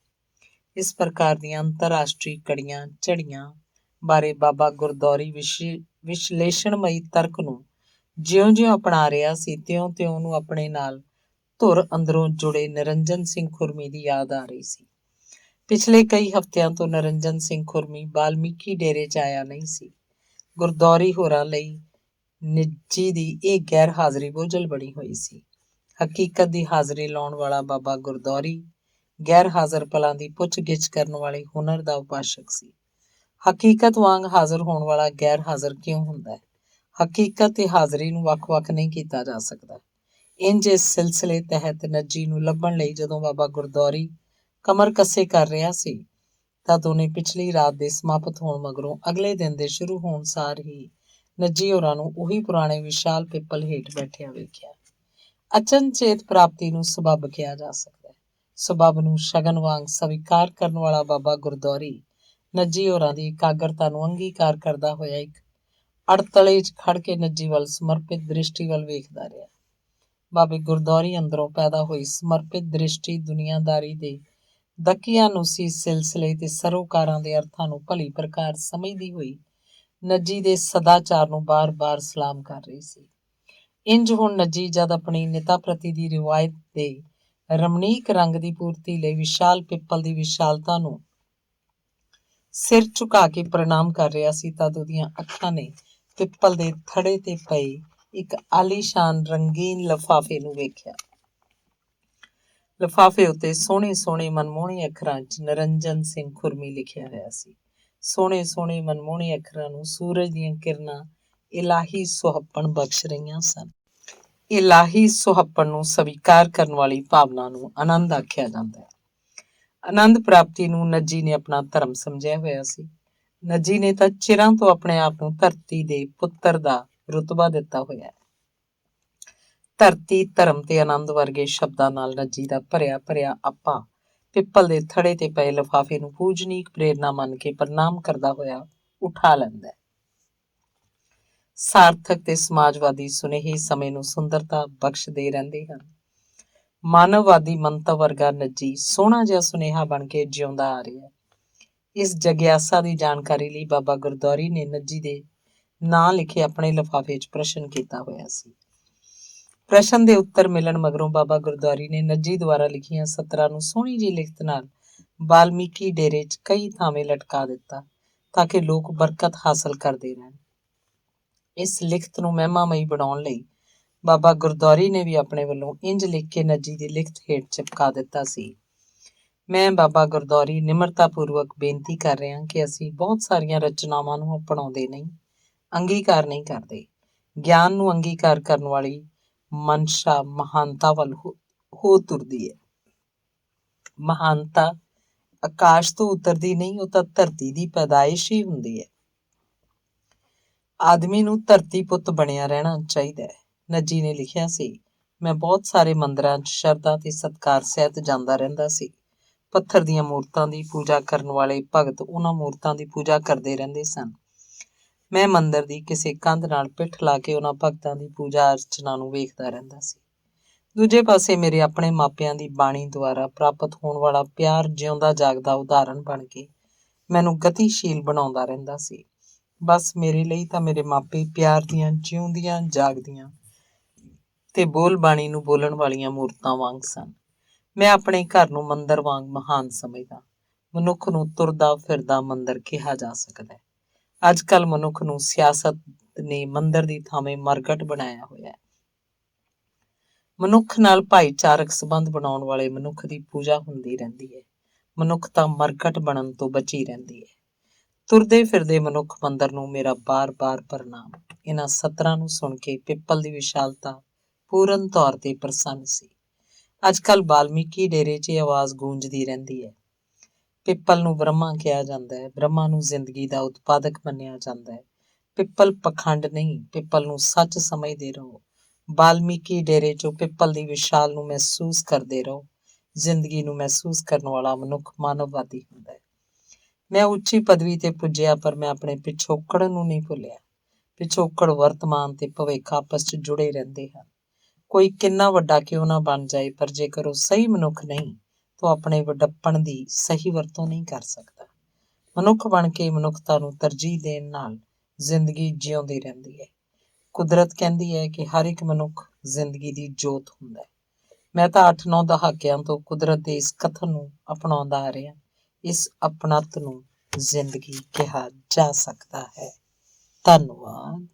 ਇਸ ਪ੍ਰਕਾਰ ਦੀਆਂ ਅੰਤਰਰਾਸ਼ਟਰੀ ਕੜੀਆਂ ਝੜੀਆਂ ਬਾਰੇ ਬਾਬਾ ਗੁਰਦੌਰੀ ਵਿਸ਼ਲੇਸ਼ਣਮਈ ਤਰਕ ਨੂੰ ਜਿਉਂ-ਜਿਉਂ ਅਪਣਾ ਰਿਹਾ ਸੀ ਤਿਉਂ-ਤਿਉਂ ਉਹਨੂੰ ਆਪਣੇ ਨਾਲ ਧੁਰ ਅੰਦਰੋਂ ਜੁੜੇ ਨਿਰੰਜਨ ਸਿੰਘ ਖੁਰਮੀ ਦੀ ਯਾਦ ਆ ਰਹੀ ਸੀ। ਪਿਛਲੇ ਕਈ ਹਫ਼ਤਿਆਂ ਤੋਂ ਨਿਰੰਜਨ ਸਿੰਘ ਖੁਰਮੀ ਵਾਲਮੀਕੀ ਡੇਰੇ 'ਚ ਆਇਆ ਨਹੀਂ ਸੀ। ਗੁਰਦੌਰੀ ਹੋਰਾਂ ਲਈ ਨਿੱਜੀ ਦੀ ਇਹ ਗੈਰ ਹਾਜ਼ਰੀ ਬੋਝਲ ਬਣੀ ਹੋਈ ਸੀ। ਹਕੀਕਤ ਦੀ ਹਾਜ਼ਰੀ ਲਾਉਣ ਵਾਲਾ ਬਾਬਾ ਗੁਰਦੌਰੀ ਗੈਰ ਹਾਜ਼ਰ ਪਲਾਂ ਦੀ ਪੁੱਛ ਗਿੱਛ ਕਰਨ ਵਾਲੇ ਹੁਨਰ ਦਾ ਉਪਾਸ਼ਕ ਸੀ। ਹਕੀਕਤ ਵਾਂਗ ਹਾਜ਼ਰ ਹੋਣ ਵਾਲਾ ਗੈਰ ਹਾਜ਼ਰ ਕਿਉਂ ਹੁੰਦਾ ਹੈ? ਹਕੀਕਤ ਤੇ ਹਾਜ਼ਰੀ ਨੂੰ ਵੱਖ-ਵੱਖ ਨਹੀਂ ਕੀਤਾ ਜਾ ਸਕਦਾ। ਇੰਜ ਇਸ ਸਿਲਸਿਲੇ ਤਹਿਤ ਨੱਜੀ ਨੂੰ ਲੱਭਣ ਲਈ ਜਦੋਂ ਬਾਬਾ ਗੁਰਦੌਰੀ ਕਮਰ ਕੱਸੇ ਕਰ ਰਿਹਾ ਸੀ ਤਾਤੋਂ ਨੇ ਪਿਛਲੀ ਰਾਤ ਦੇ ਸਮਾਪਤ ਹੋਣ ਮਗਰੋਂ ਅਗਲੇ ਦਿਨ ਦੇ ਸ਼ੁਰੂ ਹੋਣ ਸਾਰ ਹੀ ਨੱਜੀ ਹੋਰਾਂ ਨੂੰ ਉਹੀ ਪੁਰਾਣੇ ਵਿਸ਼ਾਲ ਪਿੱਪਲ ਹੇਠ ਬੈਠਿਆ ਵੇਖਿਆ। ਅਚਨਚੇਤ ਪ੍ਰਾਪਤੀ ਨੂੰ ਸਬੱਬ ਕਿਹਾ ਜਾ ਸਕਦਾ ਹੈ। ਸਬੱਬ ਨੂੰ ਸ਼ਗਨ ਵਾਂਗ ਸਵੀਕਾਰ ਕਰਨ ਵਾਲਾ ਬਾਬਾ ਗੁਰਦੌਰੀ ਨੱਜੀ ਹੋਰਾਂ ਦੀ ਇਕਾਗਰਤਾ ਨੂੰ ਅੰਗੀਕਾਰ ਕਰਦਾ ਹੋਇਆ ਇੱਕ ਅੜਤਲੇ 'ਚ ਖੜ ਕੇ ਨੱਜੀ ਵੱਲ ਸਮਰਪਿਤ ਦ੍ਰਿਸ਼ਟੀ ਵੱਲ ਵੇਖਦਾ ਰਿਹਾ। ਬਾਬੇ ਗੁਰਦੌਰੀ ਅੰਦਰੋਂ ਪੈਦਾ ਹੋਈ ਸਮਰਪਿਤ ਦ੍ਰਿਸ਼ਟੀ ਦੁਨੀਆਦਾਰੀ ਦੇ ਦਕੀਆਨੂਸੀ ਸਿਲਸਿਲੇ ਤੇ ਸਰੋਕਾਰਾਂ ਦੇ ਅਰਥਾਂ ਨੂੰ ਭਲੀ ਪ੍ਰਕਾਰ ਸਮਝਦੀ ਹੋਈ ਨੱਜੀ ਦੇ ਸਦਾਚਾਰ ਨੂੰ ਬਾਰ-ਬਾਰ ਸਲਾਮ ਕਰ ਰਹੀ ਸੀ। ਇੰਜ ਹੁਣ ਨੱਜੀ ਜਦ ਆਪਣੀ ਨਿਤਾ ਪ੍ਰਤੀ ਦੀ ਰਿਵਾਇਤ ਦੇ ਰਮਣੀਕ ਰੰਗ ਦੀ ਪੂਰਤੀ ਲਈ ਵਿਸ਼ਾਲ ਪਿੱਪਲ ਦੀ ਵਿਸ਼ਾਲਤਾ ਨੂੰ ਸਿਰ ਝੁਕਾ ਕੇ ਪ੍ਰਣਾਮ ਕਰ ਰਿਹਾ ਸੀ ਤਦ ਉਹਦੀਆਂ ਅੱਖਾਂ ਨੇ ਪਿੱਪਲ ਦੇ ਥੜੇ ਤੇ ਪਏ ਇੱਕ ਆਲੀਸ਼ਾਨ ਰੰਗੀਨ ਲਿਫਾਫੇ ਨੂੰ ਵੇਖਿਆ। ਲਿਫਾਫੇ ਉੱਤੇ ਸੋਹਣੇ ਸੋਹਣੇ ਮਨਮੋਹਣੇ ਅੱਖਰਾਂ 'ਚ ਨਿਰੰਜਨ ਸਿੰਘ ਖੁਰਮੀ ਲਿਖਿਆ ਹੋਇਆ ਸੀ। ਸੋਹਣੇ ਸੋਹਣੇ ਮਨਮੋਹਣੇ ਅੱਖਰਾਂ ਨੂੰ ਸੂਰਜ ਦੀਆਂ ਕਿਰਨਾਂ ਇਲਾਹੀ ਸੁਹੱਪਣ ਬਖਸ਼ ਰਹੀਆਂ ਸਨ। ਇਲਾਹੀ ਸੁਹੱਪਣ ਨੂੰ ਸਵੀਕਾਰ ਕਰਨ ਵਾਲੀ ਭਾਵਨਾ ਨੂੰ ਆਨੰਦ ਆਖਿਆ ਜਾਂਦਾ ਹੈ। ਆਨੰਦ ਪ੍ਰਾਪਤੀ ਨੂੰ ਨੱਜੀ ਨੇ ਆਪਣਾ ਧਰਮ ਸਮਝਿਆ ਹੋਇਆ ਸੀ। ਨੱਜੀ ਨੇ ਤਾਂ ਚਿਰਾਂ ਤੋਂ ਆਪਣੇ ਆਪ ਨੂੰ ਧਰਤੀ ਦੇ ਪੁੱਤਰ ਦਾ ਰੁਤਬਾ ਦਿੱਤਾ ਹੋਇਆ ਹੈ। ਧਰਤੀ, ਧਰਮ ਤੇ ਆਨੰਦ ਵਰਗੇ ਸ਼ਬਦਾਂ ਨਾਲ ਨੱਜੀ ਦਾ ਭਰਿਆ ਭਰਿਆ ਆਪਾ ਪਿੱਪਲ ਦੇ ਥੜੇ ਤੇ ਪਏ ਲਿਫਾਫੇ ਨੂੰ ਪੂਜਨੀਕ ਪ੍ਰੇਰਨਾ ਮੰਨ ਕੇ ਪ੍ਰਣਾਮ ਕਰਦਾ ਹੋਇਆ ਉਠਾ ਲੈਂਦਾ ਹੈ। ਸਾਰਥਕ ਤੇ ਸਮਾਜਵਾਦੀ ਸੁਨੇਹੇ ਸਮੇਂ ਨੂੰ ਸੁੰਦਰਤਾ ਬਖਸ਼ਦੇ ਰਹਿੰਦੇ ਹਨ। ਮਾਨਵਵਾਦੀ ਮੰਤਵ ਵਰਗਾ ਨੱਜੀ ਸੋਹਣਾ ਜਿਹਾ ਸੁਨੇਹਾ ਬਣ ਕੇ ਜਿਉਂਦਾ ਆ ਰਿਹਾ ਹੈ। ਇਸ ਜਗਿਆਸਾ ਦੀ ਜਾਣਕਾਰੀ ਲਈ ਬਾਬਾ ਗੁਰਦੌਰੀ ਨੇ ਨੱਜੀ ਦੇ ਨਾਂ ਲਿਖੇ ਆਪਣੇ ਲਿਫਾਫੇ 'ਚ ਪ੍ਰਸ਼ਨ ਕੀਤਾ ਹੋਇਆ ਸੀ। ਪ੍ਰਸ਼ਨ ਦੇ ਉੱਤਰ ਮਿਲਣ ਮਗਰੋਂ ਬਾਬਾ ਗੁਰਦੌਰੀ ਨੇ ਨੱਜੀ ਦੁਆਰਾ ਲਿਖੀਆਂ ਸਤਰਾਂ ਨੂੰ ਸੋਹਣੀ ਜਿਹੀ ਲਿਖਤ ਨਾਲ ਵਾਲਮੀਕੀ ਡੇਰੇ 'ਚ ਕਈ ਥਾਵੇਂ ਲਟਕਾ ਦਿੱਤਾ ਤਾਂ ਕਿ ਲੋਕ ਬਰਕਤ ਹਾਸਲ ਕਰਦੇ ਰਹਿਣ। ਇਸ ਲਿਖਤ ਨੂੰ ਮਹਿਮਾਮਈ ਬਣਾਉਣ ਲਈ ਬਾਬਾ ਗੁਰਦੌਰੀ ਨੇ ਵੀ ਆਪਣੇ ਵੱਲੋਂ ਇੰਜ ਲਿਖ ਕੇ ਨੱਜੀ ਦੀ ਲਿਖਤ ਹੇਠ ਚਿਪਕਾ ਦਿੱਤਾ ਸੀ। ਮੈਂ ਬਾਬਾ ਗੁਰਦੌਰੀ ਨਿਮਰਤਾਪੂਰਵਕ ਬੇਨਤੀ ਕਰ ਰਿਹਾ ਕਿ ਅਸੀਂ ਬਹੁਤ ਸਾਰੀਆਂ ਰਚਨਾਵਾਂ ਨੂੰ ਅਪਣਾਉਂਦੇ ਨਹੀਂ, ਅੰਗੀਕਾਰ ਨਹੀਂ ਕਰਦੇ। ਗਿਆਨ ਨੂੰ ਅੰਗੀਕਾਰ ਕਰਨ ਵਾਲੀ ਮਨਸ਼ਾ ਮਹਾਨਤਾ ਵੱਲ ਹੋ ਤੁਰਦੀ ਹੈ। ਮਹਾਨਤਾ ਆਕਾਸ਼ ਤੋਂ ਉਤਰਦੀ ਨਹੀਂ, ਉਹ ਤਾਂ ਧਰਤੀ ਦੀ ਪੈਦਾਇਸ਼ ਹੀ ਹੁੰਦੀ ਹੈ। ਆਦਮੀ ਨੂੰ ਧਰਤੀ ਪੁੱਤ ਬਣਿਆ ਰਹਿਣਾ ਚਾਹੀਦਾ ਹੈ। ਨੱਜੀ ਨੇ ਲਿਖਿਆ ਸੀ, ਮੈਂ ਬਹੁਤ ਸਾਰੇ ਮੰਦਰਾਂ 'ਚ ਸ਼ਰਧਾ ਤੇ ਸਤਿਕਾਰ ਸਹਿਤ ਜਾਂਦਾ ਰਹਿੰਦਾ ਸੀ। ਪੱਥਰ ਦੀਆਂ ਮੂਰਤਾਂ ਦੀ ਪੂਜਾ ਕਰਨ ਵਾਲੇ ਭਗਤ ਉਹਨਾਂ ਮੂਰਤਾਂ ਦੀ ਪੂਜਾ ਕਰਦੇ ਰਹਿੰਦੇ ਸਨ। ਮੈਂ ਮੰਦਰ ਦੀ ਕਿਸੇ ਕੰਧ ਨਾਲ ਪਿੱਠ ਲਾ ਕੇ ਉਹਨਾਂ ਭਗਤਾਂ ਦੀ ਪੂਜਾ ਅਰਚਨਾ ਨੂੰ ਵੇਖਦਾ ਰਹਿੰਦਾ ਸੀ। ਦੂਜੇ ਪਾਸੇ ਮੇਰੇ ਆਪਣੇ ਮਾਪਿਆਂ ਦੀ ਬਾਣੀ ਦੁਆਰਾ ਪ੍ਰਾਪਤ ਹੋਣ ਵਾਲਾ ਪਿਆਰ ਜਿਉਂਦਾ ਜਾਗਦਾ ਉਦਾਹਰਣ ਬਣ ਕੇ ਮੈਨੂੰ ਗਤੀਸ਼ੀਲ ਬਣਾਉਂਦਾ ਰਹਿੰਦਾ ਸੀ। ਬਸ ਮੇਰੇ ਲਈ ਤਾਂ ਮੇਰੇ ਮਾਪੇ ਪਿਆਰ ਦੀਆਂ ਜਿਉਂਦੀਆਂ ਜਾਗਦੀਆਂ ਤੇ ਬੋਲ ਬਾਣੀ ਨੂੰ ਬੋਲਣ ਵਾਲੀਆਂ ਮੂਰਤਾਂ ਵਾਂਗ ਸਨ। ਮੈਂ ਆਪਣੇ ਘਰ ਨੂੰ ਮੰਦਰ ਵਾਂਗ ਮਹਾਨ ਸਮਝਦਾ। ਮਨੁੱਖ ਨੂੰ ਤੁਰਦਾ ਫਿਰਦਾ ਮੰਦਰ ਕਿਹਾ ਜਾ ਸਕਦਾ ਹੈ। ਅੱਜ ਕੱਲ੍ਹ ਮਨੁੱਖ ਨੂੰ ਸਿਆਸਤ ਨੇ ਮੰਦਰ ਦੀ ਥਾਵੇਂ ਮਰਗਟ ਬਣਾਇਆ ਹੋਇਆ ਹੈ। ਮਨੁੱਖ ਨਾਲ ਭਾਈਚਾਰਕ ਸੰਬੰਧ ਬਣਾਉਣ ਵਾਲੇ ਮਨੁੱਖ ਦੀ ਪੂਜਾ ਹੁੰਦੀ ਰਹਿੰਦੀ ਹੈ। ਮਨੁੱਖਤਾ ਮਰਗਟ ਬਣਨ ਤੋਂ ਬਚੀ ਰਹਿੰਦੀ ਹੈ। ਤੁਰਦੇ ਫਿਰਦੇ ਮਨੁੱਖ ਮੰਦਰ ਨੂੰ ਮੇਰਾ ਬਾਰ-ਬਾਰ ਪ੍ਰਣਾਮ। ਇਹਨਾਂ ਸਤਰਾਂ ਨੂੰ ਸੁਣ ਕੇ ਪਿੱਪਲ ਦੀ ਵਿਸ਼ਾਲਤਾ ਪੂਰਨ ਤੌਰ ਤੇ ਪ੍ਰਸੰਨ ਸੀ। ਅੱਜ ਕੱਲ੍ਹ ਵਾਲਮੀਕੀ ਡੇਰੇ 'ਚ ਇਹ ਆਵਾਜ਼ ਗੂੰਜਦੀ ਰਹਿੰਦੀ ਹੈ। ਪਿੱਪਲ ਨੂੰ ਬ੍ਰਹਮਾ ਕਿਹਾ ਜਾਂਦਾ ਹੈ। ਬ੍ਰਹਮਾ ਨੂੰ ਜ਼ਿੰਦਗੀ ਦਾ ਉਤਪਾਦਕ ਮੰਨਿਆ ਜਾਂਦਾ ਹੈ। ਪਿੱਪਲ ਪਖੰਡ ਨਹੀਂ, ਪਿੱਪਲ ਨੂੰ ਸੱਚ ਸਮਝਦੇ ਰਹੋ। ਵਾਲਮੀਕੀ ਡੇਰੇ 'ਚੋਂ ਪਿੱਪਲ ਦੀ ਵਿਸ਼ਾਲ ਨੂੰ ਮਹਿਸੂਸ ਕਰਦੇ ਰਹੋ। ਜ਼ਿੰਦਗੀ ਨੂੰ ਮਹਿਸੂਸ ਕਰਨ ਵਾਲਾ ਮਨੁੱਖ ਮਾਨਵਵਾਦੀ ਹੁੰਦਾ ਹੈ। ਮੈਂ ਉੱਚੀ ਪਦਵੀ ਤੇ ਪੁੱਜਿਆ ਪਰ ਮੈਂ ਆਪਣੇ ਪਿਛੋਕੜ ਨੂੰ ਨਹੀਂ ਭੁੱਲਿਆ। ਪਿਛੋਕੜ, ਵਰਤਮਾਨ ਤੇ ਭਵਿੱਖ ਆਪਸ 'ਚ ਜੁੜੇ ਰਹਿੰਦੇ ਹਨ। ਕੋਈ ਕਿੰਨਾ ਵੱਡਾ ਕਿਉਂ ਨਾ ਬਣ ਜਾਏ, ਪਰ ਜੇਕਰ ਉਹ ਸਹੀ ਮਨੁੱਖ ਨਹੀਂ ਤਾਂ ਆਪਣੇ ਵੱਡਪਣ ਦੀ ਸਹੀ ਵਰਤੋਂ ਨਹੀਂ ਕਰ ਸਕਦਾ। ਮਨੁੱਖ ਬਣ ਕੇ ਮਨੁੱਖਤਾ ਨੂੰ ਤਰਜੀਹ ਦੇਣ ਨਾਲ ਜ਼ਿੰਦਗੀ ਜਿਉਂਦੀ ਰਹਿੰਦੀ ਹੈ। ਕੁਦਰਤ ਕਹਿੰਦੀ ਹੈ ਕਿ ਹਰ ਇੱਕ ਮਨੁੱਖ ਜ਼ਿੰਦਗੀ ਦੀ ਜੋਤ ਹੁੰਦਾ ਹੈ। ਮੈਂ ਤਾਂ 8-9 ਦਹਾਕਿਆਂ ਤੋਂ ਕੁਦਰਤ ਦੇ ਇਸ ਕਥਨ ਨੂੰ ਅਪਣਾਉਂਦਾ ਆ ਰਿਹਾ। ਇਸ ਅਪਣੱਤ ਨੂੰ ਜ਼ਿੰਦਗੀ ਕਿਹਾ ਜਾ ਸਕਦਾ ਹੈ। ਧੰਨਵਾਦ।